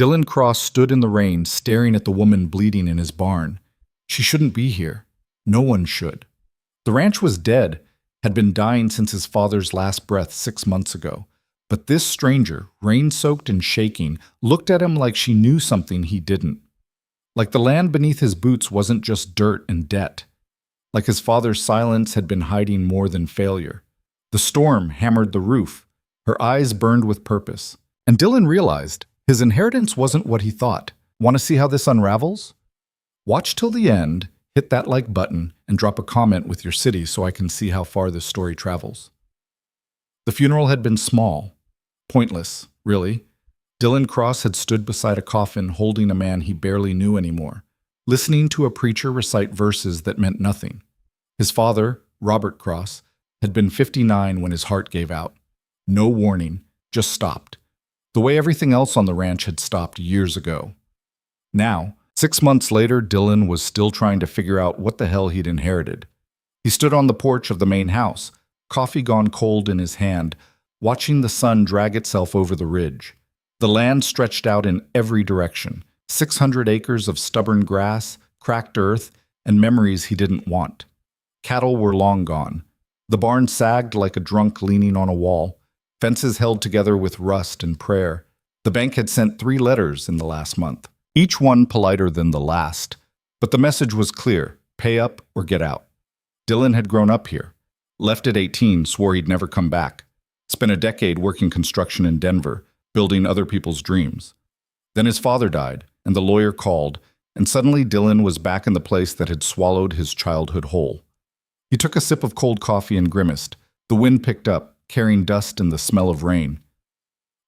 Dylan Cross stood in the rain, staring at the woman bleeding in his barn. She shouldn't be here. No one should. The ranch was dead, had been dying since his father's last breath 6 months ago. But this stranger, rain-soaked and shaking, looked at him like she knew something he didn't. Like the land beneath his boots wasn't just dirt and debt. Like his father's silence had been hiding more than failure. The storm hammered the roof. Her eyes burned with purpose. And Dylan realized his inheritance wasn't what he thought. Want to see how this unravels? Watch till the end, hit that like button, and drop a comment with your city so I can see how far this story travels. The funeral had been small. Pointless, really. Dylan Cross had stood beside a coffin holding a man he barely knew anymore, listening to a preacher recite verses that meant nothing. His father, Robert Cross, had been 59 when his heart gave out. No warning, just stopped. The way everything else on the ranch had stopped years ago. Now, 6 months later, Dylan was still trying to figure out what the hell he'd inherited. He stood on the porch of the main house, coffee gone cold in his hand, watching the sun drag itself over the ridge. The land stretched out in every direction, 600 acres of stubborn grass, cracked earth, and memories he didn't want. Cattle were long gone. The barn sagged like a drunk leaning on a wall, fences held together with rust and prayer. The bank had sent 3 letters in the last month, each one politer than the last. But the message was clear: pay up or get out. Dylan had grown up here. Left at 18, swore he'd never come back. Spent a decade working construction in Denver, building other people's dreams. Then his father died, and the lawyer called, and suddenly Dylan was back in the place that had swallowed his childhood whole. He took a sip of cold coffee and grimaced. The wind picked up, carrying dust and the smell of rain.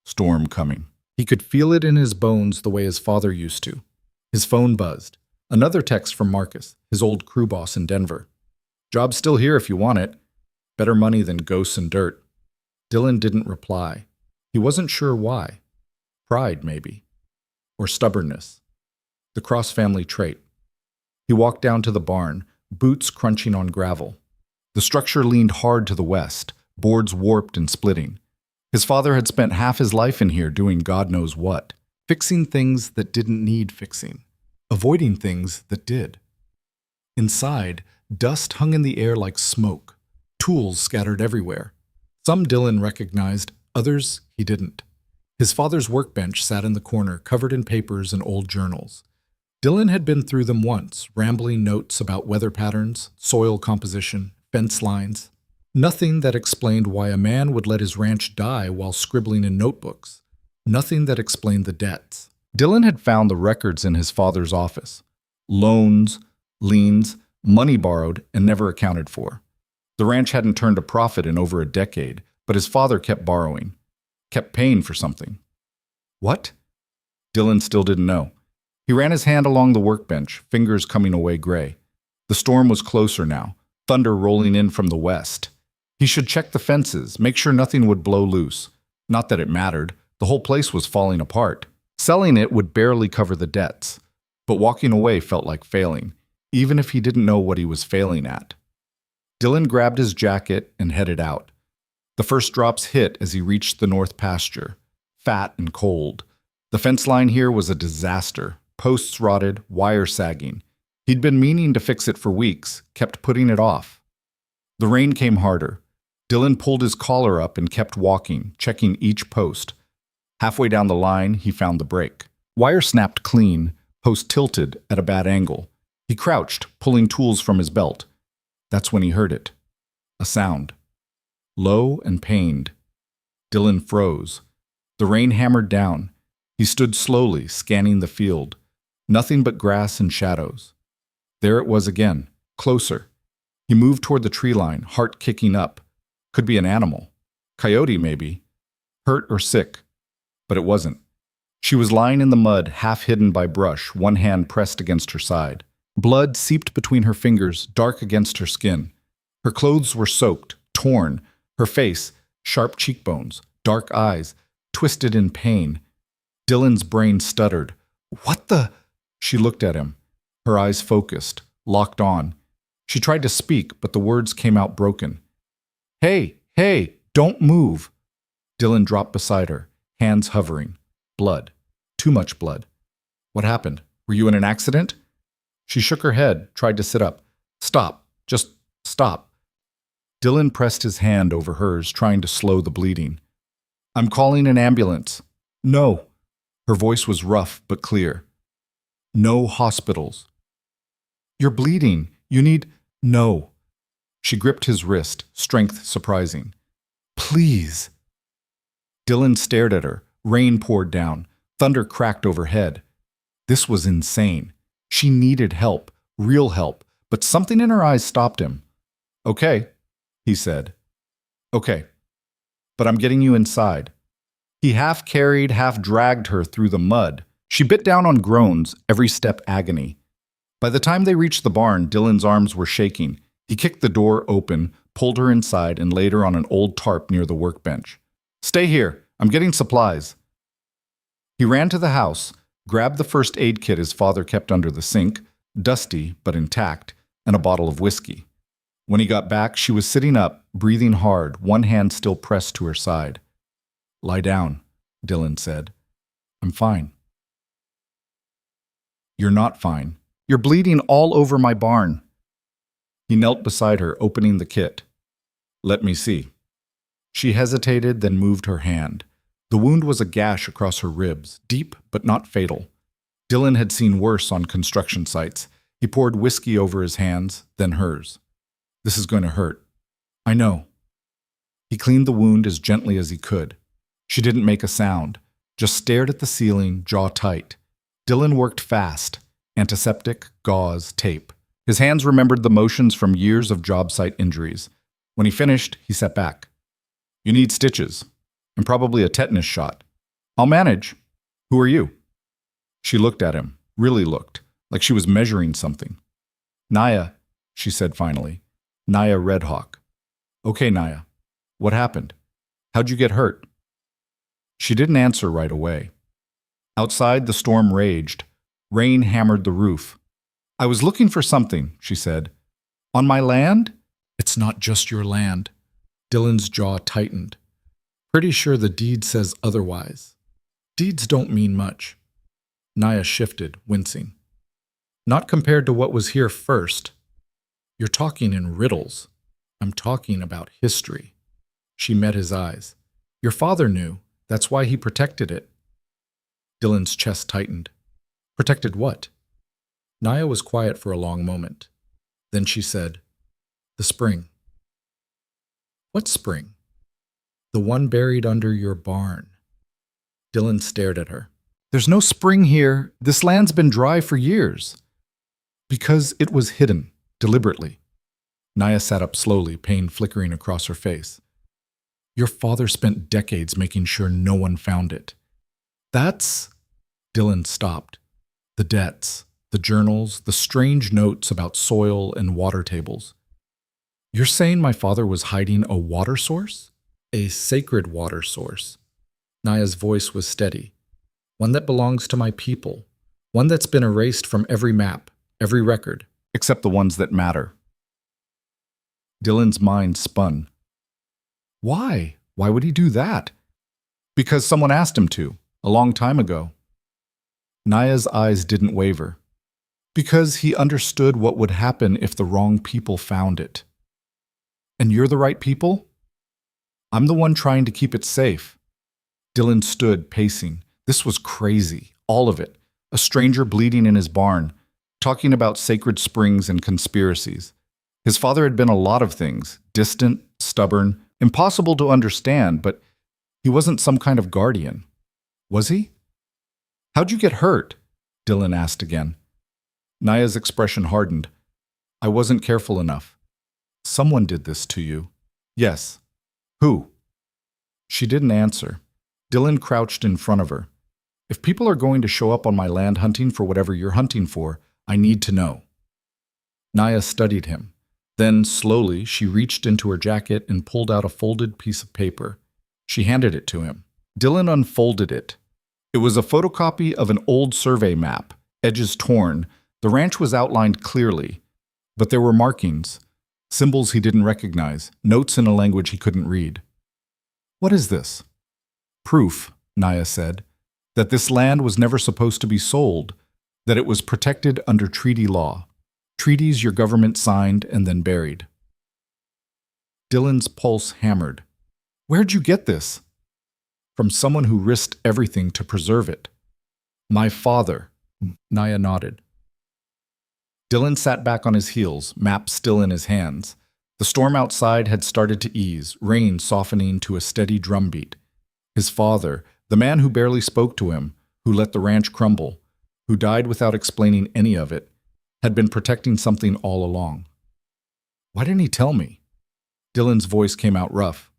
Storm coming. He could feel it in his bones the way his father used to. His phone buzzed. Another text from Marcus, his old crew boss in Denver. Job's still here if you want it. Better money than ghosts and dirt. Dylan didn't reply. He wasn't sure why. Pride, maybe. Or stubbornness. The Cross family trait. He walked down to the barn, boots crunching on gravel. The structure leaned hard to the west, boards warped and splitting. His father had spent half his life in here doing God knows what, fixing things that didn't need fixing, avoiding things that did. Inside, dust hung in the air like smoke, tools scattered everywhere. Some Dylan recognized, others he didn't. His father's workbench sat in the corner, covered in papers and old journals. Dylan had been through them once, rambling notes about weather patterns, soil composition, fence lines. Nothing that explained why a man would let his ranch die while scribbling in notebooks. Nothing that explained the debts. Dylan had found the records in his father's office. Loans, liens, money borrowed and never accounted for. The ranch hadn't turned a profit in over a decade, but his father kept borrowing, kept paying for something. What? Dylan still didn't know. He ran his hand along the workbench, fingers coming away gray. The storm was closer now, thunder rolling in from the west. He should check the fences, make sure nothing would blow loose. Not that it mattered. The whole place was falling apart. Selling it would barely cover the debts. But walking away felt like failing, even if he didn't know what he was failing at. Dylan grabbed his jacket and headed out. The first drops hit as he reached the north pasture, fat and cold. The fence line here was a disaster, posts rotted, wire sagging. He'd been meaning to fix it for weeks, kept putting it off. The rain came harder. Dylan pulled his collar up and kept walking, checking each post. Halfway down the line, he found the break. Wire snapped clean, post tilted at a bad angle. He crouched, pulling tools from his belt. That's when he heard it. A sound. Low and pained. Dylan froze. The rain hammered down. He stood slowly, scanning the field. Nothing but grass and shadows. There it was again, closer. He moved toward the tree line, heart kicking up. Could be an animal. Coyote, maybe. Hurt or sick. But it wasn't. She was lying in the mud, half hidden by brush, one hand pressed against her side. Blood seeped between her fingers, dark against her skin. Her clothes were soaked, torn. Her face, sharp cheekbones, dark eyes, twisted in pain. Dylan's brain stuttered. What the? She looked at him. Her eyes focused, locked on. She tried to speak, but the words came out broken. Hey, don't move. Dylan dropped beside her, hands hovering. Blood. Too much blood. What happened? Were you in an accident? She shook her head, tried to sit up. Stop. Just stop. Dylan pressed his hand over hers, trying to slow the bleeding. I'm calling an ambulance. No. Her voice was rough but clear. No hospitals. You're bleeding. You need... No. She gripped his wrist, strength surprising. Please. Dylan stared at her. Rain poured down. Thunder cracked overhead. This was insane. She needed help, real help, but something in her eyes stopped him. Okay, he said. Okay, but I'm getting you inside. He half carried, half dragged her through the mud. She bit down on groans, every step agony. By the time they reached the barn, Dylan's arms were shaking. He kicked the door open, pulled her inside, and laid her on an old tarp near the workbench. Stay here. I'm getting supplies. He ran to the house, grabbed the first aid kit his father kept under the sink, dusty but intact, and a bottle of whiskey. When he got back, she was sitting up, breathing hard, one hand still pressed to her side. Lie down, Dylan said. I'm fine. You're not fine. You're bleeding all over my barn. He knelt beside her, opening the kit. Let me see. She hesitated, then moved her hand. The wound was a gash across her ribs, deep but not fatal. Dylan had seen worse on construction sites. He poured whiskey over his hands, then hers. This is going to hurt. I know. He cleaned the wound as gently as he could. She didn't make a sound, just stared at the ceiling, jaw tight. Dylan worked fast. Antiseptic, gauze, tape. His hands remembered the motions from years of job site injuries. When he finished, he sat back. You need stitches, and probably a tetanus shot. I'll manage. Who are you? She looked at him, really looked, like she was measuring something. Naya, she said finally. Naya Redhawk. Okay, Naya. What happened? How'd you get hurt? She didn't answer right away. Outside, the storm raged. Rain hammered the roof. I was looking for something, she said. On my land? It's not just your land. Dylan's jaw tightened. Pretty sure the deed says otherwise. Deeds don't mean much. Naya shifted, wincing. Not compared to what was here first. You're talking in riddles. I'm talking about history. She met his eyes. Your father knew. That's why he protected it. Dylan's chest tightened. Protected what? Naya was quiet for a long moment. Then she said, The spring. What spring? The one buried under your barn. Dylan stared at her. There's no spring here. This land's been dry for years. Because it was hidden, deliberately. Naya sat up slowly, pain flickering across her face. Your father spent decades making sure no one found it. That's... Dylan stopped. The debts, the journals, the strange notes about soil and water tables. You're saying my father was hiding a water source? A sacred water source. Naya's voice was steady. One that belongs to my people. One that's been erased from every map, every record, except the ones that matter. Dylan's mind spun. Why? Why would he do that? Because someone asked him to, a long time ago. Naya's eyes didn't waver. Because he understood what would happen if the wrong people found it. And you're the right people? I'm the one trying to keep it safe. Dylan stood, pacing. This was crazy, all of it. A stranger bleeding in his barn, talking about sacred springs and conspiracies. His father had been a lot of things, distant, stubborn, impossible to understand, but he wasn't some kind of guardian. Was he? How'd you get hurt? Dylan asked again. Naya's expression hardened. I wasn't careful enough. Someone did this to you. Yes. Who? She didn't answer. Dylan crouched in front of her. If people are going to show up on my land hunting for whatever you're hunting for, I need to know. Naya studied him. Then, slowly, she reached into her jacket and pulled out a folded piece of paper. She handed it to him. Dylan unfolded it. It was a photocopy of an old survey map, edges torn. The ranch was outlined clearly, but there were markings, symbols he didn't recognize, notes in a language he couldn't read. What is this? Proof, Naya said. that this land was never supposed to be sold, that it was protected under treaty law, treaties your government signed and then buried. Dylan's pulse hammered. Where'd you get this? From someone who risked everything to preserve it. My father, Naya nodded. Dylan sat back on his heels, map still in his hands. The storm outside had started to ease, rain softening to a steady drumbeat. His father, the man who barely spoke to him, who let the ranch crumble, who died without explaining any of it, had been protecting something all along. Why didn't he tell me? Dylan's voice came out rough.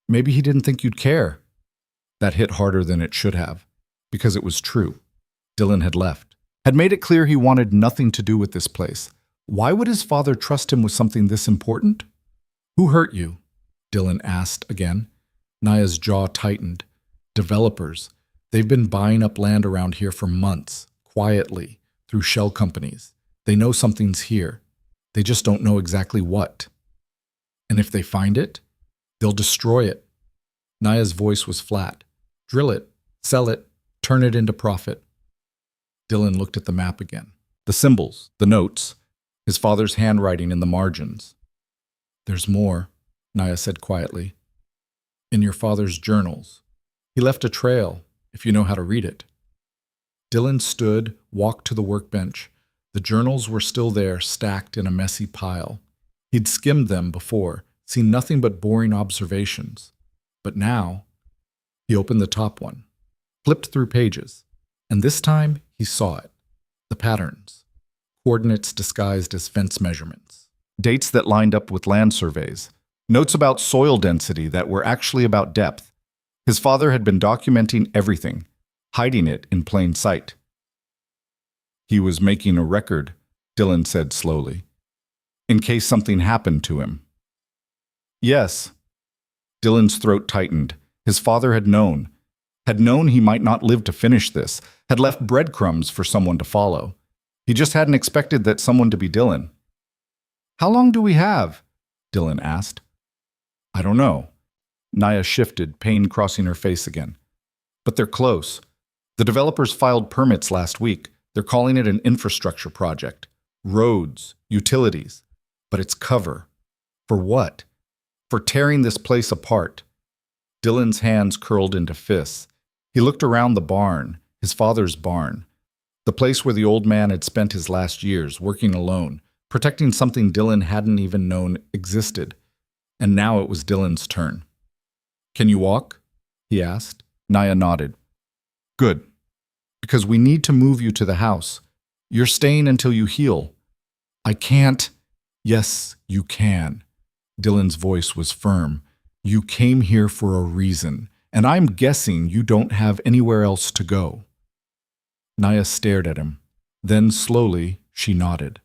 Maybe he didn't think you'd care. That hit harder than it should have, because it was true. Dylan had left, had made it clear he wanted nothing to do with this place. Why would his father trust him with something this important? Who hurt you? Dylan asked again. Naya's jaw tightened. Developers. They've been buying up land around here for months, quietly, through shell companies. They know something's here. They just don't know exactly what. And if they find it, they'll destroy it. Naya's voice was flat. Drill it, sell it, turn it into profit. Dylan looked at the map again. The symbols, the notes, his father's handwriting in the margins. There's more, Naya said quietly. In your father's journals. He left a trail, if you know how to read it. Dylan stood, walked to the workbench. The journals were still there, stacked in a messy pile. He'd skimmed them before, seen nothing but boring observations. But now, he opened the top one, flipped through pages, and this time he saw it. The patterns. Coordinates disguised as fence measurements. Dates that lined up with land surveys. Notes about soil density that were actually about depth. His father had been documenting everything, hiding it in plain sight. He was making a record, Dylan said slowly, in case something happened to him. Yes. Dylan's throat tightened. His father had known he might not live to finish this, had left breadcrumbs for someone to follow. He just hadn't expected that someone to be Dylan. How long do we have? Dylan asked. I don't know. Naya shifted, pain crossing her face again. But they're close. The developers filed permits last week. They're calling it an infrastructure project. Roads, utilities. But it's cover. For what? For tearing this place apart. Dylan's hands curled into fists. He looked around the barn, his father's barn, the place where the old man had spent his last years working alone, protecting something Dylan hadn't even known existed. And now it was Dylan's turn. Can you walk? He asked. Naya nodded. Good. Because we need to move you to the house. You're staying until you heal. I can't. Yes, you can. Dylan's voice was firm. You came here for a reason, and I'm guessing you don't have anywhere else to go. Naya stared at him. Then slowly, she nodded.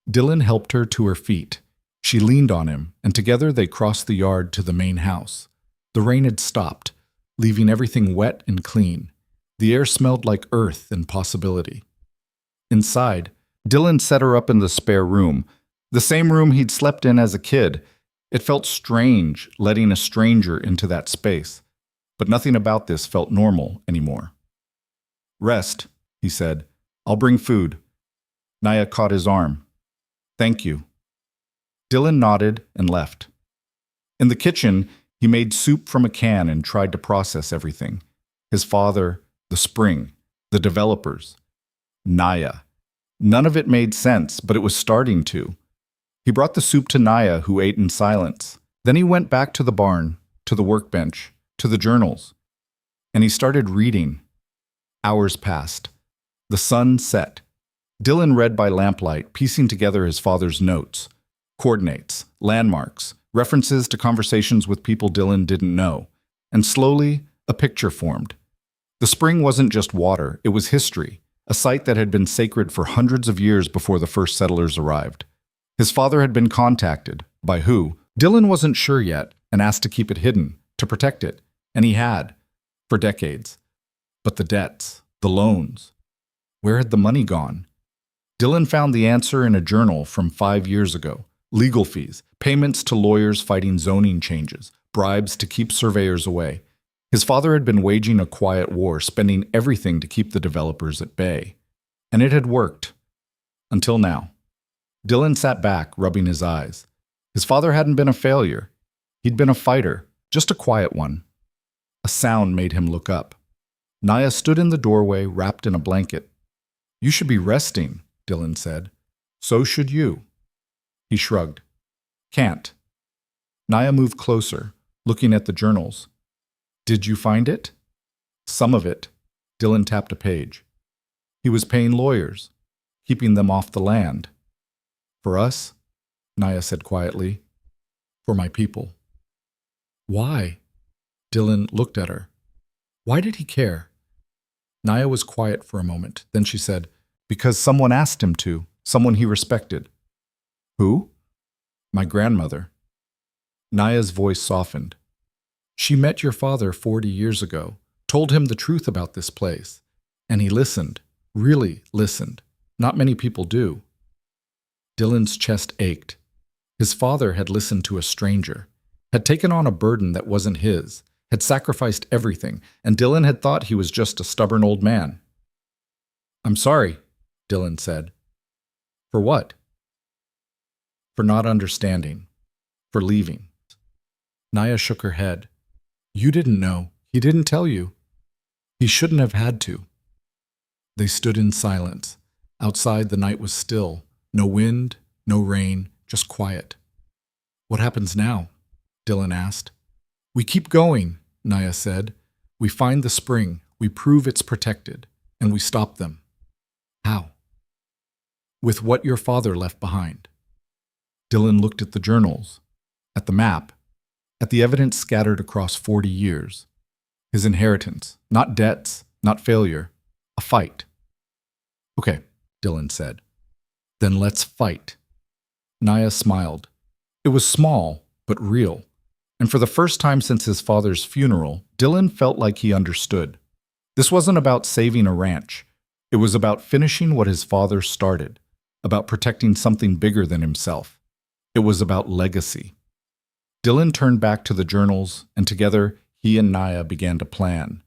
Dylan helped her to her feet. She leaned on him, and together they crossed the yard to the main house. The rain had stopped, leaving everything wet and clean. The air smelled like earth and possibility. Inside, Dylan set her up in the spare room, the same room he'd slept in as a kid. It felt strange letting a stranger into that space, but nothing about this felt normal anymore. Rest, he said. I'll bring food. Naya caught his arm. Thank you. Dylan nodded and left. In the kitchen, he made soup from a can and tried to process everything. His father, the spring, the developers, Naya. None of it made sense, but it was starting to. He brought the soup to Naya, who ate in silence. Then he went back to the barn, to the workbench, to the journals. And he started reading. Hours passed. The sun set. Dylan read by lamplight, piecing together his father's notes. Coordinates, landmarks, references to conversations with people Dylan didn't know. And slowly, a picture formed. The spring wasn't just water, it was history, a site that had been sacred for hundreds of years before the first settlers arrived. His father had been contacted. By who? Dylan wasn't sure yet, and asked to keep it hidden, to protect it. And he had, for decades. But the debts, the loans, where had the money gone? Dylan found the answer in a journal from 5 years ago. Legal fees, payments to lawyers fighting zoning changes, bribes to keep surveyors away. His father had been waging a quiet war, spending everything to keep the developers at bay. And it had worked. Until now. Dylan sat back, rubbing his eyes. His father hadn't been a failure. He'd been a fighter, just a quiet one. A sound made him look up. Naya stood in the doorway, wrapped in a blanket. "You should be resting," Dylan said. "So should you." He shrugged. "Can't." Naya moved closer, looking at the journals. "Did you find it?" "Some of it." Dylan tapped a page. "He was paying lawyers, keeping them off the land." "For us," Naya said quietly. "For my people." "Why?" Dylan looked at her. Why did he care? Naya was quiet for a moment. Then she said, "Because someone asked him to, someone he respected." "Who?" "My grandmother." Naya's voice softened. "She met your father 40 years ago, told him the truth about this place, and he listened, really listened. Not many people do." Dylan's chest ached. His father had listened to a stranger, had taken on a burden that wasn't his, had sacrificed everything, and Dylan had thought he was just a stubborn old man. "I'm sorry," Dylan said. "For what?" "For not understanding. For leaving." Naya shook her head. "You didn't know. He didn't tell you. He shouldn't have had to." They stood in silence. Outside the night was still. No wind, no rain, just quiet. "What happens now?" Dylan asked. "We keep going," Naya said. "We find the spring, we prove it's protected, and we stop them." "How?" "With what your father left behind." Dylan looked at the journals, at the map, at the evidence scattered across 40 years. His inheritance, not debts, not failure, a fight. "Okay," Dylan said. "Then let's fight." Naya smiled. It was small, but real. And for the first time since his father's funeral, Dylan felt like he understood. This wasn't about saving a ranch. It was about finishing what his father started, about protecting something bigger than himself. It was about legacy. Dylan turned back to the journals, and together he and Naya began to plan.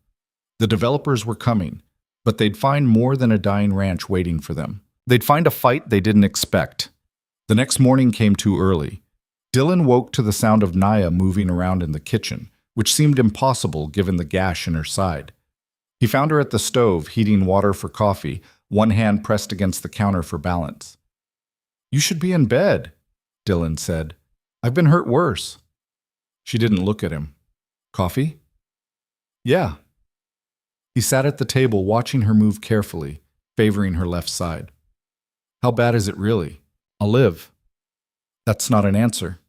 The developers were coming, but they'd find more than a dying ranch waiting for them. They'd find a fight they didn't expect. The next morning came too early. Dylan woke to the sound of Naya moving around in the kitchen, which seemed impossible given the gash in her side. He found her at the stove, heating water for coffee, one hand pressed against the counter for balance. "You should be in bed," Dylan said. "I've been hurt worse." She didn't look at him. "Coffee?" "Yeah." He sat at the table, watching her move carefully, favoring her left side. "How bad is it really?" "I'll live." "That's not an answer."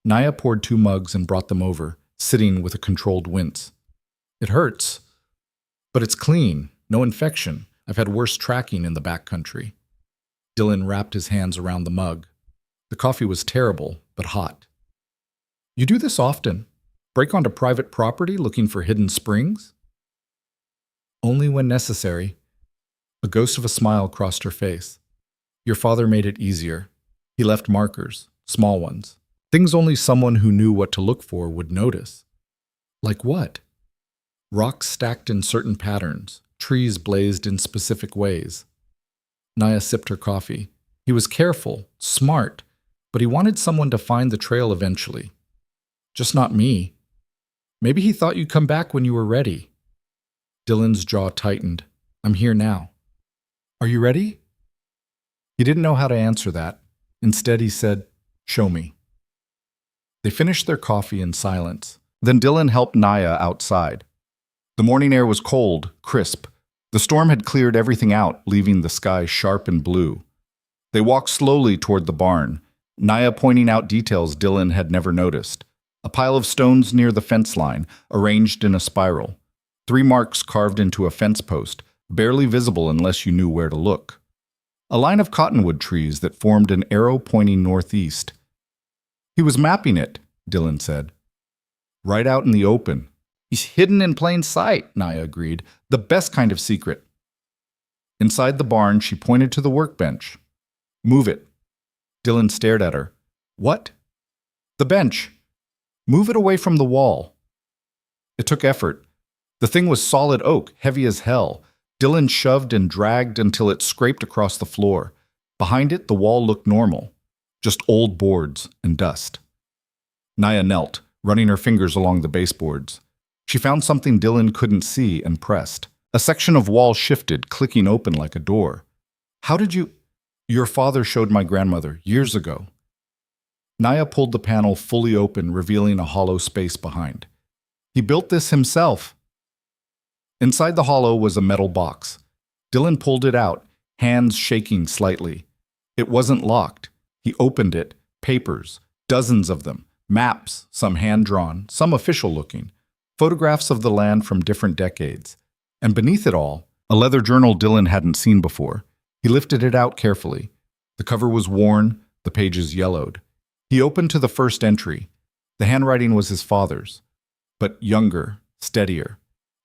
Naya poured 2 mugs and brought them over, sitting with a controlled wince. "It hurts. But it's clean, no infection. I've had worse tracking in the backcountry." Dylan wrapped his hands around the mug. The coffee was terrible, but hot. "You do this often? Break onto private property looking for hidden springs?" "Only when necessary." A ghost of a smile crossed her face. "Your father made it easier. He left markers, small ones. Things only someone who knew what to look for would notice." "Like what?" "Rocks stacked in certain patterns, trees blazed in specific ways." Naya sipped her coffee. He was careful, smart, but he wanted someone to find the trail eventually. "Just not me." "Maybe he thought you'd come back when you were ready." Dylan's jaw tightened. "I'm here now." "Are you ready?" He didn't know how to answer that. Instead, he said, "Show me." They finished their coffee in silence. Then Dylan helped Naya outside. The morning air was cold, crisp. The storm had cleared everything out, leaving the sky sharp and blue. They walked slowly toward the barn, Naya pointing out details Dylan had never noticed. A pile of stones near the fence line, arranged in a spiral. 3 marks carved into a fence post, barely visible unless you knew where to look. A line of cottonwood trees that formed an arrow pointing northeast. "He was mapping it," Dylan said. "Right out in the open." "He's hidden in plain sight," Naya agreed. "The best kind of secret." Inside the barn, she pointed to the workbench. "Move it." Dylan stared at her. "What?" "The bench. Move it away from the wall." It took effort. The thing was solid oak, heavy as hell. Dylan shoved and dragged until it scraped across the floor. Behind it, the wall looked normal, just old boards and dust. Naya knelt, running her fingers along the baseboards. She found something Dylan couldn't see and pressed. A section of wall shifted, clicking open like a door. How did you... Your father showed my grandmother years ago. Naya pulled the panel fully open, revealing a hollow space behind. He built this himself. Inside the hollow was a metal box. Dylan pulled it out, hands shaking slightly. It wasn't locked. He opened it. Papers, dozens of them. Maps, some hand-drawn, some official-looking. Photographs of the land from different decades. And beneath it all, a leather journal Dylan hadn't seen before. He lifted it out carefully. The cover was worn, the pages yellowed. He opened to the first entry. The handwriting was his father's, but younger, steadier.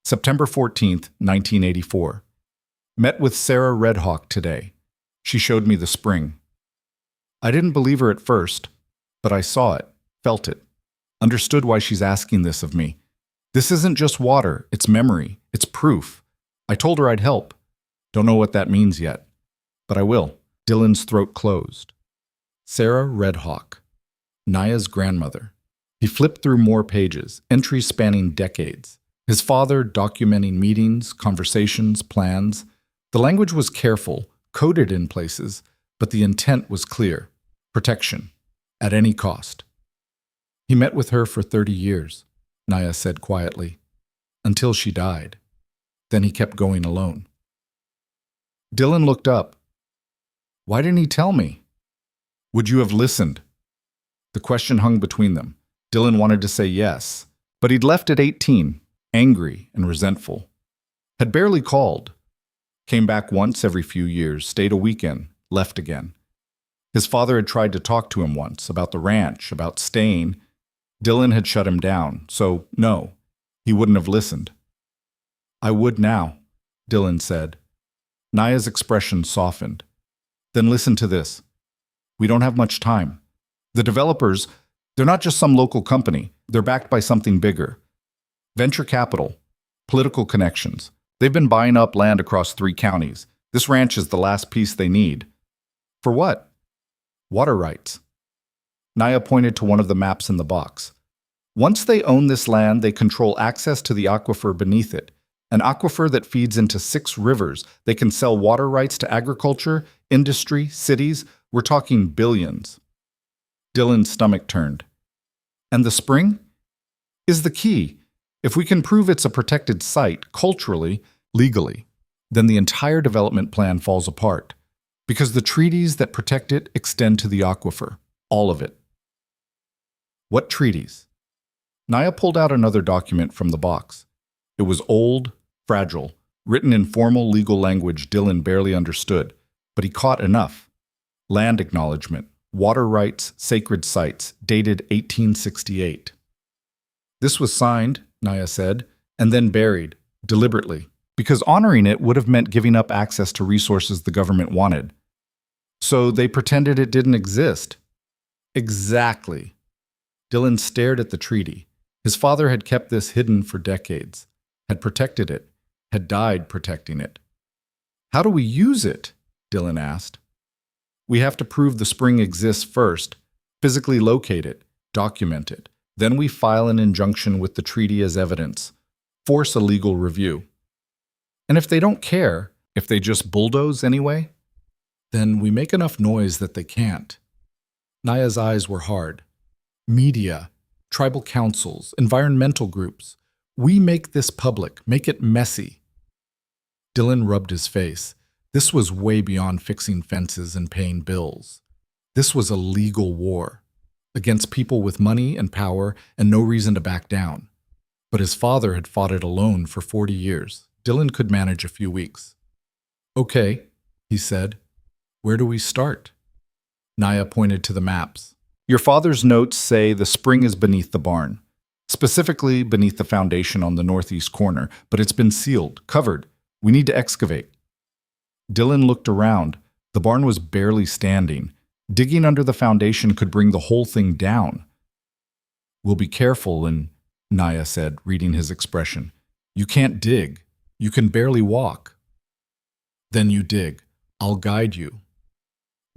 September 14th, 1984. Met with Sarah Redhawk today. She showed me the spring. I didn't believe her at first, but I saw it, felt it, understood why she's asking this of me. This isn't just water, it's memory, it's proof. I told her I'd help. Don't know what that means yet, but I will. Dylan's throat closed. Sarah Redhawk, Naya's grandmother. He flipped through more pages, entries spanning decades. His father documenting meetings, conversations, plans. The language was careful, coded in places, but the intent was clear. Protection, at any cost. He met with her for 30 years, Naya said quietly, until she died. Then he kept going alone. Dylan looked up. Why didn't he tell me? Would you have listened? The question hung between them. Dylan wanted to say yes, but he'd left at 18, angry and resentful. Had barely called. Came back once every few years, stayed a weekend, left again. His father had tried to talk to him once about the ranch, about staying. Dylan had shut him down, so no, he wouldn't have listened. I would now, Dylan said. Naya's expression softened. Then listen to this. We don't have much time. The developers, they're not just some local company. They're backed by something bigger. Venture capital, political connections. They've been buying up land across 3 counties. This ranch is the last piece they need. For what? Water rights. Naya pointed to one of the maps in the box. Once they own this land, they control access to the aquifer beneath it. An aquifer that feeds into 6 rivers. They can sell water rights to agriculture, industry, cities. We're talking billions. Dylan's stomach turned. And the spring? Is the key. If we can prove it's a protected site, culturally, legally, then the entire development plan falls apart. Because the treaties that protect it extend to the aquifer. All of it. What treaties? Naya pulled out another document from the box. It was old, fragile, written in formal legal language Dylan barely understood, but he caught enough. Land acknowledgement, water rights, sacred sites, dated 1868. This was signed, Naya said, and then buried, deliberately, because honoring it would have meant giving up access to resources the government wanted. So they pretended it didn't exist. Exactly. Dylan stared at the treaty. His father had kept this hidden for decades, had protected it, had died protecting it. How do we use it? Dylan asked. We have to prove the spring exists first, physically locate it, document it. Then we file an injunction with the treaty as evidence, force a legal review. And if they don't care, if they just bulldoze anyway, then we make enough noise that they can't. Naya's eyes were hard. Media, tribal councils, environmental groups. We make this public, make it messy. Dylan rubbed his face. This was way beyond fixing fences and paying bills. This was a legal war against people with money and power and no reason to back down. But his father had fought it alone for 40 years. Dylan could manage a few weeks. Okay, he said. Where do we start? Naya pointed to the maps. Your father's notes say the spring is beneath the barn, specifically beneath the foundation on the northeast corner, but it's been sealed, covered. We need to excavate. Dylan looked around. The barn was barely standing. Digging under the foundation could bring the whole thing down. We'll be careful and Naya said, reading his expression. You can't dig. You can barely walk. Then you dig. I'll guide you.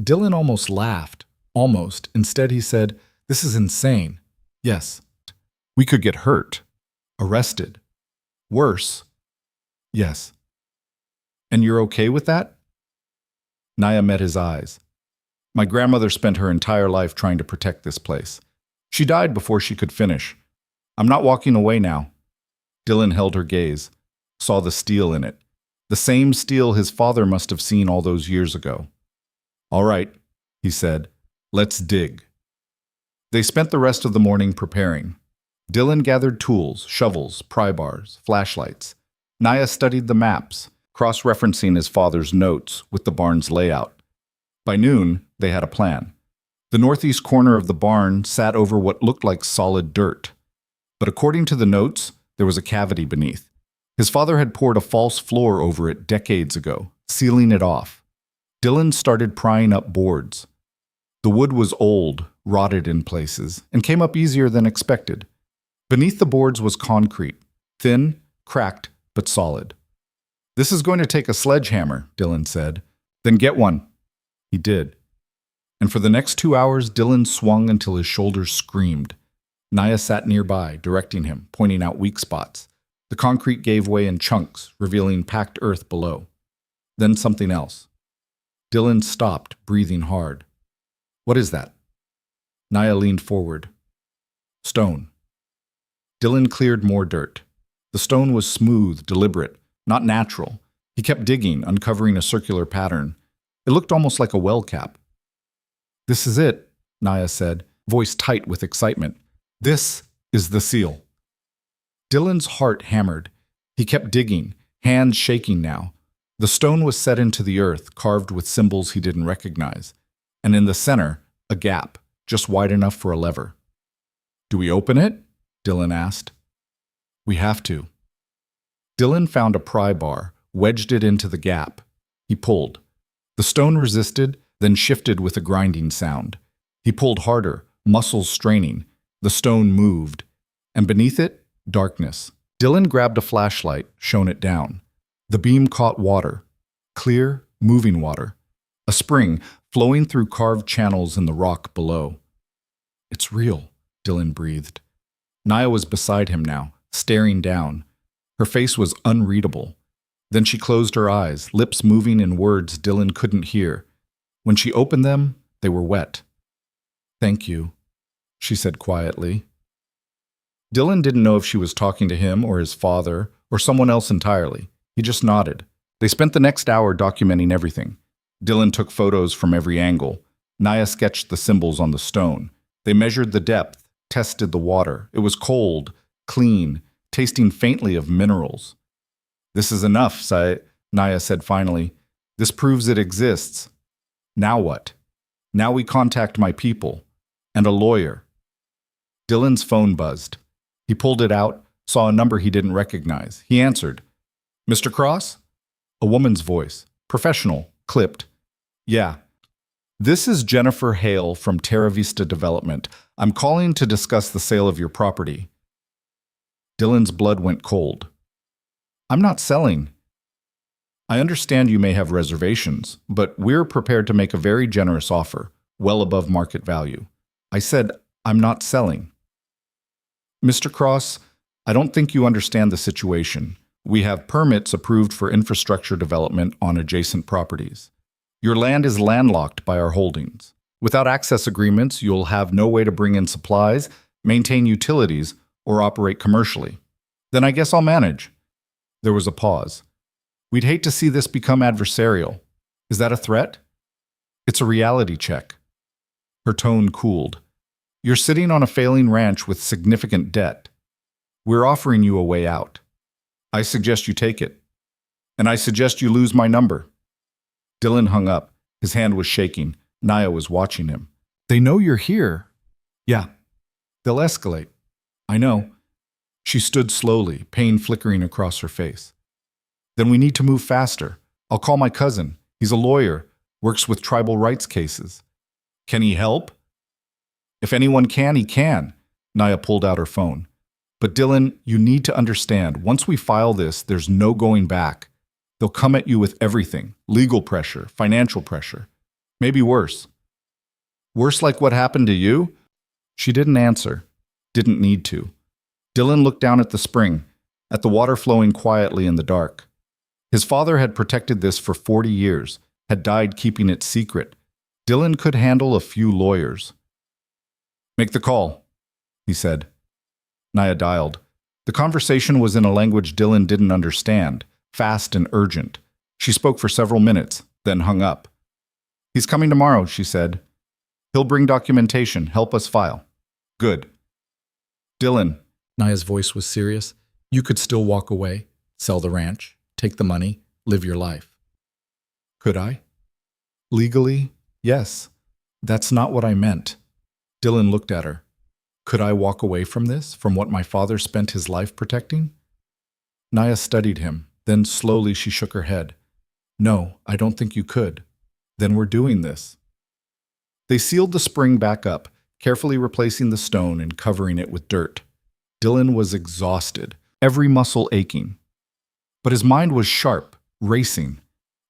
Dylan almost laughed. Almost. Instead, he said, This is insane. Yes. We could get hurt. Arrested. Worse. Yes. And you're okay with that? Naya met his eyes. My grandmother spent her entire life trying to protect this place. She died before she could finish. I'm not walking away now. Dylan held her gaze, saw the steel in it. The same steel his father must have seen all those years ago. All right, he said. Let's dig. They spent the rest of the morning preparing. Dylan gathered tools, shovels, pry bars, flashlights. Naya studied the maps, cross-referencing his father's notes with the barn's layout. By noon, they had a plan. The northeast corner of the barn sat over what looked like solid dirt. But according to the notes, there was a cavity beneath. His father had poured a false floor over it decades ago, sealing it off. Dylan started prying up boards. The wood was old, rotted in places, and came up easier than expected. Beneath the boards was concrete, thin, cracked, but solid. This is going to take a sledgehammer, Dylan said. Then get one. He did. And for the next 2 hours, Dylan swung until his shoulders screamed. Naya sat nearby, directing him, pointing out weak spots. The concrete gave way in chunks, revealing packed earth below. Then something else. Dylan stopped, breathing hard. What is that? Naya leaned forward. Stone. Dylan cleared more dirt. The stone was smooth, deliberate, not natural. He kept digging, uncovering a circular pattern. It looked almost like a well cap. This is it, Naya said, voice tight with excitement. This is the seal. Dylan's heart hammered. He kept digging, hands shaking now. The stone was set into the earth, carved with symbols he didn't recognize. And in the center, a gap, just wide enough for a lever. Do we open it? Dylan asked. We have to. Dylan found a pry bar, wedged it into the gap. He pulled. The stone resisted, then shifted with a grinding sound. He pulled harder, muscles straining. The stone moved. And beneath it, darkness. Dylan grabbed a flashlight, shone it down. The beam caught water. Clear, moving water. A spring, flowing through carved channels in the rock below. It's real, Dylan breathed. Naya was beside him now, staring down. Her face was unreadable. Then she closed her eyes, lips moving in words Dylan couldn't hear. When she opened them, they were wet. Thank you, she said quietly. Dylan didn't know if she was talking to him or his father or someone else entirely. He just nodded. They spent the next hour documenting everything. Dylan took photos from every angle. Naya sketched the symbols on the stone. They measured the depth, tested the water. It was cold, clean, tasting faintly of minerals. This is enough, Naya said finally. This proves it exists. Now what? Now we contact my people. And a lawyer. Dylan's phone buzzed. He pulled it out, saw a number he didn't recognize. He answered. Mr. Cross? A woman's voice. Professional. Clipped. Yeah. This is Jennifer Hale from Terra Vista Development. I'm calling to discuss the sale of your property. Dylan's blood went cold. I'm not selling. I understand you may have reservations, but we're prepared to make a very generous offer, well above market value. I said, I'm not selling. Mr. Cross, I don't think you understand the situation. We have permits approved for infrastructure development on adjacent properties. Your land is landlocked by our holdings. Without access agreements, you'll have no way to bring in supplies, maintain utilities, or operate commercially. Then I guess I'll manage. There was a pause. We'd hate to see this become adversarial. Is that a threat? It's a reality check. Her tone cooled. You're sitting on a failing ranch with significant debt. We're offering you a way out. I suggest you take it. And I suggest you lose my number. Dylan hung up. His hand was shaking. Naya was watching him. They know you're here. Yeah. They'll escalate. I know. She stood slowly, pain flickering across her face. Then we need to move faster. I'll call my cousin. He's a lawyer, works with tribal rights cases. Can he help? If anyone can, he can. Naya pulled out her phone. But Dylan, you need to understand, once we file this, there's no going back. They'll come at you with everything, legal pressure, financial pressure, maybe worse. Worse like what happened to you? She didn't answer, didn't need to. Dylan looked down at the spring, at the water flowing quietly in the dark. His father had protected this for 40 years, had died keeping it secret. Dylan could handle a few lawyers. Make the call, he said. Naya dialed. The conversation was in a language Dylan didn't understand, fast and urgent. She spoke for several minutes, then hung up. He's coming tomorrow, she said. He'll bring documentation, help us file. Good. Dylan. Naya's voice was serious. You could still walk away, sell the ranch, take the money, live your life. Could I? Legally, yes. That's not what I meant. Dylan looked at her. Could I walk away from this, from what my father spent his life protecting? Naya studied him. Then slowly she shook her head. No, I don't think you could. Then we're doing this. They sealed the spring back up, carefully replacing the stone and covering it with dirt. Dylan was exhausted, every muscle aching. But his mind was sharp, racing.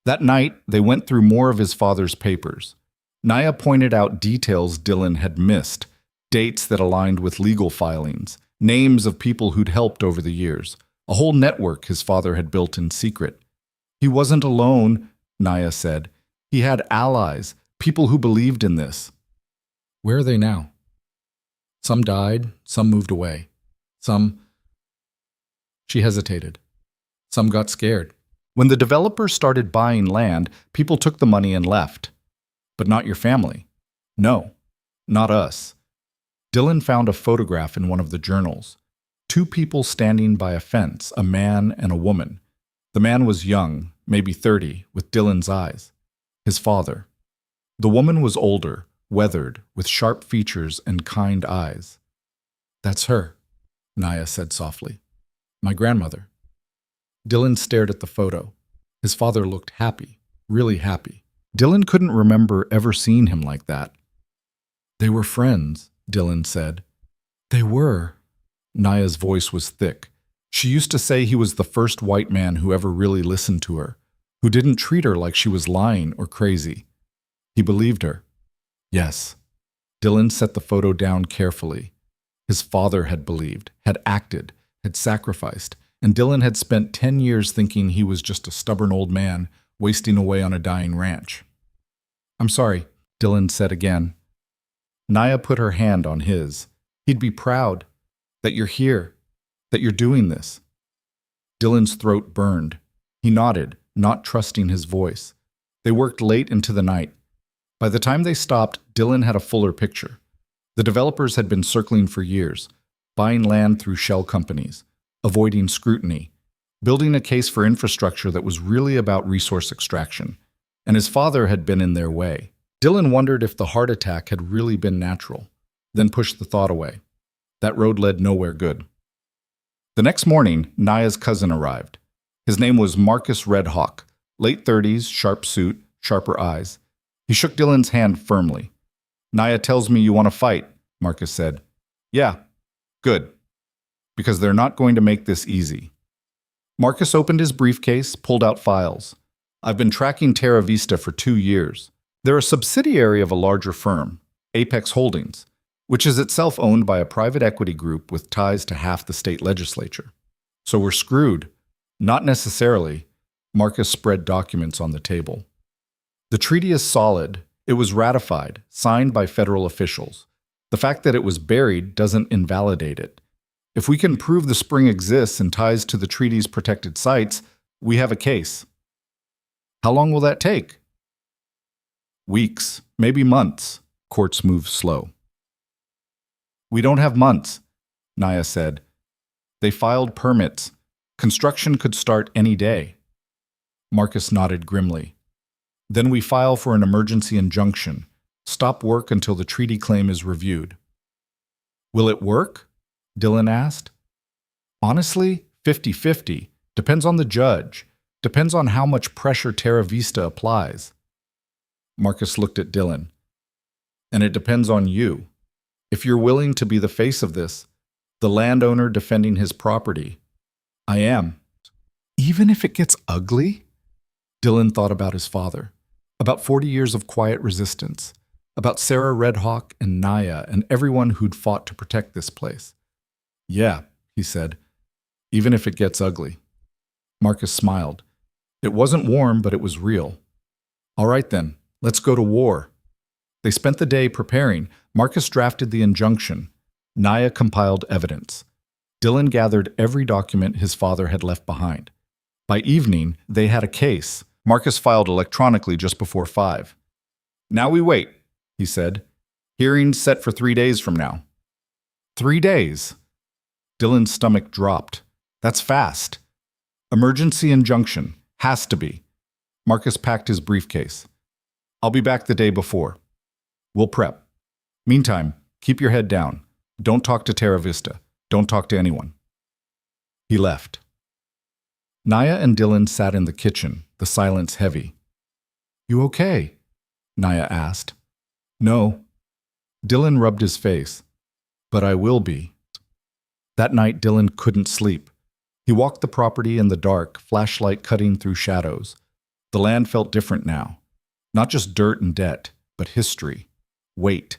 That night, they went through more of his father's papers. Naya pointed out details Dylan had missed, dates that aligned with legal filings, names of people who'd helped over the years, a whole network his father had built in secret. He wasn't alone, Naya said. He had allies, people who believed in this. Where are they now? Some died, some moved away. She hesitated. Some got scared. When the developers started buying land, people took the money and left. But not your family. No, not us. Dylan found a photograph in one of the journals. 2 people standing by a fence, a man and a woman. The man was young, maybe 30, with Dylan's eyes. His father. The woman was older, weathered, with sharp features and kind eyes. That's her, Naya said softly. My grandmother. Dylan stared at the photo. His father looked happy, really happy. Dylan couldn't remember ever seeing him like that. They were friends, Dylan said. They were. Naya's voice was thick. She used to say he was the first white man who ever really listened to her, who didn't treat her like she was lying or crazy. He believed her. Yes. Dylan set the photo down carefully. His father had believed, had acted, had sacrificed, and Dylan had spent 10 years thinking he was just a stubborn old man wasting away on a dying ranch. I'm sorry, Dylan said again. Naya put her hand on his. He'd be proud that you're here, that you're doing this. Dylan's throat burned. He nodded, not trusting his voice. They worked late into the night. By the time they stopped, Dylan had a fuller picture. The developers had been circling for years, buying land through shell companies, avoiding scrutiny, building a case for infrastructure that was really about resource extraction, and his father had been in their way. Dylan wondered if the heart attack had really been natural, then pushed the thought away. That road led nowhere good. The next morning, Naya's cousin arrived. His name was Marcus Red Hawk, late 30s, sharp suit, sharper eyes. He shook Dylan's hand firmly. Naya tells me you want to fight, Marcus said. Yeah, good. Because they're not going to make this easy. Marcus opened his briefcase, pulled out files. I've been tracking Terra Vista for 2 years. They're a subsidiary of a larger firm, Apex Holdings, which is itself owned by a private equity group with ties to half the state legislature. So we're screwed. Not necessarily. Marcus spread documents on the table. The treaty is solid. It was ratified, signed by federal officials. The fact that it was buried doesn't invalidate it. If we can prove the spring exists and ties to the treaty's protected sites, we have a case. How long will that take? Weeks, maybe months. Courts move slow. We don't have months, Naya said. They filed permits. Construction could start any day. Marcus nodded grimly. Then we file for an emergency injunction. Stop work until the treaty claim is reviewed. Will it work? Dylan asked. Honestly, 50-50. Depends on the judge. Depends on how much pressure Terra Vista applies. Marcus looked at Dylan. And it depends on you. If you're willing to be the face of this, The landowner defending his property. I am. Even if it gets ugly? Dylan thought about his father, about 40 years of quiet resistance, about Sarah Redhawk and Naya and everyone who'd fought to protect this place. Yeah, he said, even if it gets ugly. Marcus smiled. It wasn't warm, but it was real. All right then, let's go to war. They spent the day preparing. Marcus drafted the injunction. Naya compiled evidence. Dylan gathered every document his father had left behind. By evening, they had a case. Marcus filed electronically just before 5. Now we wait, he said. Hearing set for 3 days from now. 3 days? Dylan's stomach dropped. That's fast. Emergency injunction. Has to be. Marcus packed his briefcase. I'll be back the day before. We'll prep. Meantime, keep your head down. Don't talk to Terra Vista. Don't talk to anyone. He left. Naya and Dylan sat in the kitchen, the silence heavy. You okay? Naya asked. No. Dylan rubbed his face. But I will be. That night, Dylan couldn't sleep. He walked the property in the dark, flashlight cutting through shadows. The land felt different now. Not just dirt and debt, but history. Weight.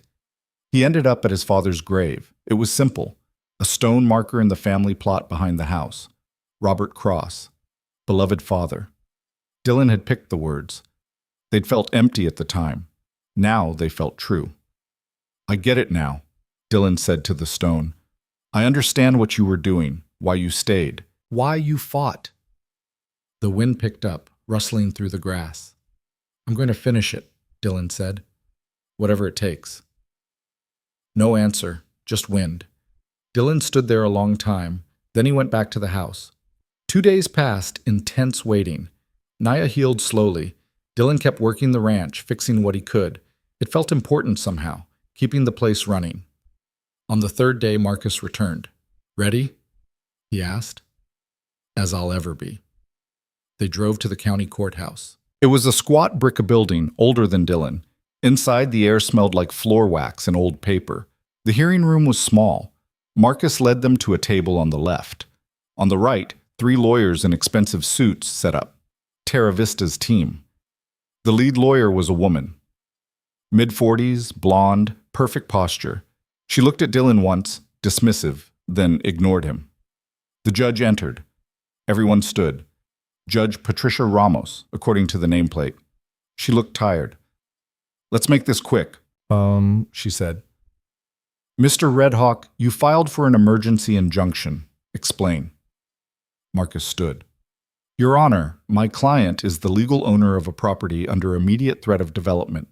He ended up at his father's grave. It was simple. A stone marker in the family plot behind the house. Robert Cross. Beloved father. Dylan had picked the words. They'd felt empty at the time. Now they felt true. I get it now, Dylan said to the stone. I understand what you were doing, why you stayed, why you fought. The wind picked up, rustling through the grass. I'm going to finish it, Dylan said. Whatever it takes. No answer, just wind. Dylan stood there a long time. Then he went back to the house. 2 days passed in tense waiting. Naya healed slowly. Dylan kept working the ranch, fixing what he could. It felt important somehow, keeping the place running. On the 3rd day, Marcus returned. Ready? He asked. As I'll ever be. They drove to the county courthouse. It was a squat brick building, older than Dylan. Inside, the air smelled like floor wax and old paper. The hearing room was small. Marcus led them to a table on the left. On the right, 3 lawyers in expensive suits set up. Terra Vista's team. The lead lawyer was a woman. Mid-40s, blonde, perfect posture. She looked at Dylan once, dismissive, then ignored him. The judge entered. Everyone stood. Judge Patricia Ramos, according to the nameplate. She looked tired. Let's make this quick, she said. Mr. Redhawk, you filed for an emergency injunction. Explain. Marcus stood. Your Honor, my client is the legal owner of a property under immediate threat of development.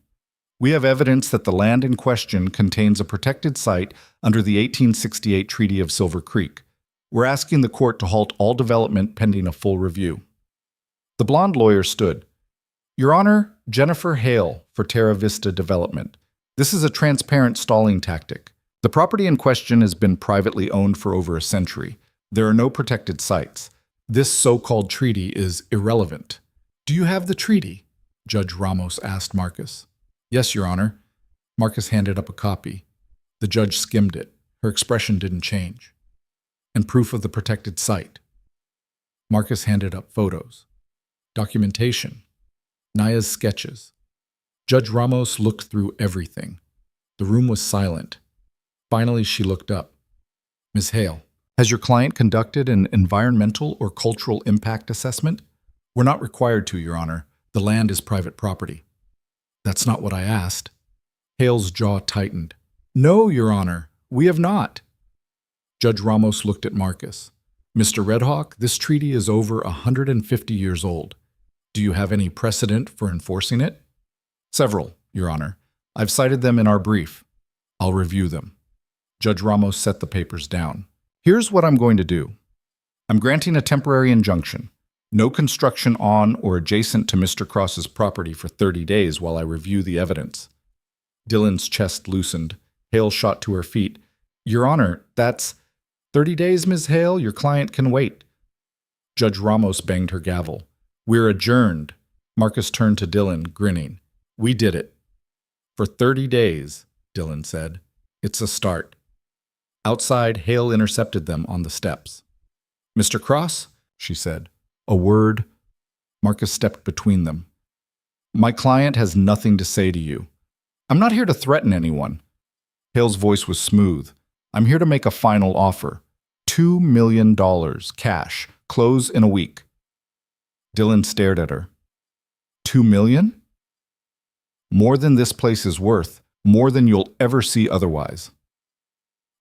We have evidence that the land in question contains a protected site under the 1868 Treaty of Silver Creek. We're asking the court to halt all development pending a full review. The blonde lawyer stood. Your Honor, Jennifer Hale for Terra Vista Development. This is a transparent stalling tactic. The property in question has been privately owned for over a century. There are no protected sites. This so-called treaty is irrelevant. Do you have the treaty? Judge Ramos asked Marcus. Yes, Your Honor. Marcus handed up a copy. The judge skimmed it. Her expression didn't change. And proof of the protected site. Marcus handed up photos. Documentation. Naya's sketches. Judge Ramos looked through everything. The room was silent. Finally, she looked up. Ms. Hale, has your client conducted an environmental or cultural impact assessment? We're not required to, Your Honor. The land is private property. That's not what I asked. Hale's jaw tightened. No, Your Honor, we have not. Judge Ramos looked at Marcus. Mr. Redhawk, this treaty is over 150 years old. Do you have any precedent for enforcing it? Several, Your Honor. I've cited them in our brief. I'll review them. Judge Ramos set the papers down. Here's what I'm going to do. I'm granting a temporary injunction. No construction on or adjacent to Mr. Cross's property for 30 days while I review the evidence. Dylan's chest loosened. Hale shot to her feet. Your Honor, that's 30 days, Ms. Hale. Your client can wait. Judge Ramos banged her gavel. We're adjourned. Marcus turned to Dylan, grinning. We did it. For 30 days, Dylan said. It's a start. Outside, Hale intercepted them on the steps. "Mr. Cross?" she said. A word. Marcus stepped between them. "My client has nothing to say to you. I'm not here to threaten anyone." Hale's voice was smooth. "I'm here to make a final offer. $2 million, cash, close in a week." Dylan stared at her. $2 million? More than this place is worth, more than you'll ever see otherwise.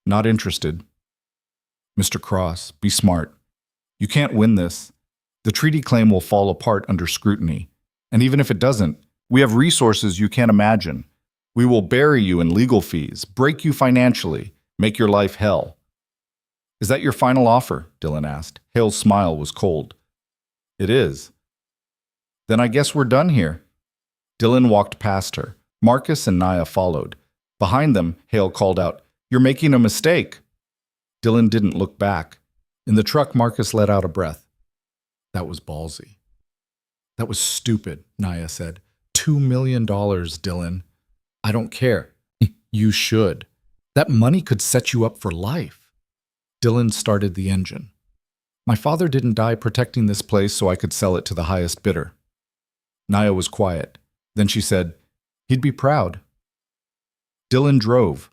Not interested. Mr. Cross, be smart. You can't win this. The treaty claim will fall apart under scrutiny. And even if it doesn't, we have resources you can't imagine. We will bury you in legal fees, break you financially, make your life hell. Is that your final offer? Dylan asked. Hale's smile was cold. It is. Then I guess we're done here. Dylan walked past her. Marcus and Naya followed. Behind them, Hale called out, "You're making a mistake." Dylan didn't look back. In the truck, Marcus let out a breath. That was ballsy. That was stupid, Naya said. $2 million, Dylan. I don't care. You should. That money could set you up for life. Dylan started the engine. My father didn't die protecting this place so I could sell it to the highest bidder. Naya was quiet. Then she said, he'd be proud. Dylan drove.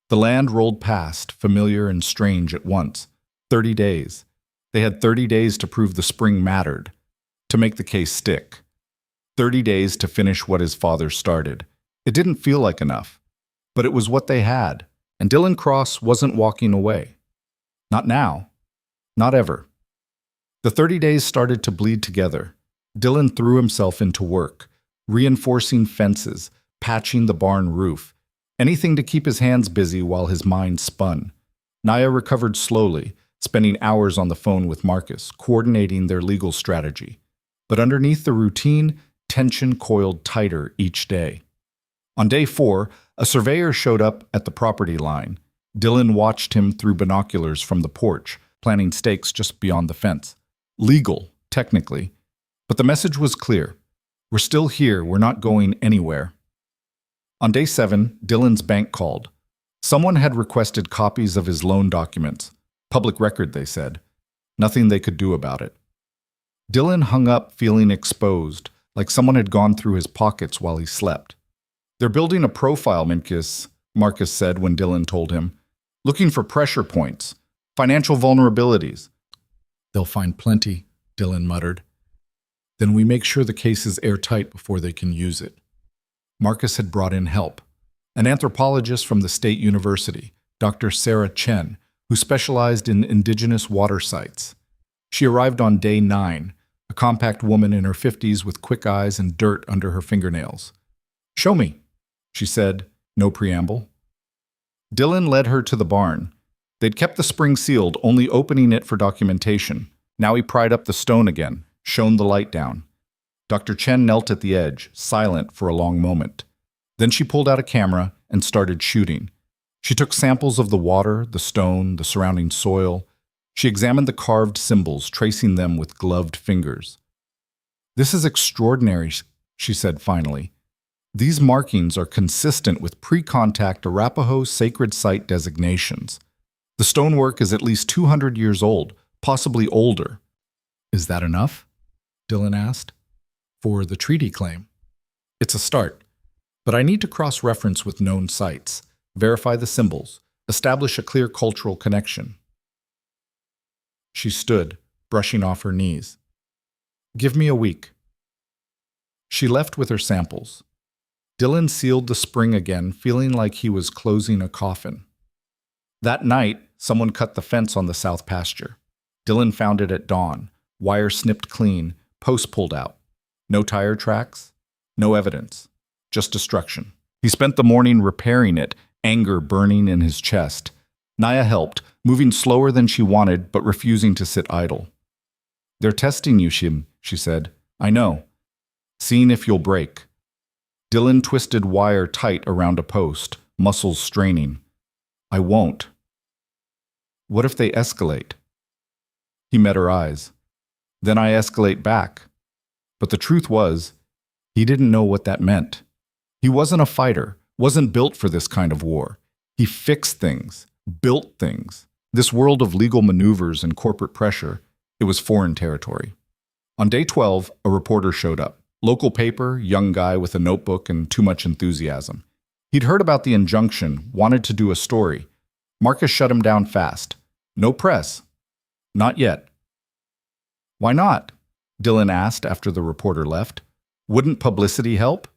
The land rolled past, familiar and strange at once. 30 days. They had 30 days to prove the spring mattered, to make the case stick. 30 days to finish what his father started. It didn't feel like enough, but it was what they had, and Dylan Cross wasn't walking away. Not now. Not ever. The 30 days started to bleed together. Dylan threw himself into work, reinforcing fences, patching the barn roof, anything to keep his hands busy while his mind spun. Naya recovered slowly, spending hours on the phone with Marcus, coordinating their legal strategy. But underneath the routine, tension coiled tighter each day. On day 4, a surveyor showed up at the property line. Dylan watched him through binoculars from the porch, planting stakes just beyond the fence. Legal, technically. But the message was clear. We're still here, we're not going anywhere. On day 7, Dylan's bank called. Someone had requested copies of his loan documents. Public record, they said. Nothing they could do about it. Dylan hung up feeling exposed, like someone had gone through his pockets while he slept. They're building a profile, Marcus said when Dylan told him. Looking for pressure points, financial vulnerabilities. They'll find plenty, Dylan muttered. Then we make sure the case is airtight before they can use it. Marcus had brought in help. An anthropologist from the State University, Dr. Sarah Chen, who specialized in indigenous water sites. She arrived on day 9, a compact woman in her 50s with quick eyes and dirt under her fingernails. Show me, she said, no preamble. Dylan led her to the barn. They'd kept the spring sealed, only opening it for documentation. Now he pried up the stone again, shone the light down. Dr. Chen knelt at the edge, silent for a long moment. Then she pulled out a camera and started shooting. She took samples of the water, the stone, the surrounding soil. She examined the carved symbols, tracing them with gloved fingers. This is extraordinary, she said finally. These markings are consistent with pre-contact Arapaho sacred site designations. The stonework is at least 200 years old, possibly older. Is that enough? Dylan asked. For the treaty claim. It's a start, but I need to cross-reference with known sites, verify the symbols, establish a clear cultural connection. She stood, brushing off her knees. Give me a week. She left with her samples. Dylan sealed the spring again, feeling like he was closing a coffin. That night, someone cut the fence on the south pasture. Dylan found it at dawn, wire snipped clean, post pulled out. No tire tracks, no evidence, just destruction. He spent the morning repairing it, anger burning in his chest. Naya helped, moving slower than she wanted but refusing to sit idle. They're testing you, Shim, she said. I know. Seeing if you'll break. Dylan twisted wire tight around a post, muscles straining. I won't. What if they escalate? He met her eyes. Then I escalate back. But the truth was, he didn't know what that meant. He wasn't a fighter, wasn't built for this kind of war. He fixed things, built things. This world of legal maneuvers and corporate pressure, it was foreign territory. On day 12, a reporter showed up. Local paper, young guy with a notebook and too much enthusiasm. He'd heard about the injunction, wanted to do a story. Marcus shut him down fast. No press. Not yet. Why not? Dylan asked after the reporter left. Wouldn't publicity help?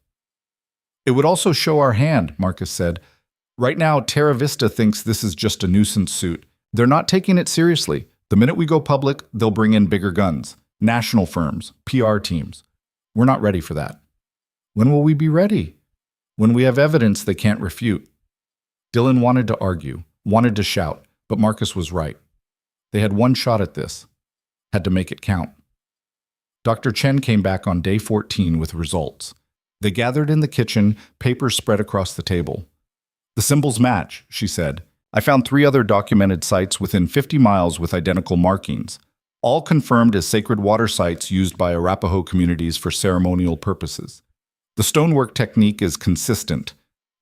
It would also show our hand, Marcus said. Right now, Terra Vista thinks this is just a nuisance suit. They're not taking it seriously. The minute we go public, they'll bring in bigger guns, national firms, PR teams. We're not ready for that. When will we be ready? When we have evidence they can't refute. Dylan wanted to argue, wanted to shout, but Marcus was right. They had one shot at this. Had to make it count. Dr. Chen came back on day 14 with results. They gathered in the kitchen, papers spread across the table. The symbols match, she said. I found 3 other documented sites within 50 miles with identical markings, all confirmed as sacred water sites used by Arapaho communities for ceremonial purposes. The stonework technique is consistent.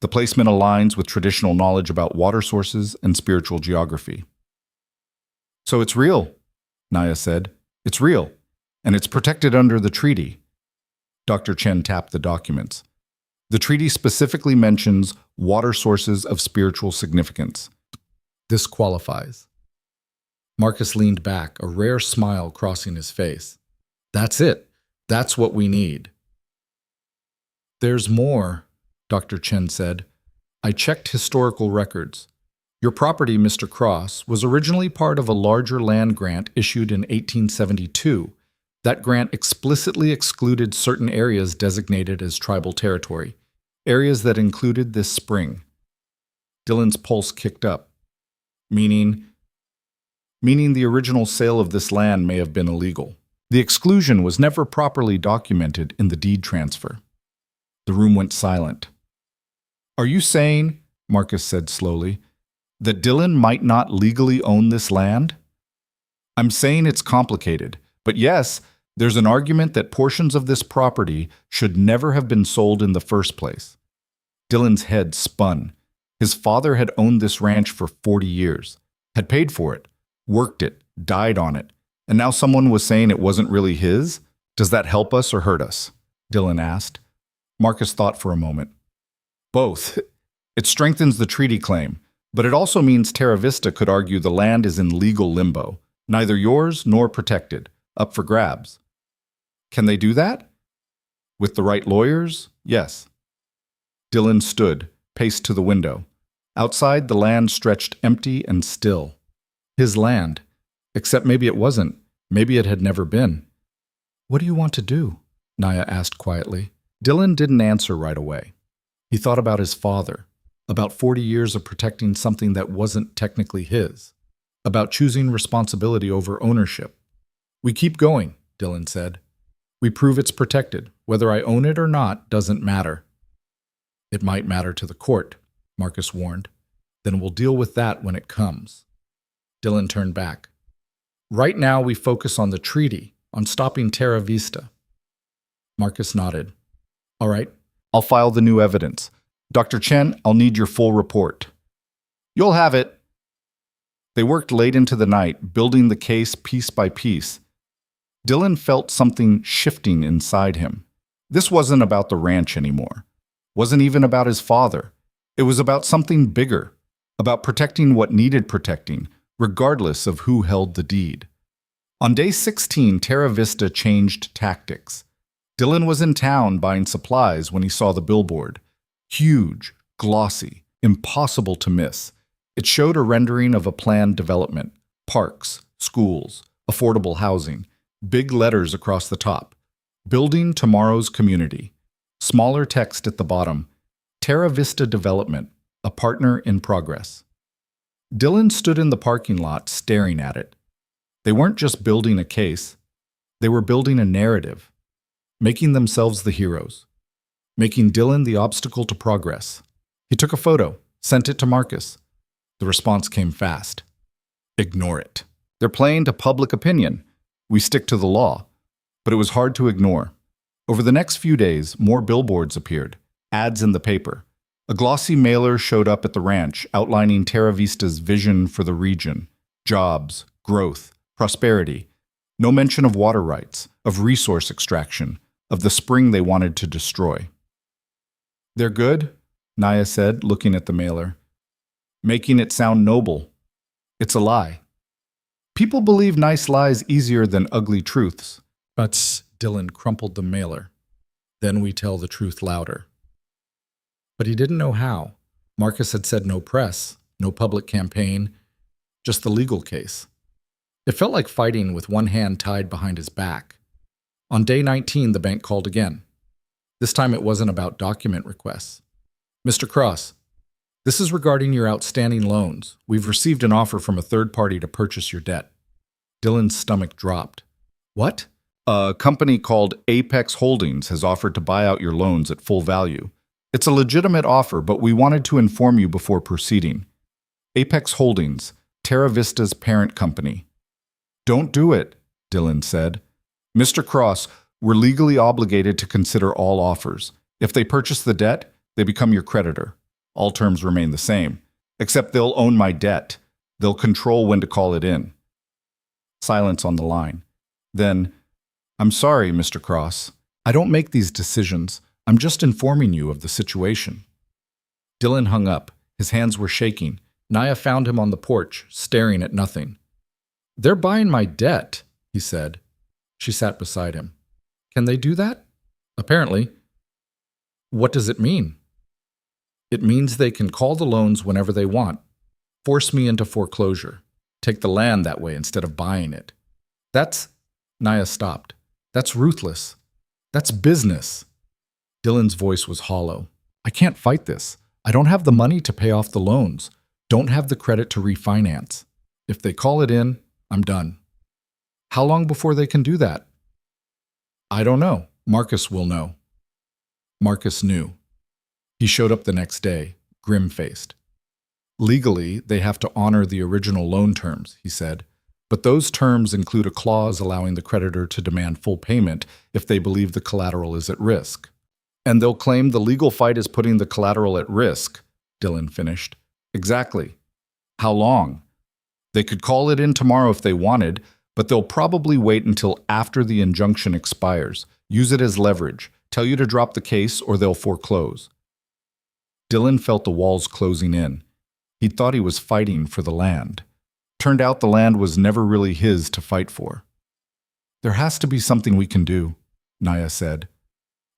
The placement aligns with traditional knowledge about water sources and spiritual geography. So it's real, Naya said. It's real, and it's protected under the treaty. Dr. Chen tapped the documents. The treaty specifically mentions water sources of spiritual significance. This qualifies. Marcus leaned back, a rare smile crossing his face. That's it. That's what we need. There's more, Dr. Chen said. I checked historical records. Your property, Mr. Cross, was originally part of a larger land grant issued in 1872. That grant explicitly excluded certain areas designated as tribal territory, areas that included this spring. Dylan's pulse kicked up. Meaning the original sale of this land may have been illegal. The exclusion was never properly documented in the deed transfer. The room went silent. Are you saying, Marcus said slowly, that Dylan might not legally own this land? I'm saying it's complicated, but yes, there's an argument that portions of this property should never have been sold in the first place. Dylan's head spun. His father had owned this ranch for 40 years, had paid for it, worked it, died on it, and now someone was saying it wasn't really his? Does that help us or hurt us? Dylan asked. Marcus thought for a moment. Both. It strengthens the treaty claim, but it also means Terra Vista could argue the land is in legal limbo, neither yours nor protected, up for grabs. Can they do that? With the right lawyers? Yes. Dylan stood, paced to the window. Outside, the land stretched empty and still. His land. Except maybe it wasn't. Maybe it had never been. What do you want to do? Naya asked quietly. Dylan didn't answer right away. He thought about his father, about 40 years of protecting something that wasn't technically his, about choosing responsibility over ownership. We keep going, Dylan said. We prove it's protected. Whether I own it or not doesn't matter. It might matter to the court, Marcus warned. Then we'll deal with that when it comes. Dylan turned back. Right now we focus on the treaty, on stopping Terra Vista. Marcus nodded. All right, I'll file the new evidence. Dr. Chen, I'll need your full report. You'll have it. They worked late into the night, building the case piece by piece. Dylan felt something shifting inside him. This wasn't about the ranch anymore. Wasn't even about his father. It was about something bigger, about protecting what needed protecting, regardless of who held the deed. On day 16, Terra Vista changed tactics. Dylan was in town buying supplies when he saw the billboard. Huge, glossy, impossible to miss. It showed a rendering of a planned development, parks, schools, affordable housing, big letters across the top. Building tomorrow's community. Smaller text at the bottom. Terra Vista Development, a partner in progress. Dylan stood in the parking lot staring at it. They weren't just building a case. They were building a narrative. Making themselves the heroes. Making Dylan the obstacle to progress. He took a photo, sent it to Marcus. The response came fast. Ignore it. They're playing to public opinion. We stick to the law. But it was hard to ignore. Over the next few days, more billboards appeared, ads in the paper. A glossy mailer showed up at the ranch outlining Terra Vista's vision for the region: jobs, growth, prosperity. No mention of water rights, of resource extraction, of the spring they wanted to destroy. "They're good," Naya said, looking at the mailer. "Making it sound noble. It's a lie. People believe nice lies easier than ugly truths." But Dylan crumpled the mailer. "Then we tell the truth louder." But he didn't know how. Marcus had said no press, no public campaign, just the legal case. It felt like fighting with one hand tied behind his back. On day 19, the bank called again. This time it wasn't about document requests. "Mr. Cross, this is regarding your outstanding loans. We've received an offer from a third party to purchase your debt." Dylan's stomach dropped. "What?" "A company called Apex Holdings has offered to buy out your loans at full value. It's a legitimate offer, but we wanted to inform you before proceeding. Apex Holdings, Terra Vista's parent company." "Don't do it," Dylan said. "Mr. Cross, we're legally obligated to consider all offers. If they purchase the debt, they become your creditor. All terms remain the same, except they'll own my debt. They'll control when to call it in." Silence on the line. Then, "I'm sorry, Mr. Cross. I don't make these decisions. I'm just informing you of the situation." Dylan hung up. His hands were shaking. Naya found him on the porch, staring at nothing. "They're buying my debt," he said. She sat beside him. "Can they do that?" "Apparently." "What does it mean?" "It means they can call the loans whenever they want, force me into foreclosure, take the land that way instead of buying it. That's—" Naya stopped. "That's ruthless. That's business." Dylan's voice was hollow. "I can't fight this. I don't have the money to pay off the loans. Don't have the credit to refinance. If they call it in, I'm done." "How long before they can do that?" "I don't know. Marcus will know." Marcus knew. He showed up the next day, grim-faced. "Legally, they have to honor the original loan terms," he said. "But those terms include a clause allowing the creditor to demand full payment if they believe the collateral is at risk." "And they'll claim the legal fight is putting the collateral at risk," Dylan finished. "Exactly. How long? They could call it in tomorrow if they wanted, but they'll probably wait until after the injunction expires, use it as leverage, tell you to drop the case or they'll foreclose." Dylan felt the walls closing in. He'd thought he was fighting for the land. Turned out the land was never really his to fight for. "There has to be something we can do," Naya said.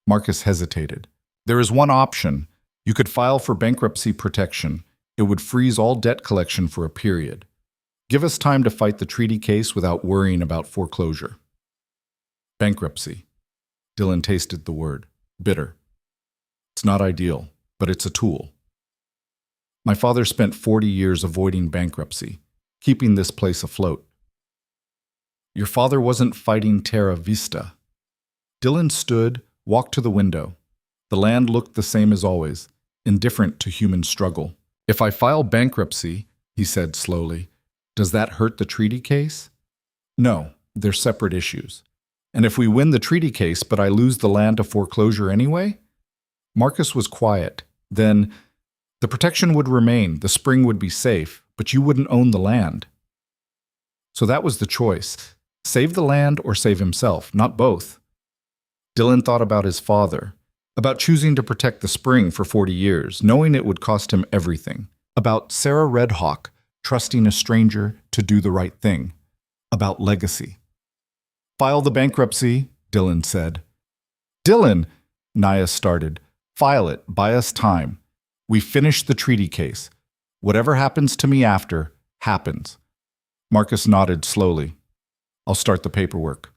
Marcus hesitated. "There is one option. You could file for bankruptcy protection. It would freeze all debt collection for a period. Give us time to fight the treaty case without worrying about foreclosure." Bankruptcy. Dylan tasted the word. Bitter. "It's not ideal, but it's a tool. My father spent 40 years avoiding bankruptcy, keeping this place afloat." "Your father wasn't fighting Terra Vista." Dylan stood, walked to the window. The land looked the same as always, indifferent to human struggle. "If I file bankruptcy," he said slowly, "does that hurt the treaty case?" "No, they're separate issues. And if we win the treaty case but I lose the land to foreclosure anyway?" Marcus was quiet. Then, "The protection would remain, the spring would be safe, but you wouldn't own the land." So that was the choice. Save the land or save himself, not both. Dylan thought about his father, about choosing to protect the spring for 40 years, knowing it would cost him everything, about Sarah Redhawk trusting a stranger to do the right thing, about legacy. "File the bankruptcy," Dylan said. "Dylan," Naya started, "file it, buy us time. We finished the treaty case. Whatever happens to me after, happens." Marcus nodded slowly. "I'll start the paperwork."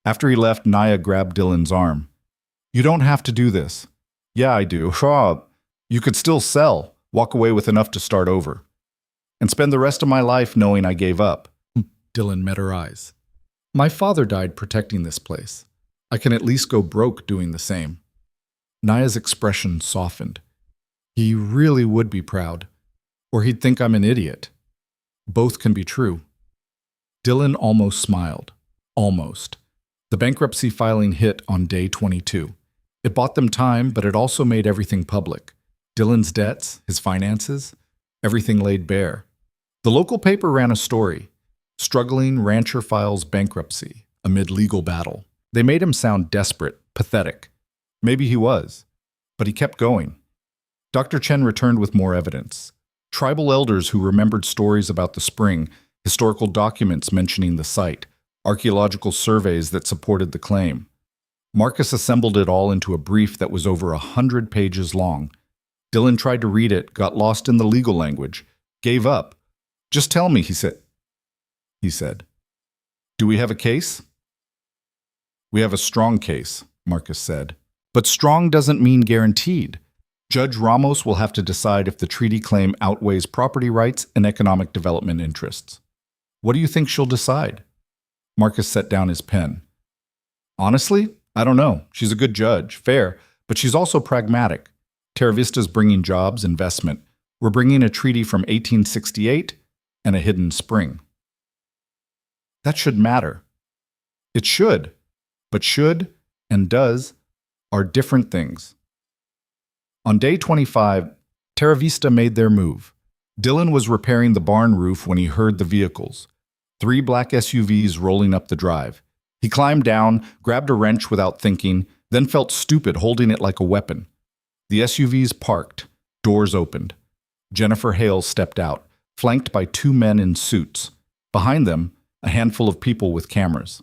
After he left, Naya grabbed Dylan's arm. "You don't have to do this." "Yeah, I do. You could still sell, walk away with enough to start over, and spend the rest of my life knowing I gave up." Dylan met her eyes. "My father died protecting this place. I can at least go broke doing the same." Naya's expression softened. "He really would be proud, or he'd think I'm an idiot. Both can be true." Dylan almost smiled. Almost. The bankruptcy filing hit on day 22. It bought them time, but it also made everything public. Dylan's debts, his finances, everything laid bare. The local paper ran a story. Struggling rancher files bankruptcy amid legal battle. They made him sound desperate, pathetic. Maybe he was, but he kept going. Dr. Chen returned with more evidence. Tribal elders who remembered stories about the spring, historical documents mentioning the site, archaeological surveys that supported the claim. Marcus assembled it all into a brief that was over 100 pages long. Dylan tried to read it, got lost in the legal language, gave up. "Just tell me," he said. "Do we have a case?" "We have a strong case," Marcus said. "But strong doesn't mean guaranteed. Judge Ramos will have to decide if the treaty claim outweighs property rights and economic development interests." "What do you think she'll decide?" Marcus set down his pen. "Honestly, I don't know. She's a good judge, fair, but she's also pragmatic. Terra Vista's bringing jobs, investment. We're bringing a treaty from 1868 and a hidden spring." That should matter. It should, but should and does are different things. On day 25, Terra Vista made their move. Dylan was repairing the barn roof when he heard the vehicles. 3 black SUVs rolling up the drive. He climbed down, grabbed a wrench without thinking, then felt stupid holding it like a weapon. The SUVs parked, doors opened. Jennifer Hale stepped out, flanked by 2 men in suits. Behind them, a handful of people with cameras.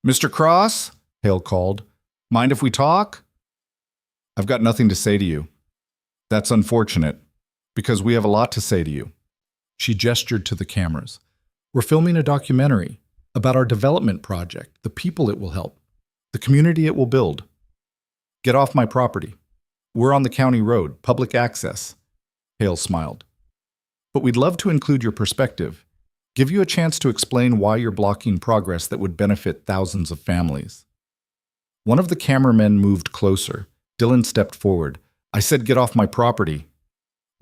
"Mr. Cross," Hale called, "mind if we talk?" "I've got nothing to say to you." "That's unfortunate, because we have a lot to say to you." She gestured to the cameras. "We're filming a documentary about our development project, the people it will help, the community it will build. Get off my property. We're on the county road, public access." Hale smiled. "But we'd love to include your perspective, give you a chance to explain why you're blocking progress that would benefit thousands of families." One of the cameramen moved closer. Dylan stepped forward. "I said get off my property."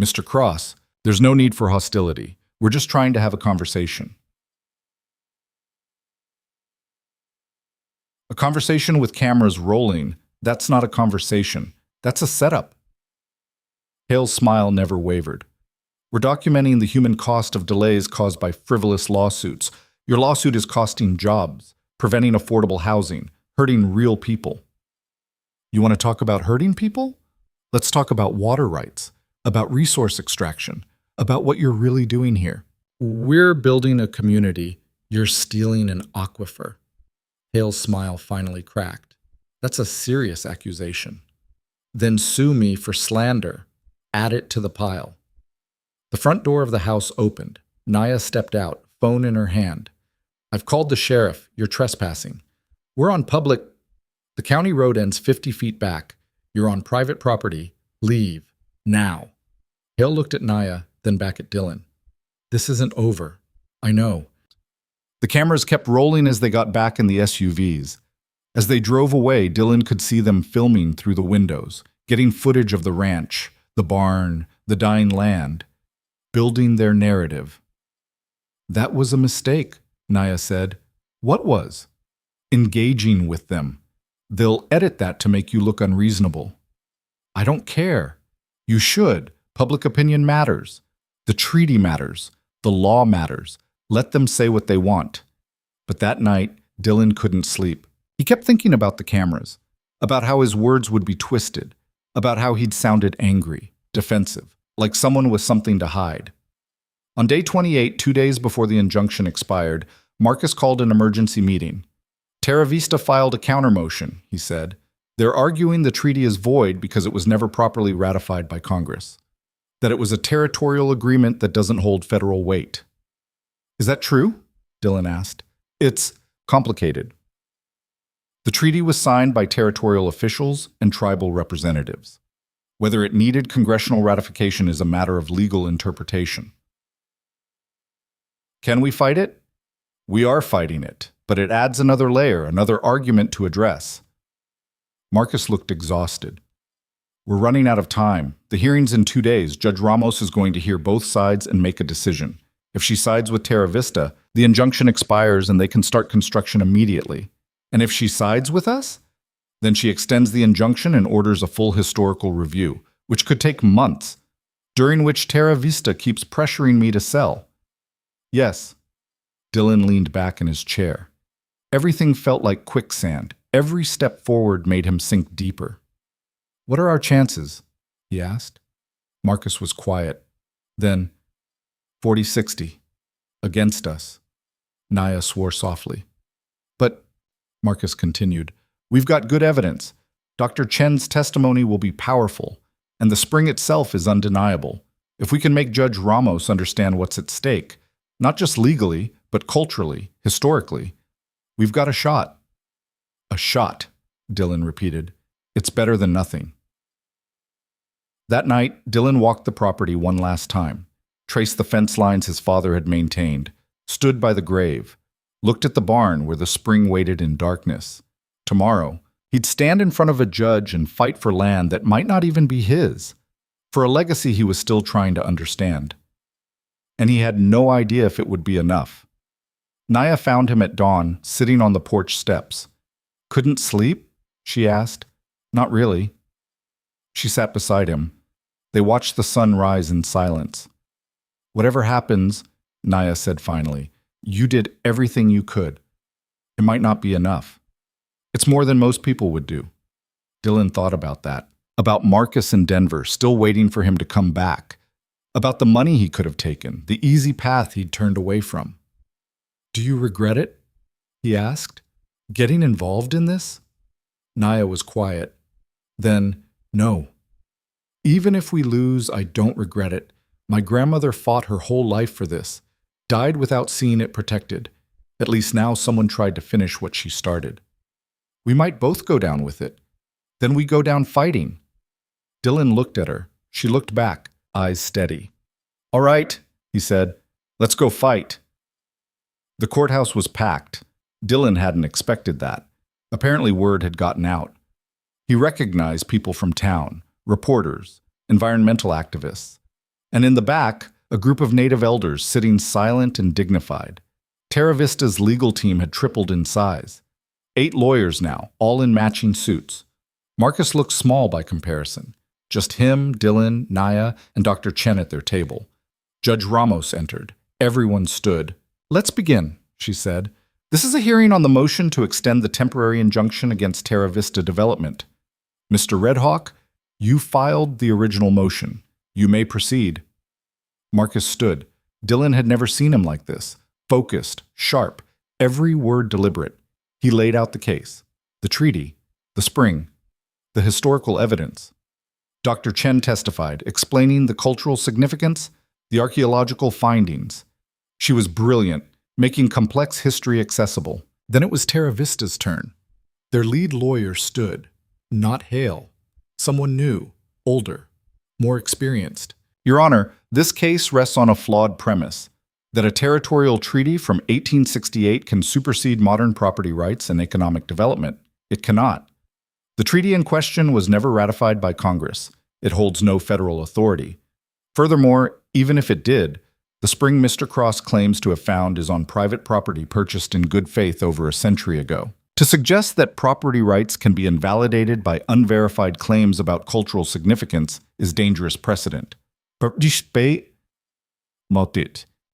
"Mr. Cross, there's no need for hostility. We're just trying to have a conversation." A conversation with cameras rolling, that's not a conversation. That's a setup. Hale's smile never wavered. "We're documenting the human cost of delays caused by frivolous lawsuits. Your lawsuit is costing jobs, preventing affordable housing, hurting real people." "You want to talk about hurting people? Let's talk about water rights, about resource extraction, about what you're really doing here." "We're building a community. You're stealing an aquifer." Hale's smile finally cracked. "That's a serious accusation." "Then sue me for slander. Add it to the pile." The front door of the house opened. Naya stepped out, phone in her hand. "I've called the sheriff. You're trespassing. We're on public. The county road ends 50 feet back. You're on private property. Leave. Now." Hale looked at Naya, then back at Dylan. "This isn't over. I know." The cameras kept rolling as they got back in the SUVs. As they drove away, Dylan could see them filming through the windows, getting footage of the ranch, the barn, the dying land, building their narrative. "That was a mistake," Naya said. "What was?" "Engaging with them. They'll edit that to make you look unreasonable." "I don't care. You should. Public opinion matters. The treaty matters. The law matters. Let them say what they want." But that night, Dylan couldn't sleep. He kept thinking about the cameras, about how his words would be twisted, about how he'd sounded angry, defensive, like someone with something to hide. On day 28, 2 days before the injunction expired, Marcus called an emergency meeting. "Terra Vista filed a countermotion," he said. "They're arguing the treaty is void because it was never properly ratified by Congress, that it was a territorial agreement that doesn't hold federal weight." "Is that true?" Dylan asked. "It's complicated. The treaty was signed by territorial officials and tribal representatives. Whether it needed congressional ratification is a matter of legal interpretation." "Can we fight it?" "We are fighting it, but it adds another layer, another argument to address." Marcus looked exhausted. "We're running out of time. The hearing's in 2 days. Judge Ramos is going to hear both sides and make a decision. If she sides with Terra Vista, the injunction expires and they can start construction immediately. And if she sides with us, then she extends the injunction and orders a full historical review. which could take months, during which Terra Vista keeps pressuring me to sell. Yes. Dylan leaned back in his chair. Everything felt like quicksand. Every step forward made him sink deeper. What are our chances? He asked. Marcus was quiet. Then, 40-60. Against us. Naya swore softly. But, Marcus continued, we've got good evidence. Dr. Chen's testimony will be powerful, and the spring itself is undeniable. If we can make Judge Ramos understand what's at stake, not just legally, but culturally, historically, we've got a shot. A shot, Dylan repeated. It's better than nothing. That night, Dylan walked the property one last time, traced the fence lines his father had maintained, stood by the grave, looked at the barn where the spring waited in darkness. Tomorrow, he'd stand in front of a judge and fight for land that might not even be his, for a legacy he was still trying to understand. And he had no idea if it would be enough. Naya found him at dawn, sitting on the porch steps. Couldn't sleep? She asked. Not really. She sat beside him. They watched the sun rise in silence. Whatever happens, Naya said finally, you did everything you could. It might not be enough. It's more than most people would do. Dylan thought about that, about Marcus in Denver, still waiting for him to come back, about the money he could have taken, the easy path he'd turned away from. Do you regret it? He asked. Getting involved in this? Naya was quiet. Then, no. Even if we lose, I don't regret it. My grandmother fought her whole life for this, died without seeing it protected. At least now someone tried to finish what she started. We might both go down with it. Then we go down fighting. Dylan looked at her. She looked back, eyes steady. All right, he said. Let's go fight. The courthouse was packed. Dylan hadn't expected that. Apparently word had gotten out. He recognized people from town, reporters, environmental activists. And in the back, a group of native elders sitting silent and dignified. Terra Vista's legal team had tripled in size. 8 lawyers now, all in matching suits. Marcus looked small by comparison. Just him, Dylan, Naya, and Dr. Chen at their table. Judge Ramos entered. Everyone stood. Let's begin, she said. This is a hearing on the motion to extend the temporary injunction against Terra Vista Development. Mr. Redhawk, you filed the original motion. You may proceed. Marcus stood. Dylan had never seen him like this. Focused, sharp, every word deliberate. He laid out the case, the treaty, the spring, the historical evidence. Dr. Chen testified, explaining the cultural significance, the archaeological findings. She was brilliant, making complex history accessible. Then it was Terra Vista's turn. Their lead lawyer stood, not Hale, someone new, older, more experienced. Your Honor, this case rests on a flawed premise, that a territorial treaty from 1868 can supersede modern property rights and economic development. It cannot. The treaty in question was never ratified by Congress. It holds no federal authority. Furthermore, even if it did, the spring Mr. Cross claims to have found is on private property purchased in good faith over a century ago. To suggest that property rights can be invalidated by unverified claims about cultural significance is dangerous precedent.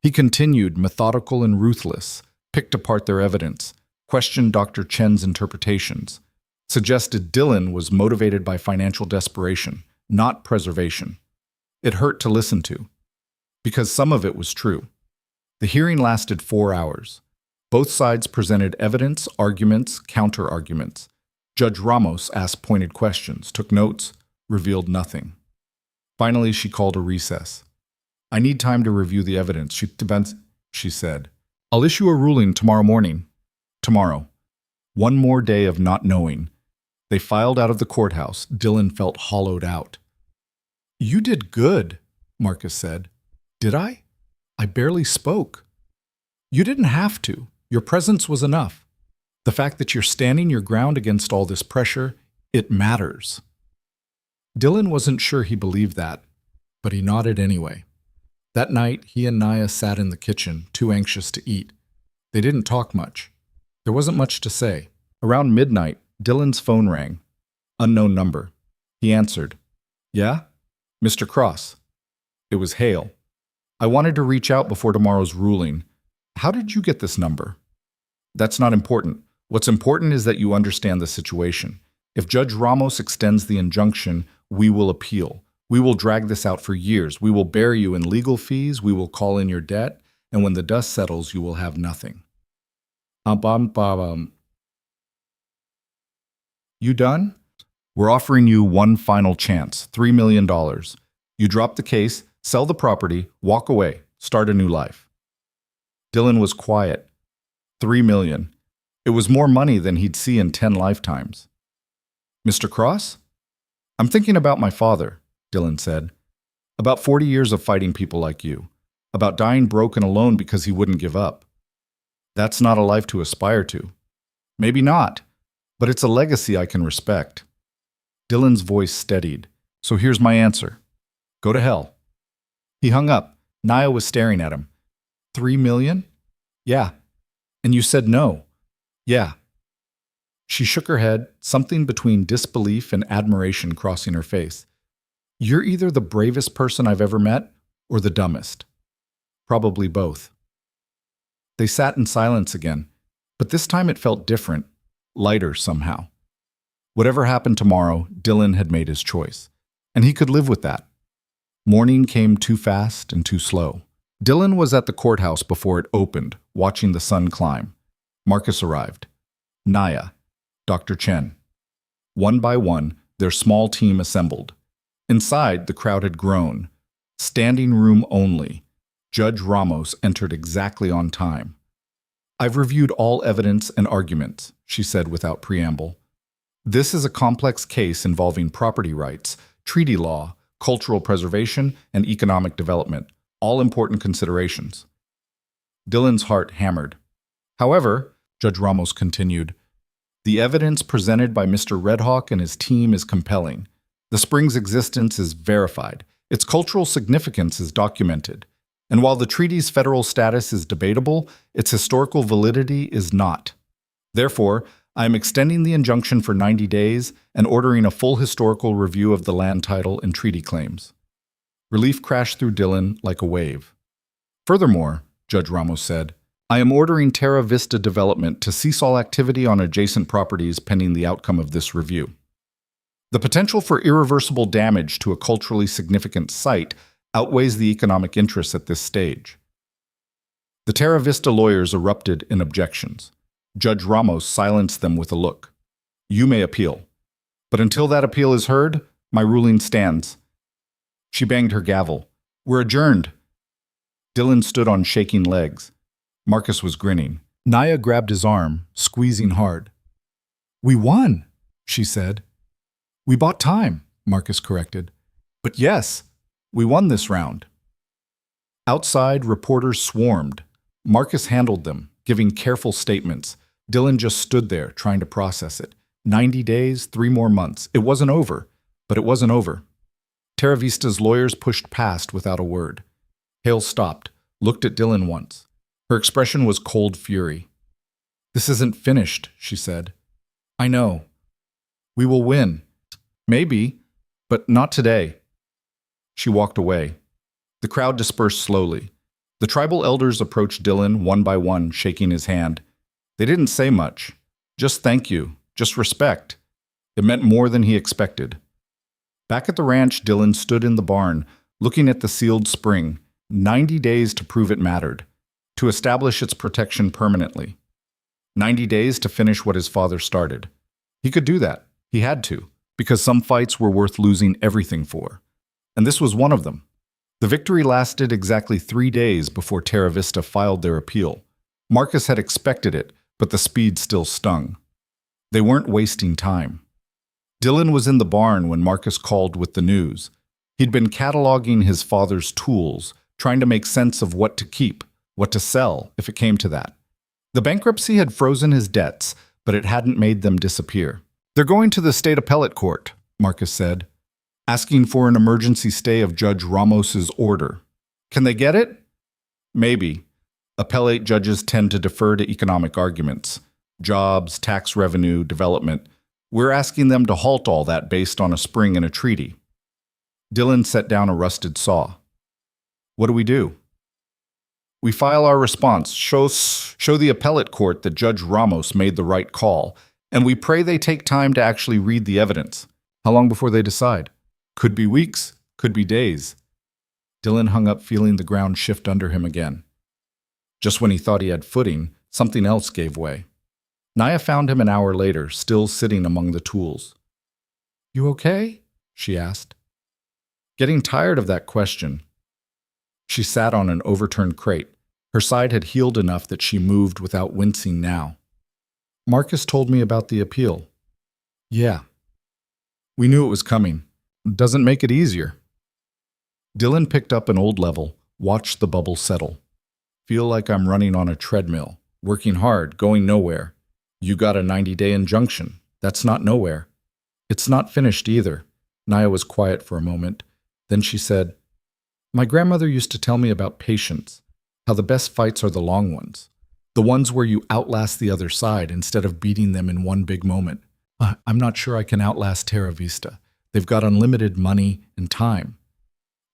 He continued, methodical and ruthless, picked apart their evidence, questioned Dr. Chen's interpretations, suggested Dylan was motivated by financial desperation, not preservation. It hurt to listen to, because some of it was true. The hearing lasted 4 hours. Both sides presented evidence, arguments, counter-arguments. Judge Ramos asked pointed questions, took notes, revealed nothing. Finally, she called a recess. I need time to review the evidence, she said. I'll issue a ruling tomorrow morning. Tomorrow. One more day of not knowing. They filed out of the courthouse. Dylan felt hollowed out. You did good, Marcus said. Did I? I barely spoke. You didn't have to. Your presence was enough. The fact that you're standing your ground against all this pressure, it matters. Dylan wasn't sure he believed that, but he nodded anyway. That night, he and Naya sat in the kitchen, too anxious to eat. They didn't talk much. There wasn't much to say. Around midnight, Dylan's phone rang. Unknown number. He answered. Yeah? Mr. Cross. It was Hale. I wanted to reach out before tomorrow's ruling. How did you get this number? That's not important. What's important is that you understand the situation. If Judge Ramos extends the injunction, we will appeal. We will drag this out for years. We will bury you in legal fees. We will call in your debt. And when the dust settles, you will have nothing. You done? We're offering you one final chance, $3 million. You drop the case, sell the property, walk away, start a new life. Dylan was quiet. $3 million. It was more money than he'd see in 10 lifetimes. Mr. Cross? I'm thinking about my father, Dylan said. About 40 years of fighting people like you. About dying broke and alone because he wouldn't give up. That's not a life to aspire to. Maybe not, but it's a legacy I can respect. Dylan's voice steadied. So here's my answer. Go to hell. He hung up. Naya was staring at him. $3 million? Yeah. And you said no. Yeah. She shook her head, something between disbelief and admiration crossing her face. You're either the bravest person I've ever met or the dumbest. Probably both. They sat in silence again, but this time it felt different, lighter somehow. Whatever happened tomorrow, Dylan had made his choice, and he could live with that. Morning came too fast and too slow. Dylan was at the courthouse before it opened, watching the sun climb. Marcus arrived. Naya, Dr. Chen. One by one, their small team assembled. Inside, the crowd had grown. Standing room only. Judge Ramos entered exactly on time. I've reviewed all evidence and arguments, she said without preamble. This is a complex case involving property rights, treaty law, cultural preservation, and economic development, all important considerations. Dylan's heart hammered. However, Judge Ramos continued, the evidence presented by Mr. Redhawk and his team is compelling. The spring's existence is verified. Its cultural significance is documented. And while the treaty's federal status is debatable, its historical validity is not. Therefore, I am extending the injunction for 90 days and ordering a full historical review of the land title and treaty claims. Relief crashed through Dylan like a wave. Furthermore, Judge Ramos said, I am ordering Terra Vista Development to cease all activity on adjacent properties pending the outcome of this review. The potential for irreversible damage to a culturally significant site outweighs the economic interests at this stage. The Terra Vista lawyers erupted in objections. Judge Ramos silenced them with a look. You may appeal. But until that appeal is heard, my ruling stands. She banged her gavel. We're adjourned. Dylan stood on shaking legs. Marcus was grinning. Naya grabbed his arm, squeezing hard. We won, she said. We bought time, Marcus corrected. But yes, we won this round. Outside, reporters swarmed. Marcus handled them, giving careful statements. Dylan just stood there, trying to process it. 90 days, 3 more months. It wasn't over, but it wasn't over. Terra Vista's lawyers pushed past without a word. Hale stopped, looked at Dylan once. Her expression was cold fury. This isn't finished, she said. I know. We will win. Maybe, but not today. She walked away. The crowd dispersed slowly. The tribal elders approached Dylan one by one, shaking his hand. They didn't say much. Just thank you. Just respect. It meant more than he expected. Back at the ranch, Dylan stood in the barn, looking at the sealed spring. 90 days to prove it mattered. To establish its protection permanently. 90 days to finish what his father started. He could do that. He had to, because some fights were worth losing everything for. And this was one of them. The victory lasted exactly 3 days before Terra Vista filed their appeal. Marcus had expected it, but the speed still stung. They weren't wasting time. Dylan was in the barn when Marcus called with the news. He'd been cataloging his father's tools, trying to make sense of what to keep, what to sell, if it came to that. The bankruptcy had frozen his debts, but it hadn't made them disappear. They're going to the state appellate court, Marcus said, asking for an emergency stay of Judge Ramos's order. Can they get it? Maybe. Appellate judges tend to defer to economic arguments. Jobs, tax revenue, development. We're asking them to halt all that based on a spring in a treaty. Dylan set down a rusted saw. What do we do? We file our response, show the appellate court that Judge Ramos made the right call, and we pray they take time to actually read the evidence. How long before they decide? Could be weeks, could be days. Dylan hung up, feeling the ground shift under him again. Just when he thought he had footing, something else gave way. Naya found him an hour later, still sitting among the tools. "You okay?" she asked. Getting tired of that question, she sat on an overturned crate. Her side had healed enough that she moved without wincing now. "Marcus told me about the appeal." "Yeah. We knew it was coming. Doesn't make it easier." Dylan picked up an old level, watched the bubble settle. "Feel like I'm running on a treadmill, working hard, going nowhere. You got a 90-day injunction. That's not nowhere." "It's not finished either." Naya was quiet for a moment. Then she said, "My grandmother used to tell me about patience, how the best fights are the long ones, the ones where you outlast the other side instead of beating them in one big moment. I'm not sure I can outlast Terra Vista. They've got unlimited money and time.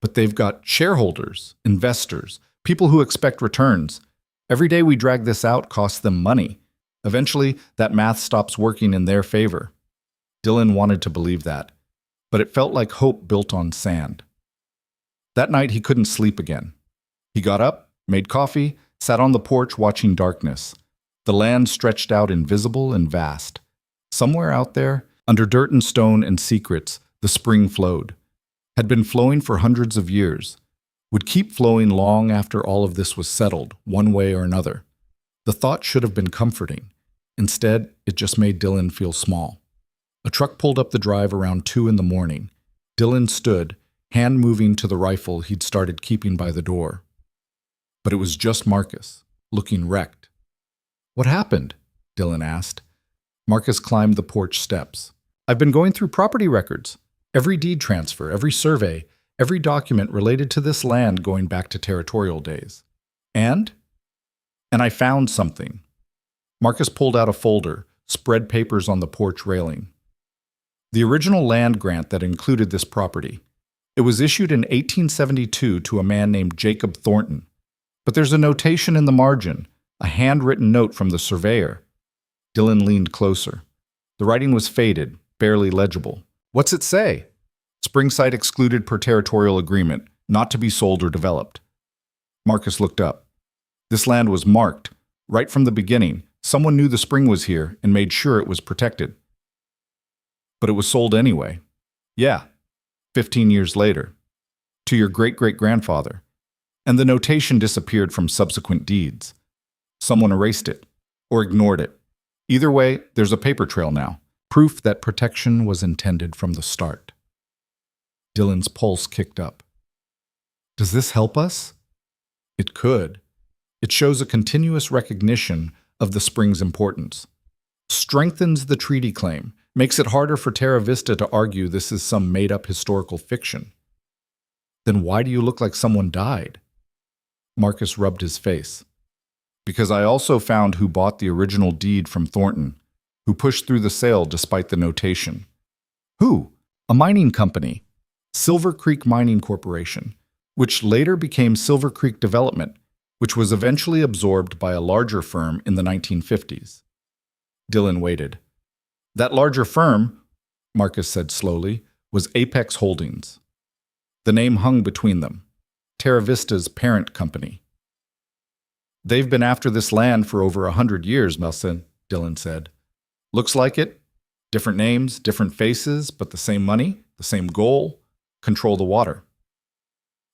But they've got shareholders, investors, people who expect returns. Every day we drag this out costs them money. Eventually, that math stops working in their favor." Dylan wanted to believe that, but it felt like hope built on sand. That night, he couldn't sleep again. He got up, made coffee, sat on the porch watching darkness. The land stretched out invisible and vast. Somewhere out there, under dirt and stone and secrets, the spring flowed. Had been flowing for hundreds of years. Would keep flowing long after all of this was settled, one way or another. The thought should have been comforting. Instead, it just made Dylan feel small. A truck pulled up the drive around 2 in the morning. Dylan stood, hand moving to the rifle he'd started keeping by the door. But it was just Marcus, looking wrecked. "What happened?" Dylan asked. Marcus climbed the porch steps. "I've been going through property records. Every deed transfer, every survey, every document related to this land going back to territorial days. And I found something." Marcus pulled out a folder, spread papers on the porch railing. The original land grant that included this property. It was issued in 1872 to a man named Jacob Thornton. But there's a notation in the margin, a handwritten note from the surveyor. Dylan leaned closer. The writing was faded, barely legible. "What's it say?" "Springside excluded per territorial agreement, not to be sold or developed." Marcus looked up. This land was marked. Right from the beginning, someone knew the spring was here and made sure it was protected. But it was sold anyway. "Yeah, 15 years later. To your great-great-grandfather. And the notation disappeared from subsequent deeds. Someone erased it, or ignored it. Either way, there's a paper trail now. Proof that protection was intended from the start." Dylan's pulse kicked up. "Does this help us?" "It could. It shows a continuous recognition of the spring's importance. Strengthens the treaty claim, makes it harder for Terra Vista to argue this is some made-up historical fiction." "Then why do you look like someone died?" Marcus rubbed his face. "Because I also found who bought the original deed from Thornton, who pushed through the sale despite the notation." "Who?" "A mining company, Silver Creek Mining Corporation, which later became Silver Creek Development, which was eventually absorbed by a larger firm in the 1950s. Dylan waited. "That larger firm," Marcus said slowly, "was Apex Holdings. The name hung between them, Terra Vista's parent company." "They've been after this land for over 100 years, Melson," Dylan said. "Looks like it. Different names, different faces, but the same money, the same goal, control the water."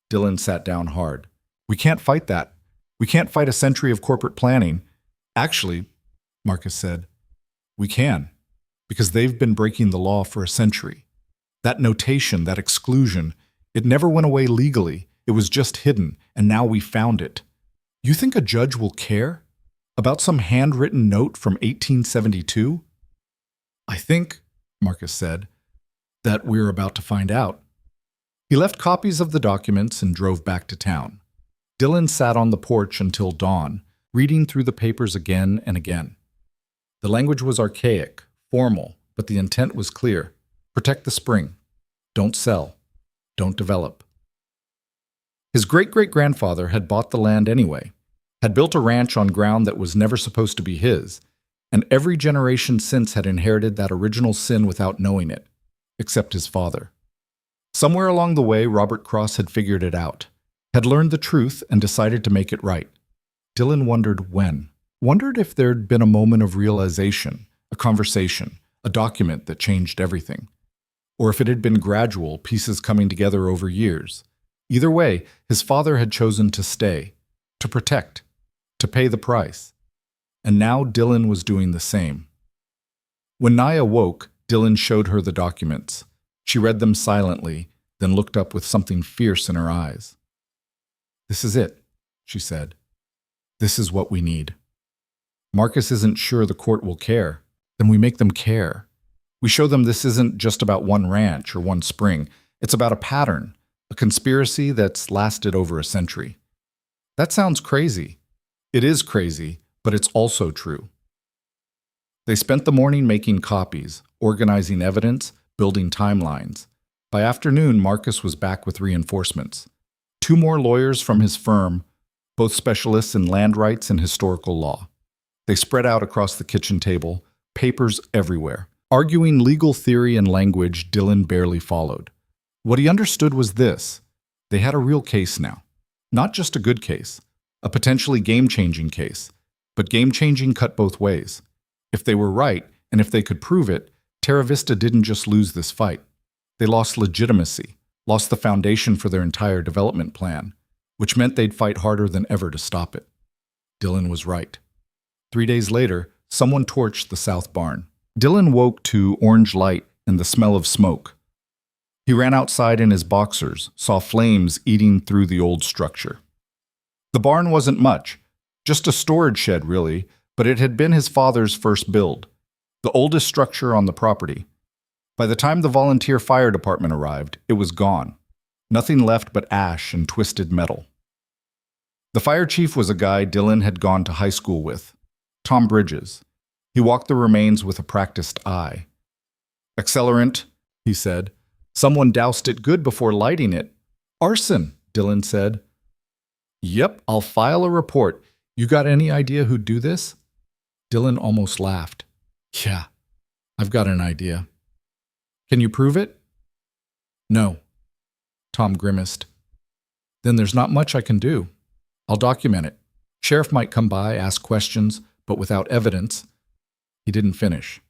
Dylan sat down hard. "We can't fight that. We can't fight a century of corporate planning." "Actually," Marcus said, "we can, because they've been breaking the law for a century. That notation, that exclusion, it never went away legally. It was just hidden, and now we found it. You think a judge will care about some handwritten note from 1872? "I think," Marcus said, "that we're about to find out." He left copies of the documents and drove back to town. Dylan sat on the porch until dawn, reading through the papers again and again. The language was archaic, formal, but the intent was clear. Protect the spring. Don't sell. don't develop. His great-great-grandfather had bought the land anyway, had built a ranch on ground that was never supposed to be his, and every generation since had inherited that original sin without knowing it, except his father. Somewhere along the way, Robert Cross had figured it out, had learned the truth and decided to make it right. Dylan wondered when. Wondered if there'd been a moment of realization, a conversation, a document that changed everything. Or if it had been gradual, pieces coming together over years. Either way, his father had chosen to stay, to protect, to pay the price. And now Dylan was doing the same. When Naya woke, Dylan showed her the documents. She read them silently, then looked up with something fierce in her eyes. "This is it," she said. "This is what we need. Marcus isn't sure the court will care. Then we make them care. We show them this isn't just about one ranch or one spring. It's about a pattern, a conspiracy that's lasted over a century." That sounds crazy. It is crazy, but it's also true. They spent the morning making copies, organizing evidence, building timelines. By afternoon, Marcus was back with reinforcements. 2 more lawyers from his firm, both specialists in land rights and historical law. They spread out across the kitchen table, papers everywhere, arguing legal theory and language Dylan barely followed. What he understood was this: they had a real case now. Not just a good case, a potentially game-changing case, but game-changing cut both ways. If they were right, and if they could prove it, Terra Vista didn't just lose this fight. They lost legitimacy, lost the foundation for their entire development plan, which meant they'd fight harder than ever to stop it. Dylan was right. 3 days later, someone torched the south barn. Dylan woke to orange light and the smell of smoke. He ran outside in his boxers, saw flames eating through the old structure. The barn wasn't much, just a storage shed really, but it had been his father's first build, the oldest structure on the property. By the time the volunteer fire department arrived, it was gone. Nothing left but ash and twisted metal. The fire chief was a guy Dylan had gone to high school with, Tom Bridges. He walked the remains with a practiced eye. "Accelerant," he said. "Someone doused it good before lighting it." "Arson," Dylan said. "Yep, I'll file a report. You got any idea who'd do this?" Dylan almost laughed. "Yeah, I've got an idea." "Can you prove it?" "No." Tom grimaced. "Then there's not much I can do. I'll document it. Sheriff might come by, ask questions, but without evidence." He didn't finish.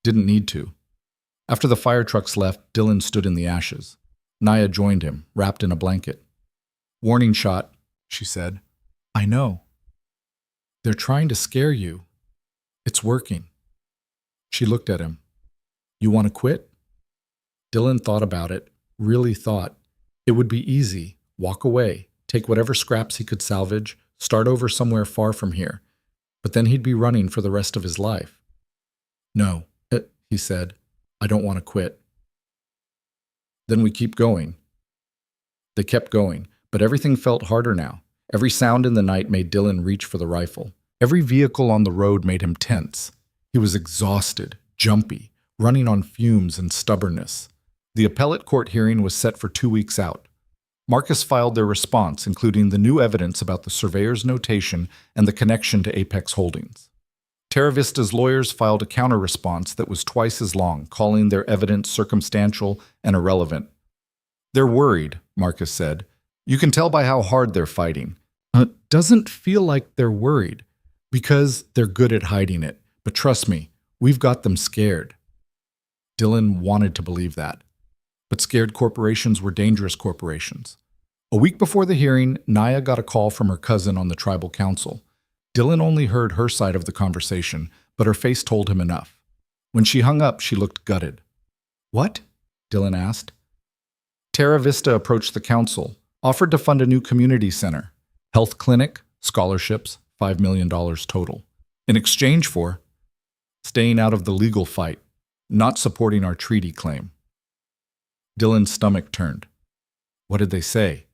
Didn't need to. After the fire trucks left, Dylan stood in the ashes. Naya joined him, wrapped in a blanket. "Warning shot," she said. "I know. They're trying to scare you. It's working." She looked at him. "You want to quit?" Dylan thought about it, really thought. It would be easy. Walk away, take whatever scraps he could salvage, start over somewhere far from here. But then he'd be running for the rest of his life. "No," he said. "I don't want to quit." "Then we keep going." They kept going, but everything felt harder now. Every sound in the night made Dylan reach for the rifle. Every vehicle on the road made him tense. He was exhausted, jumpy, running on fumes and stubbornness. The appellate court hearing was set for 2 weeks out. Marcus filed their response, including the new evidence about the surveyor's notation and the connection to Apex Holdings. Terra Vista's lawyers filed a counter-response that was twice as long, calling their evidence circumstantial and irrelevant. "They're worried," Marcus said. "You can tell by how hard they're fighting." Doesn't feel like they're worried, because they're good at hiding it. But trust me, we've got them scared. Dylan wanted to believe that. But scared corporations were dangerous corporations. A week before the hearing, Naya got a call from her cousin on the tribal council. Dylan only heard her side of the conversation, but her face told him enough. When she hung up, she looked gutted. "What?" Dylan asked. Terra Vista approached the council, offered to fund a new community center, health clinic, scholarships, $5 million total. In exchange for staying out of the legal fight, not supporting our treaty claim. Dylan's stomach turned. What did they say?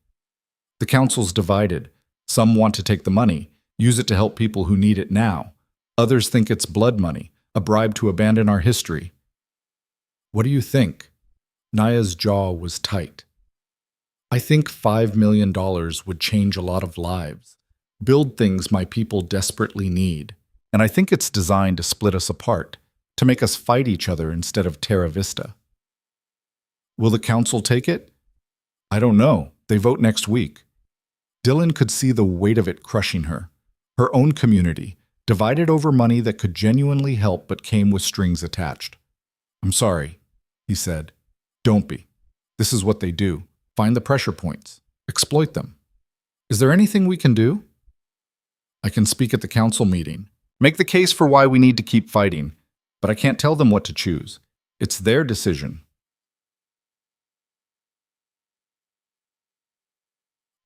The council's divided. Some want to take the money, use it to help people who need it now. Others think it's blood money, a bribe to abandon our history. What do you think? Naya's jaw was tight. I think $5 million would change a lot of lives, build things my people desperately need, and I think it's designed to split us apart, to make us fight each other instead of Terra Vista. Will the council take it? I don't know. They vote next week. Dylan could see the weight of it crushing her. Her own community, divided over money that could genuinely help but came with strings attached. I'm sorry, he said. Don't be. This is what they do. Find the pressure points. Exploit them. Is there anything we can do? I can speak at the council meeting. Make the case for why we need to keep fighting, but I can't tell them what to choose. It's their decision.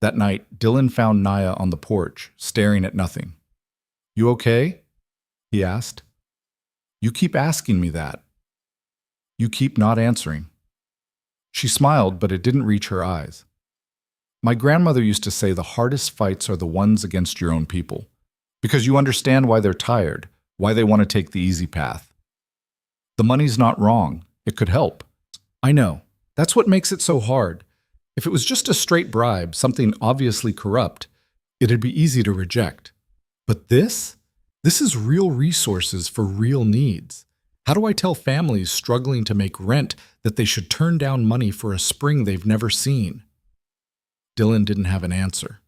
That night, Dylan found Naya on the porch, staring at nothing. You okay? He asked. You keep asking me that. You keep not answering. She smiled, but it didn't reach her eyes. My grandmother used to say the hardest fights are the ones against your own people, because you understand why they're tired, why they want to take the easy path. The money's not wrong. It could help. I know. That's what makes it so hard. If it was just a straight bribe, something obviously corrupt, it'd be easy to reject. But this is real resources for real needs. How do I tell families struggling to make rent that they should turn down money for a spring they've never seen? Dylan didn't have an answer.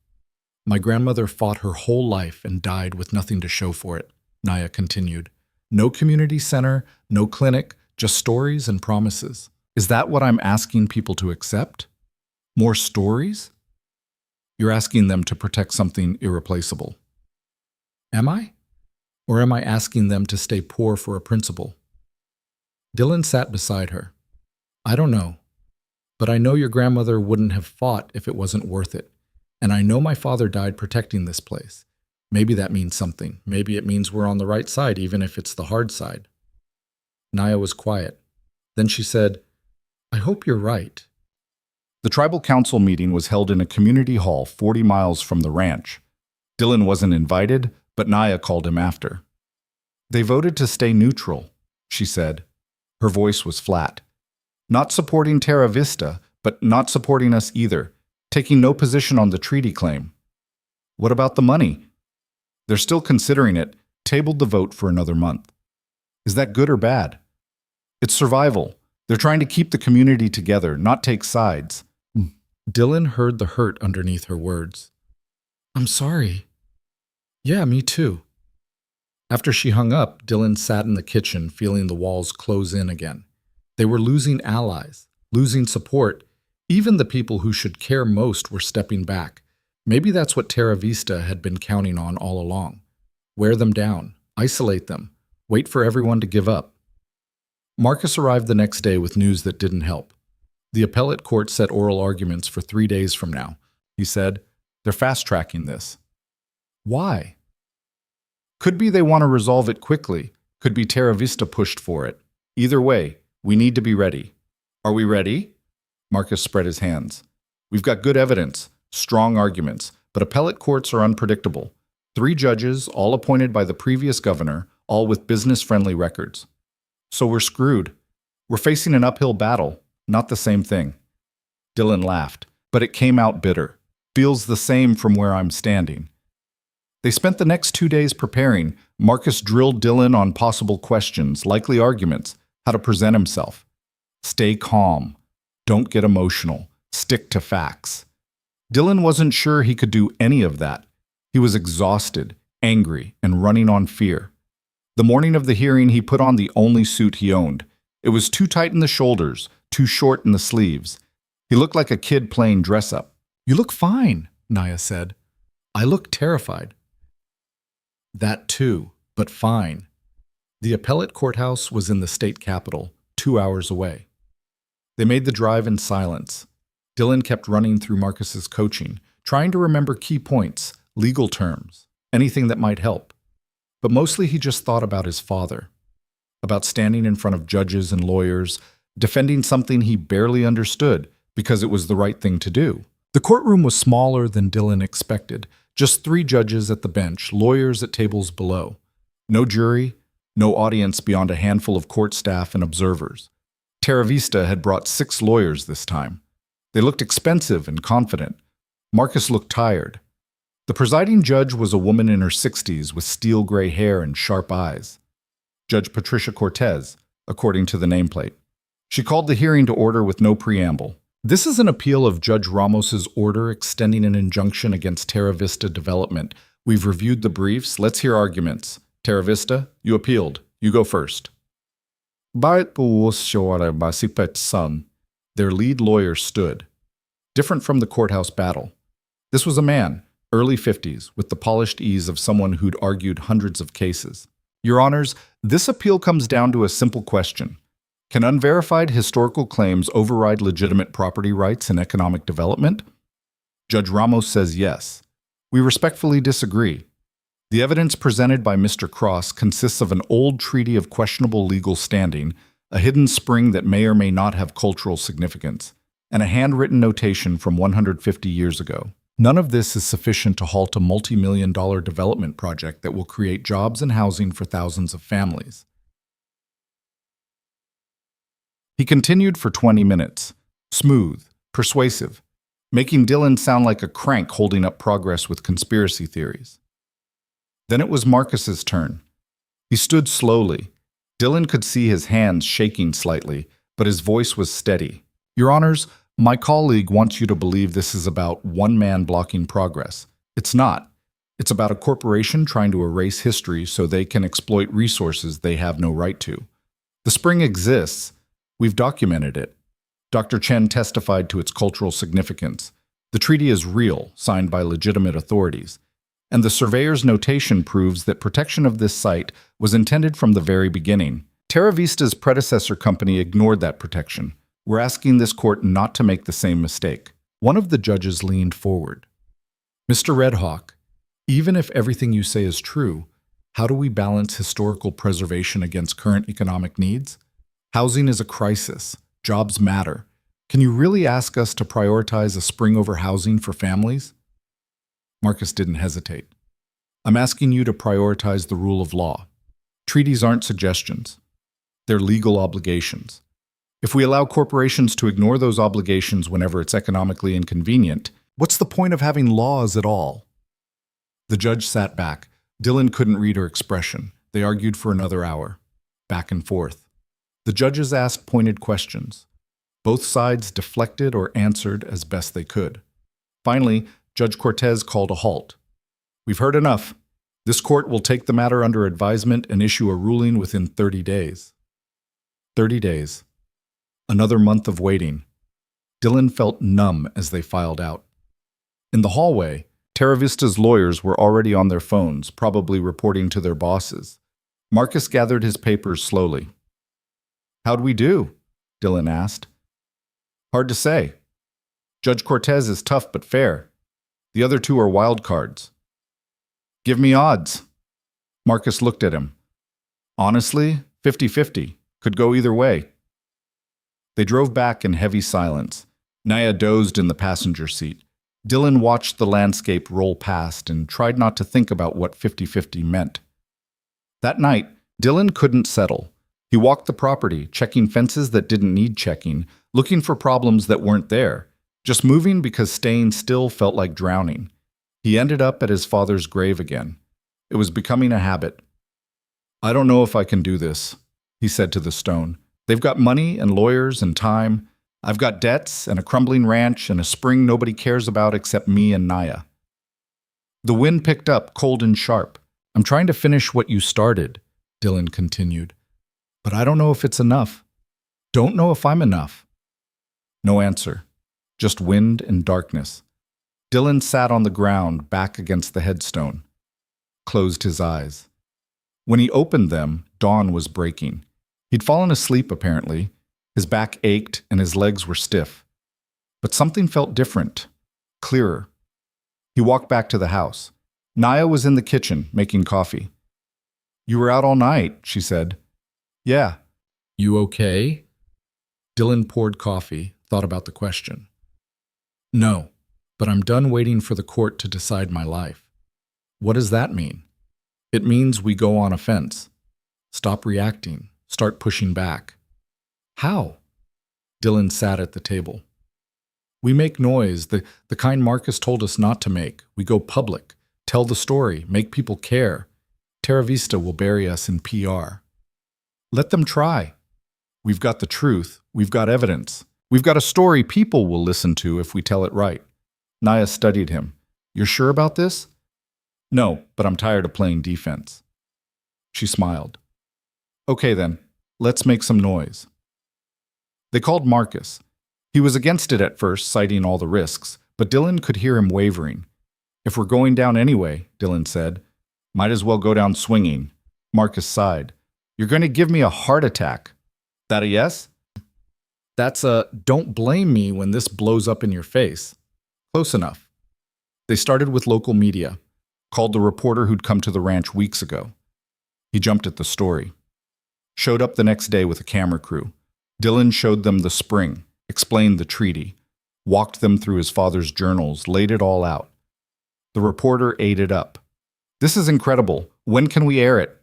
My grandmother fought her whole life and died with nothing to show for it, Naya continued. No community center, no clinic, just stories and promises. Is that what I'm asking people to accept? More stories? You're asking them to protect something irreplaceable. Am I? Or am I asking them to stay poor for a principle? Dylan sat beside her. I don't know, but I know your grandmother wouldn't have fought if it wasn't worth it. And I know my father died protecting this place. Maybe that means something. Maybe it means we're on the right side, even if it's the hard side. Naya was quiet. Then she said, I hope you're right. The tribal council meeting was held in a community hall 40 miles from the ranch. Dylan wasn't invited, but Naya called him after. They voted to stay neutral, she said. Her voice was flat. Not supporting Terra Vista, but not supporting us either, taking no position on the treaty claim. What about the money? They're still considering it, tabled the vote for another month. Is that good or bad? It's survival. They're trying to keep the community together, not take sides. Dylan heard the hurt underneath her words. I'm sorry. Yeah, me too. After she hung up, Dylan sat in the kitchen, feeling the walls close in again. They were losing allies, losing support. Even the people who should care most were stepping back. Maybe that's what Terra Vista had been counting on all along. Wear them down, isolate them, wait for everyone to give up. Marcus arrived the next day with news that didn't help. The appellate court set oral arguments for 3 days from now. He said, they're fast-tracking this. Why? Could be they want to resolve it quickly. Could be Terra Vista pushed for it. Either way, we need to be ready. Are we ready? Marcus spread his hands. We've got good evidence, strong arguments, but appellate courts are unpredictable. 3 judges, all appointed by the previous governor, all with business-friendly records. So we're screwed. We're facing an uphill battle, not the same thing. Dylan laughed, but it came out bitter. Feels the same from where I'm standing. They spent the next 2 days preparing. Marcus drilled Dylan on possible questions, likely arguments, how to present himself. Stay calm. Don't get emotional. Stick to facts. Dylan wasn't sure he could do any of that. He was exhausted, angry, and running on fear. The morning of the hearing, he put on the only suit he owned. It was too tight in the shoulders, too short in the sleeves. He looked like a kid playing dress-up. You look fine, Naya said. I look terrified. That too, but fine. The appellate courthouse was in the state capital, 2 hours away. They made the drive in silence. Dylan kept running through Marcus's coaching, trying to remember key points, legal terms, anything that might help. But mostly he just thought about his father, about standing in front of judges and lawyers, defending something he barely understood because it was the right thing to do. The courtroom was smaller than Dylan expected, just 3 judges at the bench, lawyers at tables below. No jury, no audience beyond a handful of court staff and observers. Terra Vista had brought 6 lawyers this time. They looked expensive and confident. Marcus looked tired. The presiding judge was a woman in her 60s with steel gray hair and sharp eyes. Judge Patricia Cortez, according to the nameplate. She called the hearing to order with no preamble. This is an appeal of Judge Ramos's order extending an injunction against Terra Vista Development. We've reviewed the briefs. Let's hear arguments. Terra Vista, you appealed. You go first. Their lead lawyer stood. Different from the courthouse battle. This was a man, early 50s, with the polished ease of someone who'd argued hundreds of cases. Your Honors, this appeal comes down to a simple question. Can unverified historical claims override legitimate property rights and economic development? Judge Ramos says yes. We respectfully disagree. The evidence presented by Mr. Cross consists of an old treaty of questionable legal standing, a hidden spring that may or may not have cultural significance, and a handwritten notation from 150 years ago. None of this is sufficient to halt a multi-million-dollar development project that will create jobs and housing for thousands of families. He continued for 20 minutes, smooth, persuasive, making Dylan sound like a crank holding up progress with conspiracy theories. Then it was Marcus's turn. He stood slowly. Dylan could see his hands shaking slightly, but his voice was steady. Your Honors, my colleague wants you to believe this is about one man blocking progress. It's not. It's about a corporation trying to erase history so they can exploit resources they have no right to. The spring exists. We've documented it. Dr. Chen testified to its cultural significance. The treaty is real, signed by legitimate authorities. And the surveyor's notation proves that protection of this site was intended from the very beginning. Terra Vista's predecessor company ignored that protection. We're asking this court not to make the same mistake. One of the judges leaned forward. Mr. Redhawk, even if everything you say is true, how do we balance historical preservation against current economic needs? Housing is a crisis. Jobs matter. Can you really ask us to prioritize a spring over housing for families? Marcus didn't hesitate. I'm asking you to prioritize the rule of law. Treaties aren't suggestions. They're legal obligations. If we allow corporations to ignore those obligations whenever it's economically inconvenient, what's the point of having laws at all? The judge sat back. Dylan couldn't read her expression. They argued for another hour, back and forth. The judges asked pointed questions. Both sides deflected or answered as best they could. Finally, Judge Cortez called a halt. We've heard enough. This court will take the matter under advisement and issue a ruling within 30 days. 30 days. Another month of waiting. Dylan felt numb as they filed out. In the hallway, Terra Vista's lawyers were already on their phones, probably reporting to their bosses. Marcus gathered his papers slowly. How'd we do? Dylan asked. Hard to say. Judge Cortez is tough but fair. The other two are wild cards. Give me odds. Marcus looked at him. Honestly, 50-50. Could go either way. They drove back in heavy silence. Naya dozed in the passenger seat. Dylan watched the landscape roll past and tried not to think about what 50-50 meant. That night, Dylan couldn't settle. He walked the property, checking fences that didn't need checking, looking for problems that weren't there, just moving because staying still felt like drowning. He ended up at his father's grave again. It was becoming a habit. I don't know if I can do this, he said to the stone. They've got money and lawyers and time. I've got debts and a crumbling ranch and a spring nobody cares about except me and Naya. The wind picked up, cold and sharp. I'm trying to finish what you started, Dylan continued. But I don't know if it's enough. Don't know if I'm enough. No answer. Just wind and darkness. Dylan sat on the ground, back against the headstone. Closed his eyes. When he opened them, dawn was breaking. He'd fallen asleep, apparently. His back ached and his legs were stiff. But something felt different, clearer. He walked back to the house. Naya was in the kitchen, making coffee. You were out all night, she said. Yeah. You okay? Dylan poured coffee, thought about the question. No, but I'm done waiting for the court to decide my life. What does that mean? It means we go on offense. Stop reacting. Start pushing back. How? Dylan sat at the table. We make noise, the kind Marcus told us not to make. We go public, tell the story, make people care. Terra Vista will bury us in PR. Let them try. We've got the truth. We've got evidence. We've got a story people will listen to if we tell it right. Naya studied him. You're sure about this? No, but I'm tired of playing defense. She smiled. Okay then, let's make some noise. They called Marcus. He was against it at first, citing all the risks, but Dylan could hear him wavering. If we're going down anyway, Dylan said, might as well go down swinging. Marcus sighed. You're going to give me a heart attack. That a yes? That's a don't blame me when this blows up in your face. Close enough. They started with local media, called the reporter who'd come to the ranch weeks ago. He jumped at the story. Showed up the next day with a camera crew. Dylan showed them the spring, explained the treaty, walked them through his father's journals, laid it all out. The reporter ate it up. This is incredible. When can we air it?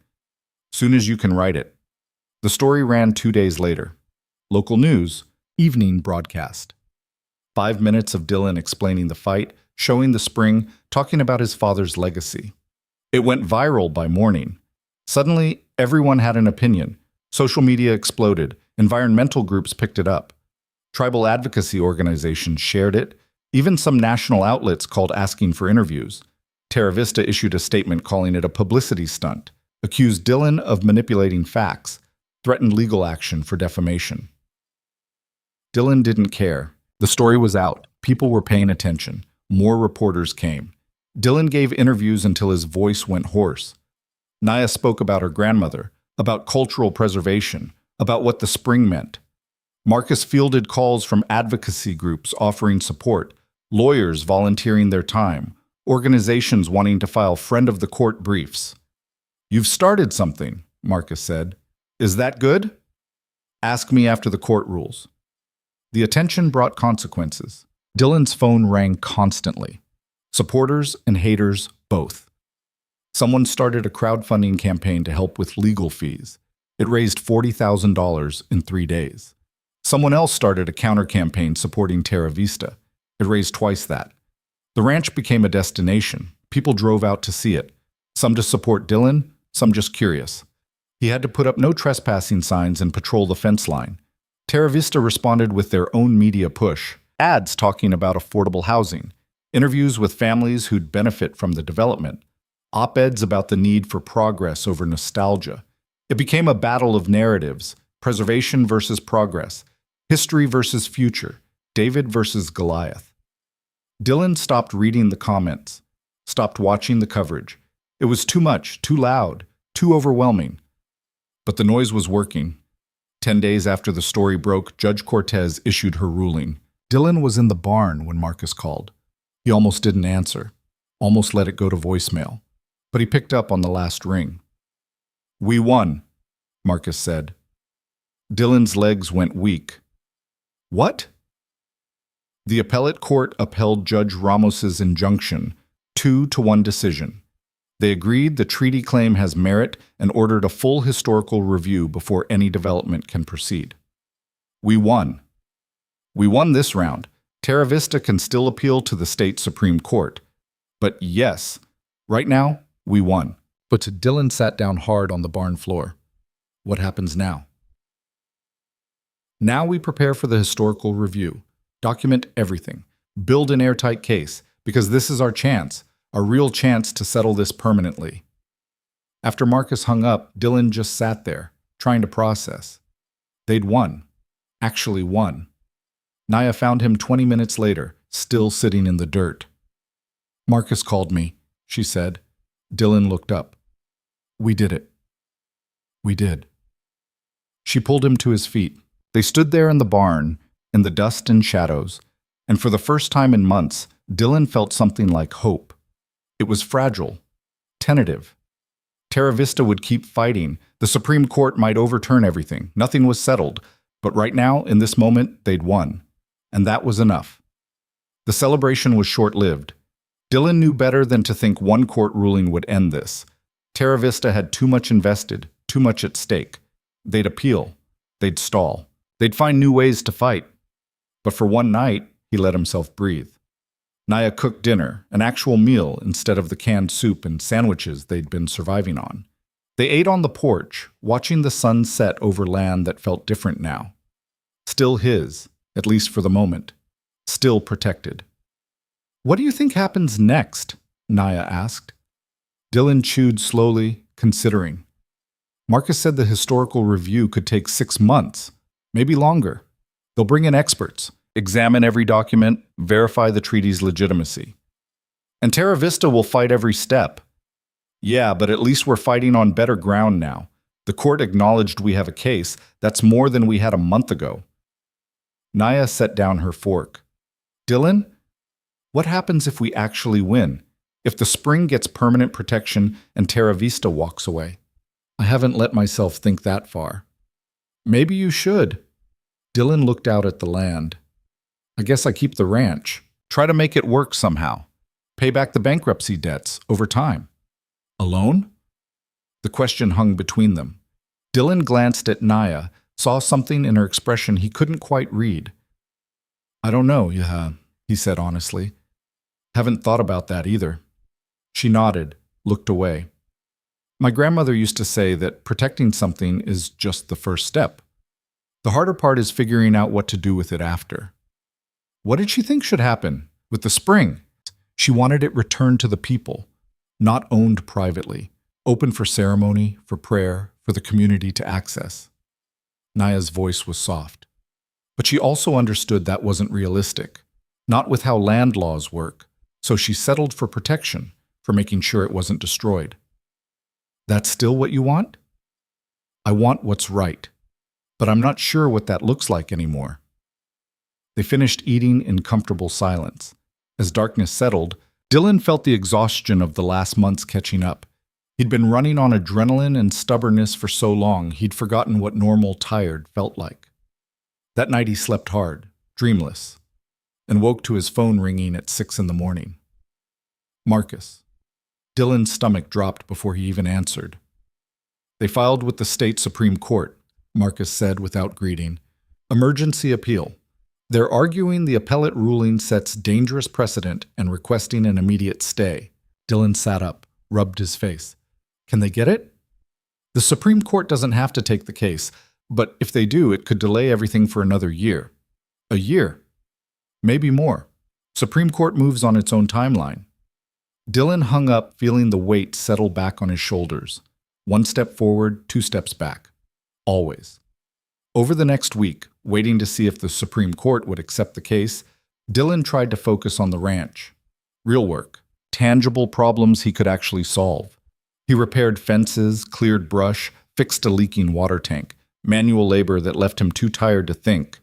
Soon as you can write it. The story ran 2 days later. Local news, evening broadcast. 5 minutes of Dylan explaining the fight, showing the spring, talking about his father's legacy. It went viral by morning. Suddenly, everyone had an opinion. Social media exploded. Environmental groups picked it up. Tribal advocacy organizations shared it. Even some national outlets called asking for interviews. Terra Vista issued a statement calling it a publicity stunt, accused Dylan of manipulating facts, threatened legal action for defamation. Dylan didn't care. The story was out. People were paying attention. More reporters came. Dylan gave interviews until his voice went hoarse. Naya spoke about her grandmother, about cultural preservation, about what the spring meant. Marcus fielded calls from advocacy groups offering support, lawyers volunteering their time, organizations wanting to file friend-of-the-court briefs. You've started something, Marcus said. Is that good? Ask me after the court rules. The attention brought consequences. Dylan's phone rang constantly. Supporters and haters both. Someone started a crowdfunding campaign to help with legal fees. It raised $40,000 in 3 days. Someone else started a counter-campaign supporting Terra Vista. It raised twice that. The ranch became a destination. People drove out to see it. Some to support Dylan, some just curious. He had to put up no trespassing signs and patrol the fence line. Terra Vista responded with their own media push. Ads talking about affordable housing. Interviews with families who'd benefit from the development. Op-eds about the need for progress over nostalgia. It became a battle of narratives. Preservation versus progress. History versus future. David versus Goliath. Dylan stopped reading the comments. Stopped watching the coverage. It was too much, too loud, too overwhelming. But the noise was working. 10 days after the story broke, Judge Cortez issued her ruling. Dylan was in the barn when Marcus called. He almost didn't answer, almost let it go to voicemail. But he picked up on the last ring. We won, Marcus said. Dylan's legs went weak. What? The appellate court upheld Judge Ramos's injunction, 2-1 decision. They agreed the treaty claim has merit and ordered a full historical review before any development can proceed. We won. We won this round. Terra Vista can still appeal to the state Supreme Court. But yes, right now, we won. But Dylan sat down hard on the barn floor. What happens now? Now we prepare for the historical review. Document everything. Build an airtight case, because this is our chance, a real chance to settle this permanently. After Marcus hung up, Dylan just sat there, trying to process. They'd won. Actually won. Naya found him 20 minutes later, still sitting in the dirt. Marcus called me, she said. Dylan looked up. We did it. We did. She pulled him to his feet. They stood there in the barn, in the dust and shadows, and for the first time in months, Dylan felt something like hope. It was fragile, tentative. Terra Vista would keep fighting. The Supreme Court might overturn everything. Nothing was settled. But right now, in this moment, they'd won. And that was enough. The celebration was short-lived. Dylan knew better than to think one court ruling would end this. Terra Vista had too much invested, too much at stake. They'd appeal. They'd stall. They'd find new ways to fight. But for one night, He let himself breathe. Naya cooked dinner, an actual meal instead of the canned soup and sandwiches they'd been surviving on. They ate on the porch, watching the sun set over land that felt different now. Still his, at least for the moment. Still protected. "What do you think happens next?" Naya asked. Dylan chewed slowly, considering. Marcus said the historical review could take 6 months, maybe longer. They'll bring in experts, examine every document, verify the treaty's legitimacy. And Terra Vista will fight every step. Yeah, but at least we're fighting on better ground now. The court acknowledged we have a case. That's more than we had a month ago. Naya set down her fork. "Dylan, what happens if we actually win? If the spring gets permanent protection and Terra Vista walks away?" "I haven't let myself think that far." "Maybe you should." Dylan looked out at the land. "I guess I keep the ranch. Try to make it work somehow. Pay back the bankruptcy debts over time." "Alone?" The question hung between them. Dylan glanced at Naya, saw something in her expression he couldn't quite read. "I don't know, he said honestly. "Haven't thought about that either." She nodded, looked away. "My grandmother used to say that protecting something is just the first step. The harder part is figuring out what to do with it after." What did she think should happen with the spring? She wanted it returned to the people, not owned privately, open for ceremony, for prayer, for the community to access. Naya's voice was soft. But she also understood that wasn't realistic, not with how land laws work, so she settled for protection, for making sure it wasn't destroyed. "That's still what you want?" "I want what's right, but I'm not sure what that looks like anymore." They finished eating in comfortable silence. As darkness settled, Dylan felt the exhaustion of the last months catching up. He'd been running on adrenaline and stubbornness for so long, he'd forgotten what normal tired felt like. That night he slept hard, dreamless, and woke to his phone ringing at 6 a.m. Marcus. Dylan's stomach dropped before he even answered. "They filed with the state Supreme Court," Marcus said without greeting. "Emergency appeal. They're arguing the appellate ruling sets dangerous precedent and requesting an immediate stay." Dylan sat up, rubbed his face. "Can they get it?" "The Supreme Court doesn't have to take the case, but if they do, it could delay everything for another year." "A year?" "Maybe more. Supreme Court moves on its own timeline." Dylan hung up, feeling the weight settle back on his shoulders. 1 step forward, 2 steps back. Always. Over the next week, waiting to see if the Supreme Court would accept the case, Dylan tried to focus on the ranch. Real work. Tangible problems he could actually solve. He repaired fences, cleared brush, fixed a leaking water tank. Manual labor that left him too tired to think.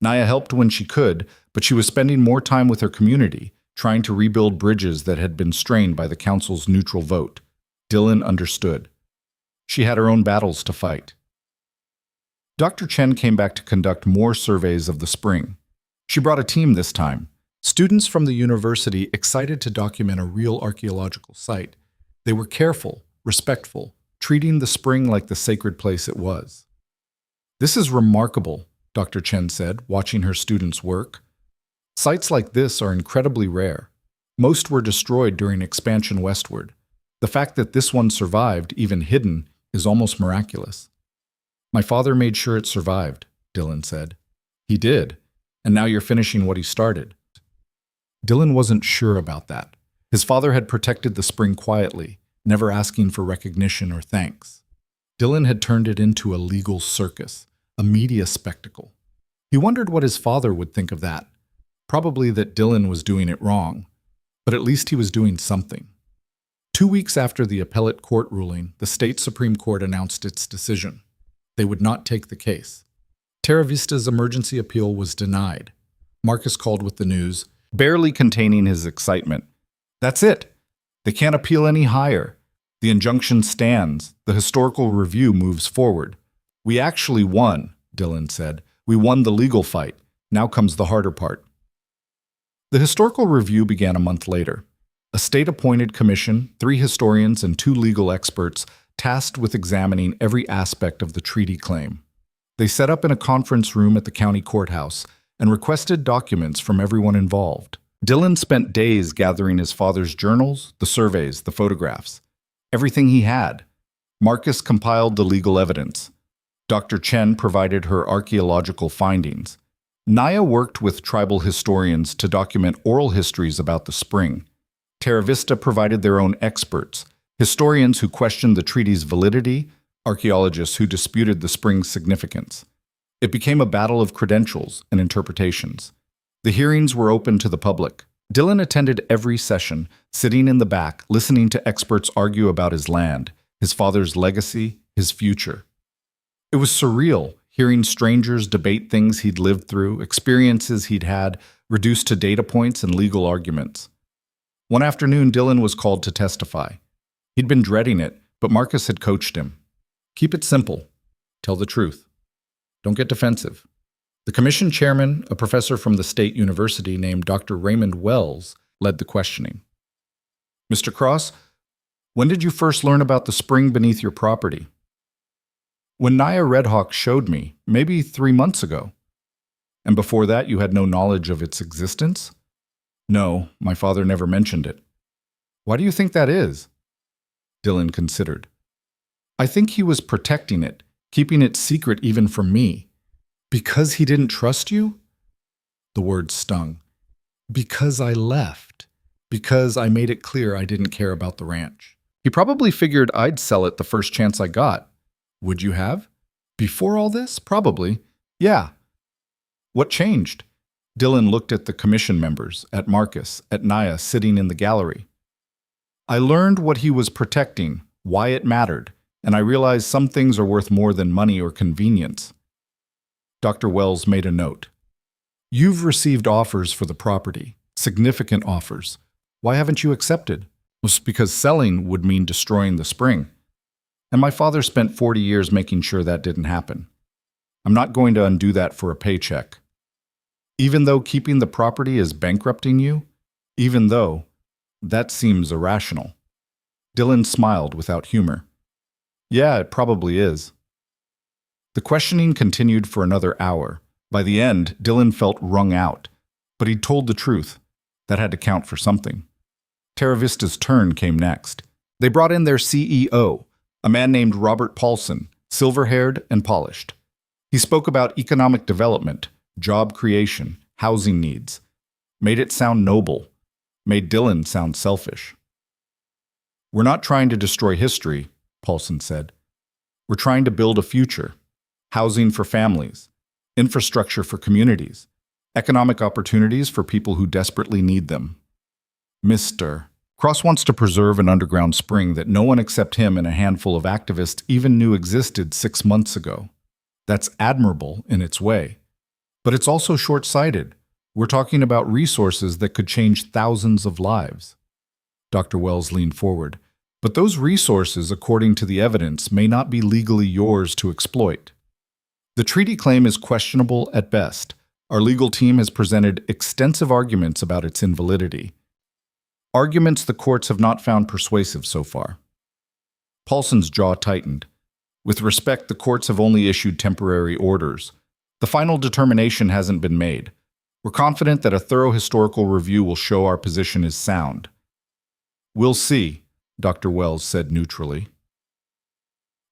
Naya helped when she could, but she was spending more time with her community, trying to rebuild bridges that had been strained by the council's neutral vote. Dylan understood. She had her own battles to fight. Dr. Chen came back to conduct more surveys of the spring. She brought a team this time. Students from the university excited to document a real archaeological site. They were careful, respectful, treating the spring like the sacred place it was. "This is remarkable," Dr. Chen said, watching her students work. "Sites like this are incredibly rare. Most were destroyed during expansion westward. The fact that this one survived, even hidden, is almost miraculous." "My father made sure it survived," Dylan said. "He did, and now you're finishing what he started." Dylan wasn't sure about that. His father had protected the spring quietly, never asking for recognition or thanks. Dylan had turned it into a legal circus, a media spectacle. He wondered what his father would think of that. Probably that Dylan was doing it wrong, but at least he was doing something. 2 weeks after the appellate court ruling, the state Supreme Court announced its decision. They would not take the case. Terra Vista's emergency appeal was denied. Marcus called with the news, barely containing his excitement. "That's it. They can't appeal any higher. The injunction stands. The historical review moves forward." "We actually won," Dylan said. "We won the legal fight. Now comes the harder part." The historical review began a month later. A state-appointed commission, 3 historians and 2 legal experts, tasked with examining every aspect of the treaty claim. They set up in a conference room at the county courthouse, and requested documents from everyone involved. Dylan spent days gathering his father's journals, the surveys, the photographs, everything he had. Marcus compiled the legal evidence. Dr. Chen provided her archaeological findings. Naya worked with tribal historians to document oral histories about the spring. Terra Vista provided their own experts, historians who questioned the treaty's validity, archaeologists who disputed the spring's significance. It became a battle of credentials and interpretations. The hearings were open to the public. Dylan attended every session, sitting in the back, listening to experts argue about his land, his father's legacy, his future. It was surreal, hearing strangers debate things he'd lived through, experiences he'd had, reduced to data points and legal arguments. One afternoon, Dylan was called to testify. He'd been dreading it, but Marcus had coached him. Keep it simple. Tell the truth. Don't get defensive. The commission chairman, a professor from the state university named Dr. Raymond Wells, led the questioning. Mr. Cross, when did you first learn about the spring beneath your property? When Naya Redhawk showed me, maybe 3 months ago. And before that you had no knowledge of its existence? No, my father never mentioned it. Why do you think that is? Dylan considered. I think he was protecting it, keeping it secret even from me. Because he didn't trust you? The words stung. Because I left. Because I made it clear I didn't care about the ranch. He probably figured I'd sell it the first chance I got. Would you have? Before all this? Probably. Yeah. What changed? Dylan looked at the commission members, at Marcus, at Naya sitting in the gallery. I learned what he was protecting, why it mattered, and I realized some things are worth more than money or convenience. Dr. Wells made a note. You've received offers for the property, significant offers. Why haven't you accepted? It's because selling would mean destroying the spring. And my father spent 40 years making sure that didn't happen. I'm not going to undo that for a paycheck. Even though keeping the property is bankrupting you, even though, that seems irrational. Dylan smiled without humor. Yeah, it probably is. The questioning continued for another hour. By the end, Dylan felt wrung out, but he'd told the truth. That had to count for something. Terra Vista's turn came next. They brought in their CEO, a man named Robert Paulson, silver-haired and polished. He spoke about economic development, job creation, housing needs. Made it sound noble. Made Dylan sound selfish. We're not trying to destroy history, Paulson said. We're trying to build a future. Housing for families, infrastructure for communities, economic opportunities for people who desperately need them. Mr. Cross wants to preserve an underground spring that no one except him and a handful of activists even knew existed 6 months ago. That's admirable in its way. But it's also short-sighted. We're talking about resources that could change thousands of lives. Dr. Wells leaned forward. But those resources, according to the evidence, may not be legally yours to exploit. The treaty claim is questionable at best. Our legal team has presented extensive arguments about its invalidity. Arguments the courts have not found persuasive so far. Paulson's jaw tightened. With respect, the courts have only issued temporary orders. The final determination hasn't been made. We're confident that a thorough historical review will show our position is sound. We'll see, Dr. Wells said neutrally.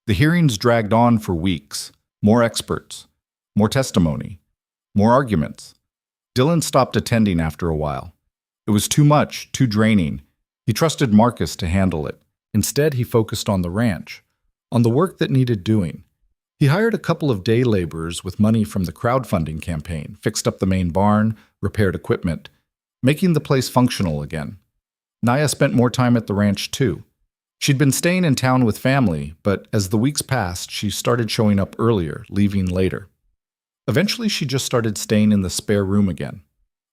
The hearings dragged on for weeks. More experts, more testimony, more arguments. Dylan stopped attending after a while. It was too much, too draining. He trusted Marcus to handle it. Instead, he focused on the ranch, on the work that needed doing. He hired a couple of day laborers with money from the crowdfunding campaign, fixed up the main barn, repaired equipment, making the place functional again. Naya spent more time at the ranch too. She'd been staying in town with family, but as the weeks passed, she started showing up earlier, leaving later. Eventually, she just started staying in the spare room again.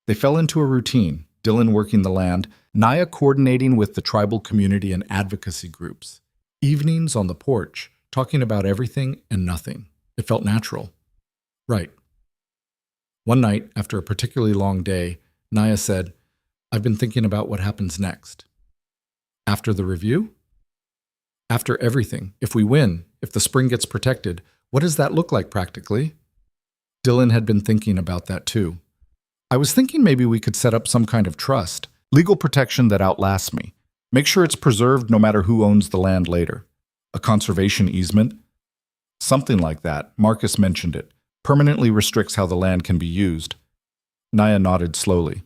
They fell into a routine, Dylan working the land, Naya coordinating with the tribal community and advocacy groups. Evenings on the porch, talking about everything and nothing. It felt natural. Right. One night, after a particularly long day, Naya said, I've been thinking about what happens next. After the review? After everything, if we win, if the spring gets protected, what does that look like practically? Dylan had been thinking about that too. I was thinking maybe we could set up some kind of trust, legal protection that outlasts me. Make sure it's preserved no matter who owns the land later. A conservation easement? Something like that. Marcus mentioned it. Permanently restricts how the land can be used. Naya nodded slowly.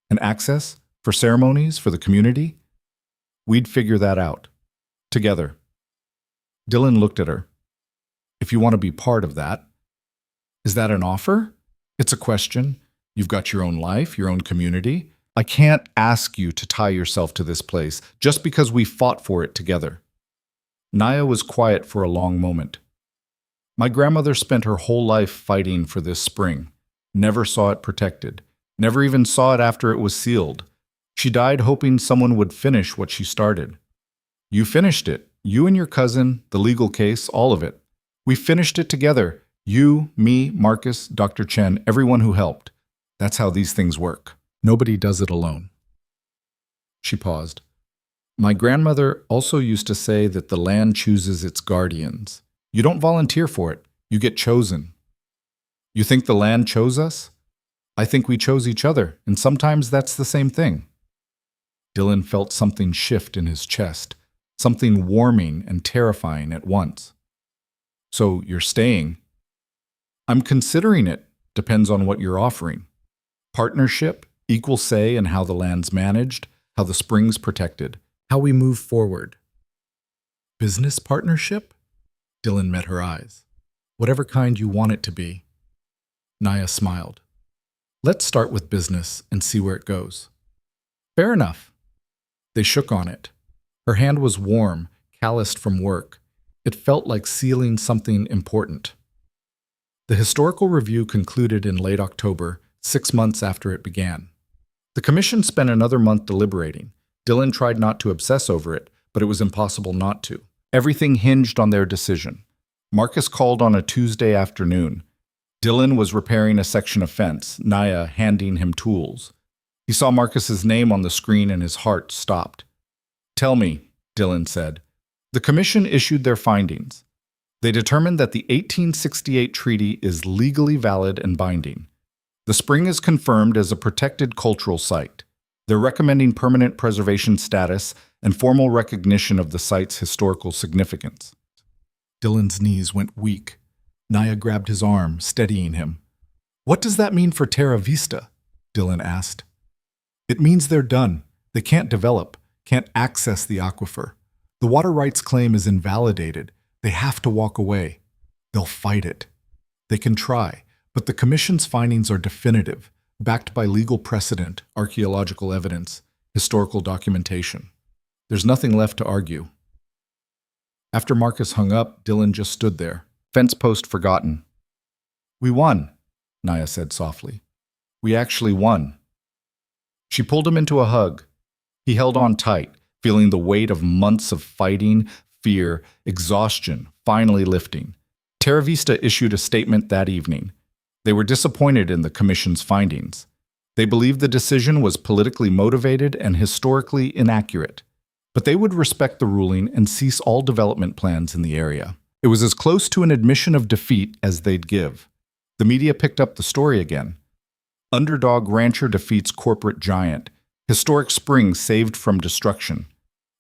And access? For ceremonies? For the community? We'd figure that out. Together. Dylan looked at her. If you want to be part of that. Is that an offer? It's a question. You've got your own life, your own community. I can't ask you to tie yourself to this place just because we fought for it together. Naya was quiet for a long moment. My grandmother spent her whole life fighting for this spring. Never saw it protected. Never even saw it after it was sealed. She died hoping someone would finish what she started. You finished it. You and your cousin, the legal case, all of it. We finished it together. You, me, Marcus, Dr. Chen, everyone who helped. That's how these things work. Nobody does it alone. She paused. My grandmother also used to say that the land chooses its guardians. You don't volunteer for it. You get chosen. You think the land chose us? I think we chose each other, and sometimes that's the same thing. Dylan felt something shift in his chest, something warming and terrifying at once. So you're staying? I'm considering it. Depends on what you're offering. Partnership, equal say in how the land's managed, how the spring's protected, how we move forward. Business partnership? Dylan met her eyes. Whatever kind you want it to be. Naya smiled. Let's start with business and see where it goes. Fair enough. They shook on it. Her hand was warm, calloused from work. It felt like sealing something important. The historical review concluded in late October, 6 months after it began. The commission spent another month deliberating. Dylan tried not to obsess over it, but it was impossible not to. Everything hinged on their decision. Marcus called on a Tuesday afternoon. Dylan was repairing a section of fence, Naya handing him tools. He saw Marcus's name on the screen and his heart stopped. Tell me, Dylan said. The commission issued their findings. They determined that the 1868 treaty is legally valid and binding. The spring is confirmed as a protected cultural site. They're recommending permanent preservation status and formal recognition of the site's historical significance. Dylan's knees went weak. Naya grabbed his arm, steadying him. What does that mean for Terra Vista? Dylan asked. It means they're done. They can't develop, can't access the aquifer. The water rights claim is invalidated. They have to walk away. They'll fight it. They can try, but the Commission's findings are definitive, backed by legal precedent, archaeological evidence, historical documentation. There's nothing left to argue. After Marcus hung up, Dylan just stood there, fence post forgotten. We won, Naya said softly. We actually won. She pulled him into a hug. He held on tight, feeling the weight of months of fighting, fear, exhaustion, finally lifting. Terra Vista issued a statement that evening. They were disappointed in the Commission's findings. They believed the decision was politically motivated and historically inaccurate. But they would respect the ruling and cease all development plans in the area. It was as close to an admission of defeat as they'd give. The media picked up the story again. Underdog rancher defeats corporate giant. Historic spring saved from destruction.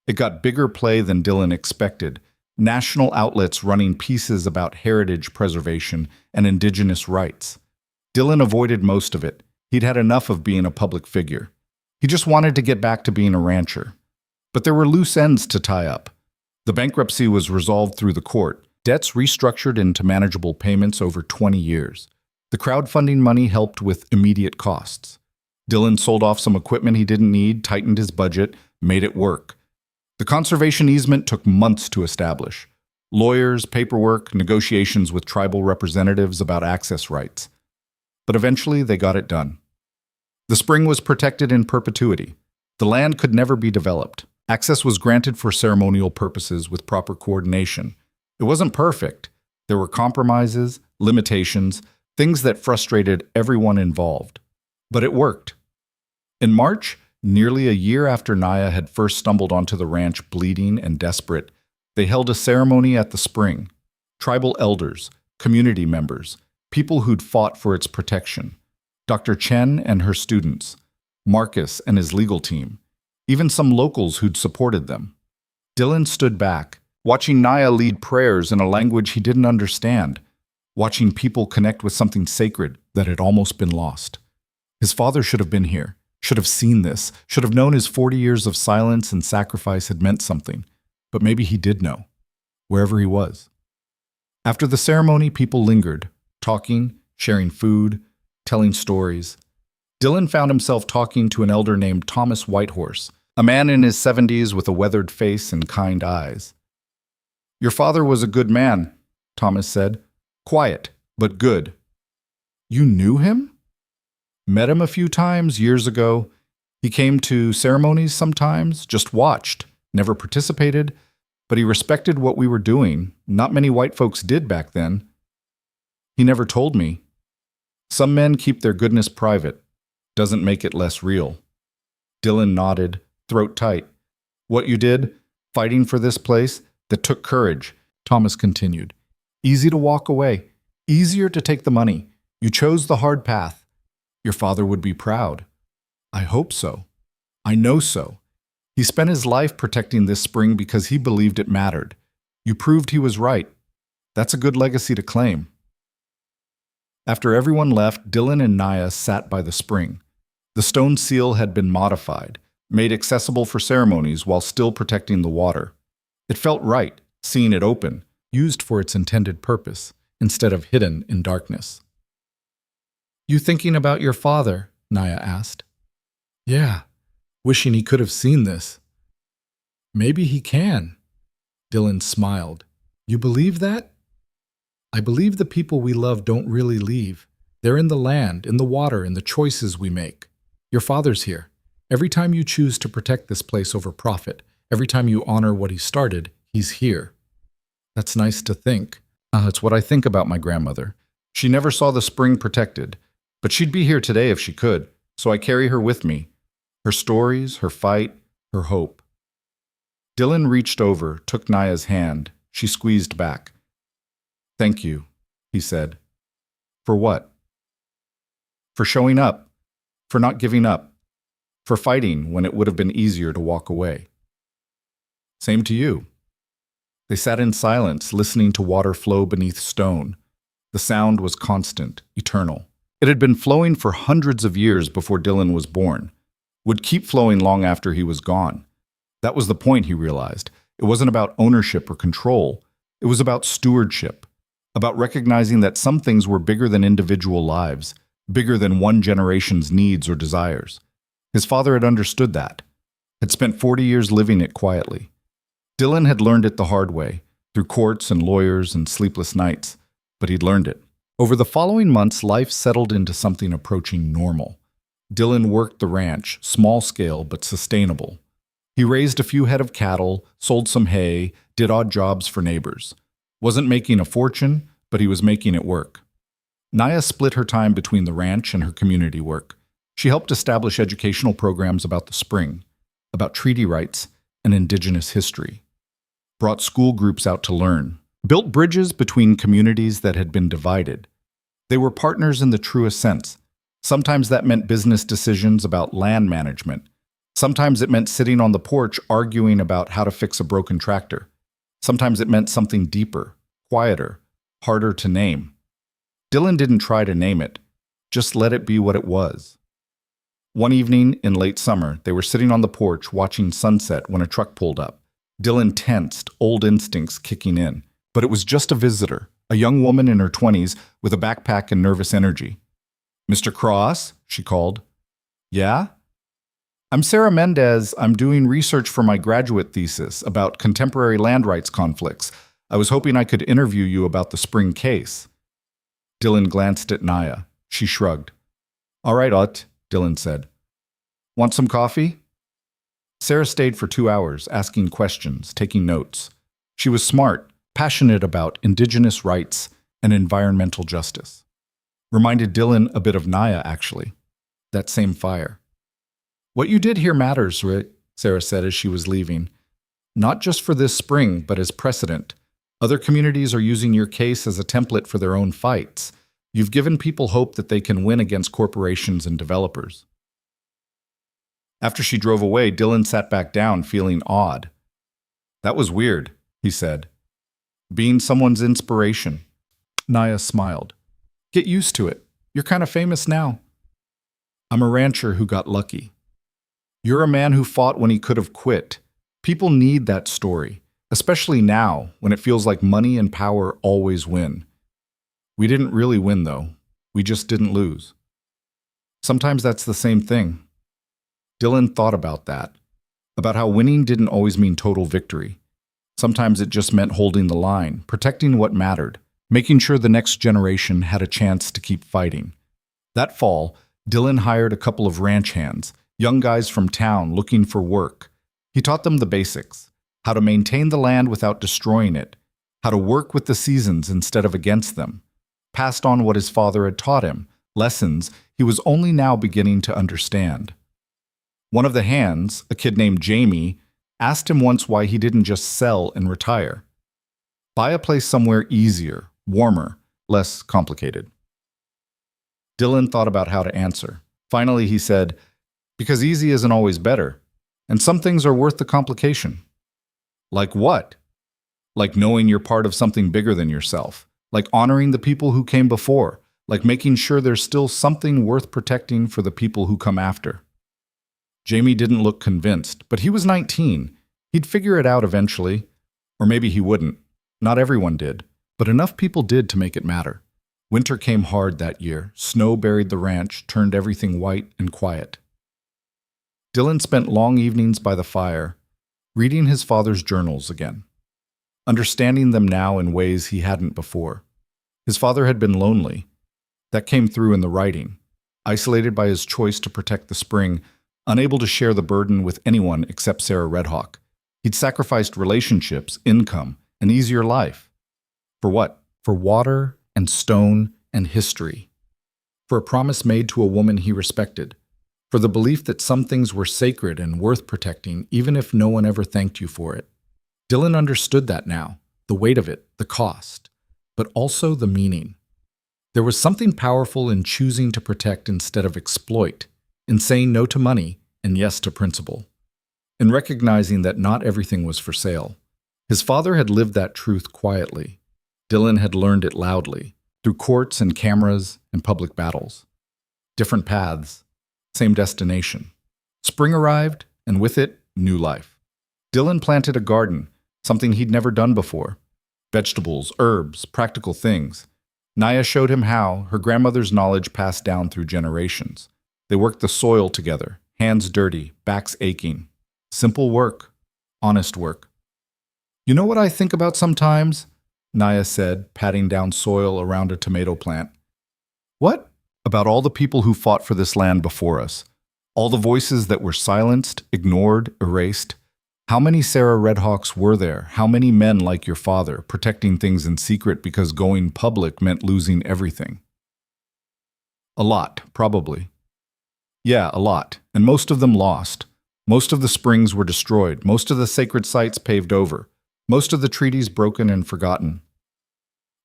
It got bigger play than Dylan expected. National outlets running pieces about heritage preservation and indigenous rights. Dylan avoided most of it. He'd had enough of being a public figure. He just wanted to get back to being a rancher. But there were loose ends to tie up. The bankruptcy was resolved through the court, debts restructured into manageable payments over 20 years. The crowdfunding money helped with immediate costs. Dylan sold off some equipment he didn't need, tightened his budget, made it work. The conservation easement took months to establish. Lawyers, paperwork, negotiations with tribal representatives about access rights. But eventually they got it done. The spring was protected in perpetuity. The land could never be developed. Access was granted for ceremonial purposes with proper coordination. It wasn't perfect. There were compromises, limitations, things that frustrated everyone involved. But it worked. In March, nearly a year after Naya had first stumbled onto the ranch bleeding and desperate, they held a ceremony at the spring. Tribal elders, community members, people who'd fought for its protection. Dr. Chen and her students, Marcus and his legal team, even some locals who'd supported them. Dylan stood back, watching Naya lead prayers in a language he didn't understand, watching people connect with something sacred that had almost been lost. His father should have been here, should have seen this, should have known his 40 years of silence and sacrifice had meant something. But maybe he did know, wherever he was. After the ceremony, people lingered, talking, sharing food, telling stories. Dylan found himself talking to an elder named Thomas Whitehorse, a man in his 70s with a weathered face and kind eyes. "Your father was a good man," Thomas said. "Quiet, but good." "You knew him?" "Met him a few times years ago. He came to ceremonies sometimes, just watched, never participated, but he respected what we were doing. Not many white folks did back then. He never told me. Some men keep their goodness private. Doesn't make it less real." Dylan nodded, throat tight. "What you did, fighting for this place, that took courage," Thomas continued. "Easy to walk away. Easier to take the money. You chose the hard path. Your father would be proud." "I hope so. I know so. He spent his life protecting this spring because he believed it mattered. You proved he was right. That's a good legacy to claim." After everyone left, Dylan and Naya sat by the spring. The stone seal had been modified, made accessible for ceremonies while still protecting the water. It felt right, seeing it open, used for its intended purpose, instead of hidden in darkness. "You thinking about your father?" Naya asked. "Yeah, wishing he could have seen this." "Maybe he can." Dylan smiled. "You believe that?" "I believe the people we love don't really leave. They're in the land, in the water, in the choices we make. Your father's here. Every time you choose to protect this place over profit, every time you honor what he started, he's here." "That's nice to think." It's what I think about my grandmother. She never saw the spring protected, but she'd be here today if she could, so I carry her with me. Her stories, her fight, her hope." Dylan reached over, took Naya's hand. She squeezed back. "Thank you," he said. "For what?" "For showing up. For not giving up. For fighting when it would have been easier to walk away." "Same to you." They sat in silence, listening to water flow beneath stone. The sound was constant, eternal. It had been flowing for hundreds of years before Dylan was born. Would keep flowing long after he was gone. That was the point, he realized. It wasn't about ownership or control. It was about stewardship. About recognizing that some things were bigger than individual lives, bigger than one generation's needs or desires. His father had understood that, had spent 40 years living it quietly. Dylan had learned it the hard way, through courts and lawyers and sleepless nights, but he'd learned it. Over the following months, life settled into something approaching normal. Dylan worked the ranch, small scale but sustainable. He raised a few head of cattle, sold some hay, did odd jobs for neighbors. Wasn't making a fortune, but he was making it work. Naya split her time between the ranch and her community work. She helped establish educational programs about the spring, about treaty rights and indigenous history. Brought school groups out to learn. Built bridges between communities that had been divided. They were partners in the truest sense. Sometimes that meant business decisions about land management. Sometimes it meant sitting on the porch arguing about how to fix a broken tractor. Sometimes it meant something deeper, quieter, harder to name. Dylan didn't try to name it, just let it be what it was. One evening in late summer, they were sitting on the porch watching sunset when a truck pulled up. Dylan tensed, old instincts kicking in. But it was just a visitor, a young woman in her 20s with a backpack and nervous energy. "Mr. Cross?" she called. "Yeah?" "I'm Sarah Mendez. I'm doing research for my graduate thesis about contemporary land rights conflicts. I was hoping I could interview you about the spring case." Dylan glanced at Naya. She shrugged. "All right, Ut," Dylan said. "Want some coffee?" Sarah stayed for 2 hours, asking questions, taking notes. She was smart, passionate about indigenous rights and environmental justice. Reminded Dylan a bit of Naya, actually. That same fire. "What you did here matters, Rick," Sarah said as she was leaving. "Not just for this spring, but as precedent. Other communities are using your case as a template for their own fights. You've given people hope that they can win against corporations and developers. After she drove away, Dylan sat back down, feeling odd. That was weird, he said. Being someone's inspiration. Naya smiled. Get used to it. You're kind of famous now. I'm a rancher who got lucky. You're a man who fought when he could have quit. People need that story, especially now when it feels like money and power always win. We didn't really win, though. We just didn't lose. Sometimes that's the same thing. Dylan thought about that, about how winning didn't always mean total victory. Sometimes it just meant holding the line, protecting what mattered, making sure the next generation had a chance to keep fighting. That fall, Dylan hired a couple of ranch hands, young guys from town looking for work. He taught them the basics, how to maintain the land without destroying it, how to work with the seasons instead of against them. Passed on what his father had taught him, lessons he was only now beginning to understand. One of the hands, a kid named Jamie, asked him once why he didn't just sell and retire. Buy a place somewhere easier, warmer, less complicated. Dylan thought about how to answer. Finally, he said, because easy isn't always better, and some things are worth the complication. Like what? Like knowing you're part of something bigger than yourself, like honoring the people who came before, like making sure there's still something worth protecting for the people who come after. Jamie didn't look convinced, but he was 19. He'd figure it out eventually. Or maybe he wouldn't. Not everyone did, but enough people did to make it matter. Winter came hard that year. Snow buried the ranch, turned everything white and quiet. Dylan spent long evenings by the fire, reading his father's journals again, understanding them now in ways he hadn't before. His father had been lonely. That came through in the writing. Isolated by his choice to protect the spring, unable to share the burden with anyone except Sarah Redhawk. He'd sacrificed relationships, income, an easier life. For what? For water and stone and history. For a promise made to a woman he respected. For the belief that some things were sacred and worth protecting even if no one ever thanked you for it. Dylan understood that now, the weight of it, the cost, but also the meaning. There was something powerful in choosing to protect instead of exploit, in saying no to money and yes to principle, in recognizing that not everything was for sale. His father had lived that truth quietly. Dylan had learned it loudly, through courts and cameras and public battles. Different paths, same destination. Spring arrived, and with it, new life. Dylan planted a garden, something he'd never done before. Vegetables, herbs, practical things. Naya showed him how, her grandmother's knowledge passed down through generations. They worked the soil together, hands dirty, backs aching. Simple work, honest work. You know what I think about sometimes? Naya said, patting down soil around a tomato plant. What? About all the people who fought for this land before us. All the voices that were silenced, ignored, erased. How many Sarah Redhawks were there? How many men like your father, protecting things in secret because going public meant losing everything? A lot, probably. Yeah, a lot, and most of them lost. Most of the springs were destroyed, most of the sacred sites paved over, most of the treaties broken and forgotten.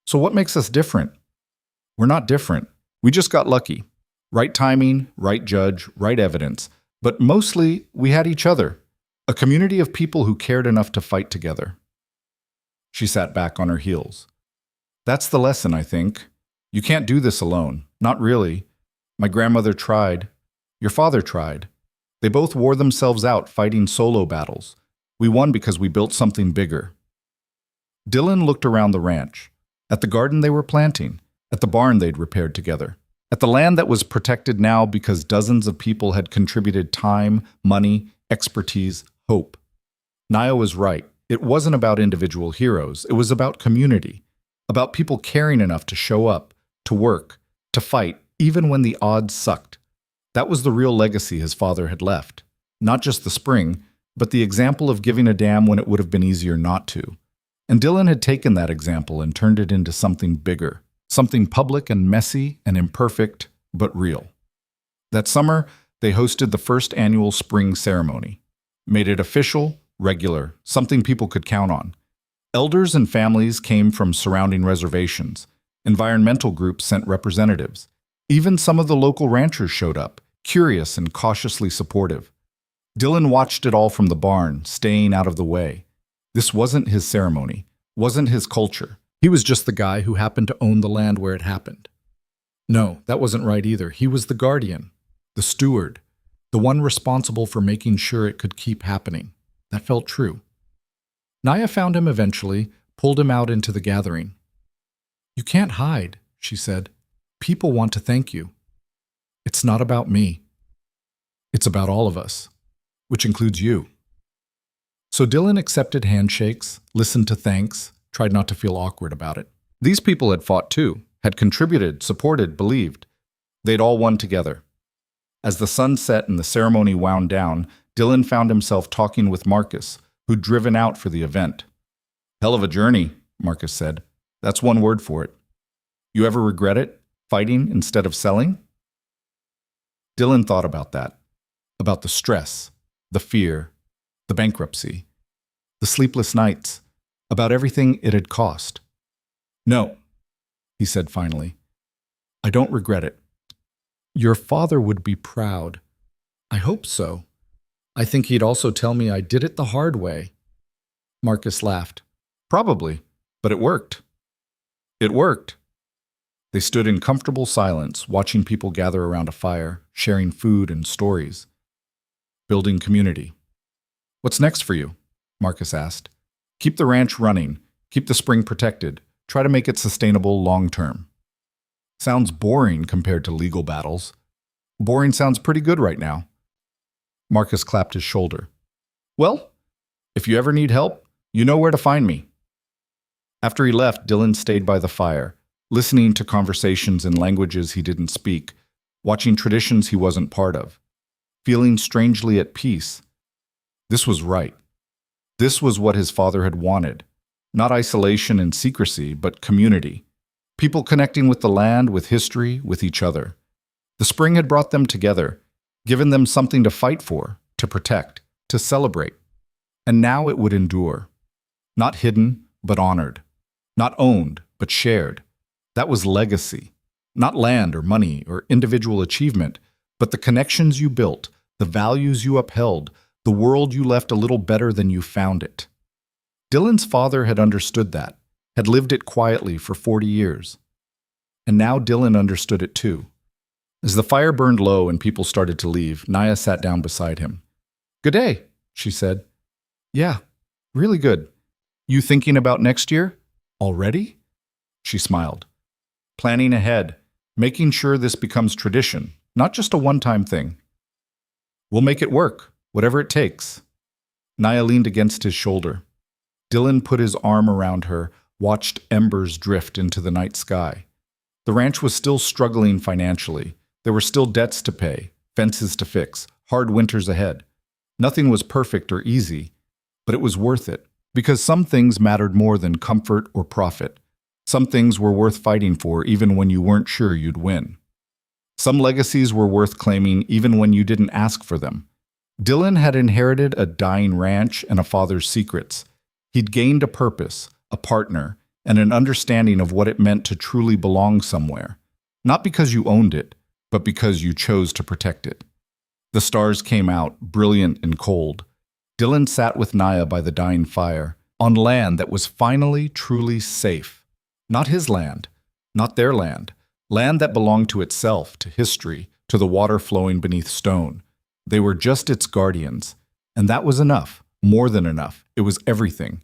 So what makes us different? We're not different. We just got lucky. Right timing, right judge, right evidence. But mostly, we had each other. A community of people who cared enough to fight together. She sat back on her heels. That's the lesson, I think. You can't do this alone. Not really. My grandmother tried. Your father tried. They both wore themselves out fighting solo battles. We won because we built something bigger. Dylan looked around the ranch, at the garden they were planting, at the barn they'd repaired together, at the land that was protected now because dozens of people had contributed time, money, expertise, hope. Naya was right. It wasn't about individual heroes. It was about community, about people caring enough to show up, to work, to fight, even when the odds sucked. That was the real legacy his father had left. Not just the spring, but the example of giving a damn when it would have been easier not to. And Dylan had taken that example and turned it into something bigger, something public and messy and imperfect, but real. That summer, they hosted the first annual spring ceremony, made it official, regular, something people could count on. Elders and families came from surrounding reservations, Environmental groups sent representatives. Even some of the local ranchers showed up, curious and cautiously supportive. Dylan watched it all from the barn, staying out of the way. This wasn't his ceremony, wasn't his culture. He was just the guy who happened to own the land where it happened. No, that wasn't right either. He was the guardian, the steward, the one responsible for making sure it could keep happening. That felt true. Naya found him eventually, pulled him out into the gathering. "You can't hide," she said. "People want to thank you. It's not about me. It's about all of us, which includes you." So Dylan accepted handshakes, listened to thanks, tried not to feel awkward about it. These people had fought too, had contributed, supported, believed. They'd all won together. As the sun set and the ceremony wound down, Dylan found himself talking with Marcus, who'd driven out for the event. "Hell of a journey," Marcus said. "That's one word for it. You ever regret it? Fighting instead of selling?" Dylan thought about that. About the stress, the fear, the bankruptcy, the sleepless nights, about everything it had cost. "No," he said finally. "I don't regret it. Your father would be proud." "I hope so. I think he'd also tell me I did it the hard way." Marcus laughed. "Probably, but it worked." It worked. They stood in comfortable silence, watching people gather around a fire, sharing food and stories. Building community. "What's next for you?" Marcus asked. "Keep the ranch running, keep the spring protected, try to make it sustainable long term." "Sounds boring compared to legal battles." "Boring sounds pretty good right now." Marcus clapped his shoulder. "Well, if you ever need help, you know where to find me." After he left, Dylan stayed by the fire, listening to conversations in languages he didn't speak, watching traditions he wasn't part of, feeling strangely at peace. This was right. This was what his father had wanted. Not isolation and secrecy, but community. People connecting with the land, with history, with each other. The spring had brought them together, given them something to fight for, to protect, to celebrate. And now it would endure. Not hidden, but honored. Not owned, but shared. That was legacy. Not land or money or individual achievement, but the connections you built, the values you upheld, the world you left a little better than you found it. Dylan's father had understood that, had lived it quietly for 40 years. And now Dylan understood it too. As the fire burned low and people started to leave, Naya sat down beside him. "Good day," she said. "Yeah, really good. You thinking about next year? Already?" She smiled. "Planning ahead, making sure this becomes tradition, not just a one-time thing." "We'll make it work, whatever it takes." Naya leaned against his shoulder. Dylan put his arm around her, watched embers drift into the night sky. The ranch was still struggling financially. There were still debts to pay, fences to fix, hard winters ahead. Nothing was perfect or easy, but it was worth it, because some things mattered more than comfort or profit. Some things were worth fighting for even when you weren't sure you'd win. Some legacies were worth claiming even when you didn't ask for them. Dylan had inherited a dying ranch and a father's secrets. He'd gained a purpose, a partner, and an understanding of what it meant to truly belong somewhere. Not because you owned it, but because you chose to protect it. The stars came out, brilliant and cold. Dylan sat with Naya by the dying fire, on land that was finally truly safe. Not his land, not their land. Land that belonged to itself, to history, to the water flowing beneath stone. They were just its guardians. And that was enough, more than enough. It was everything.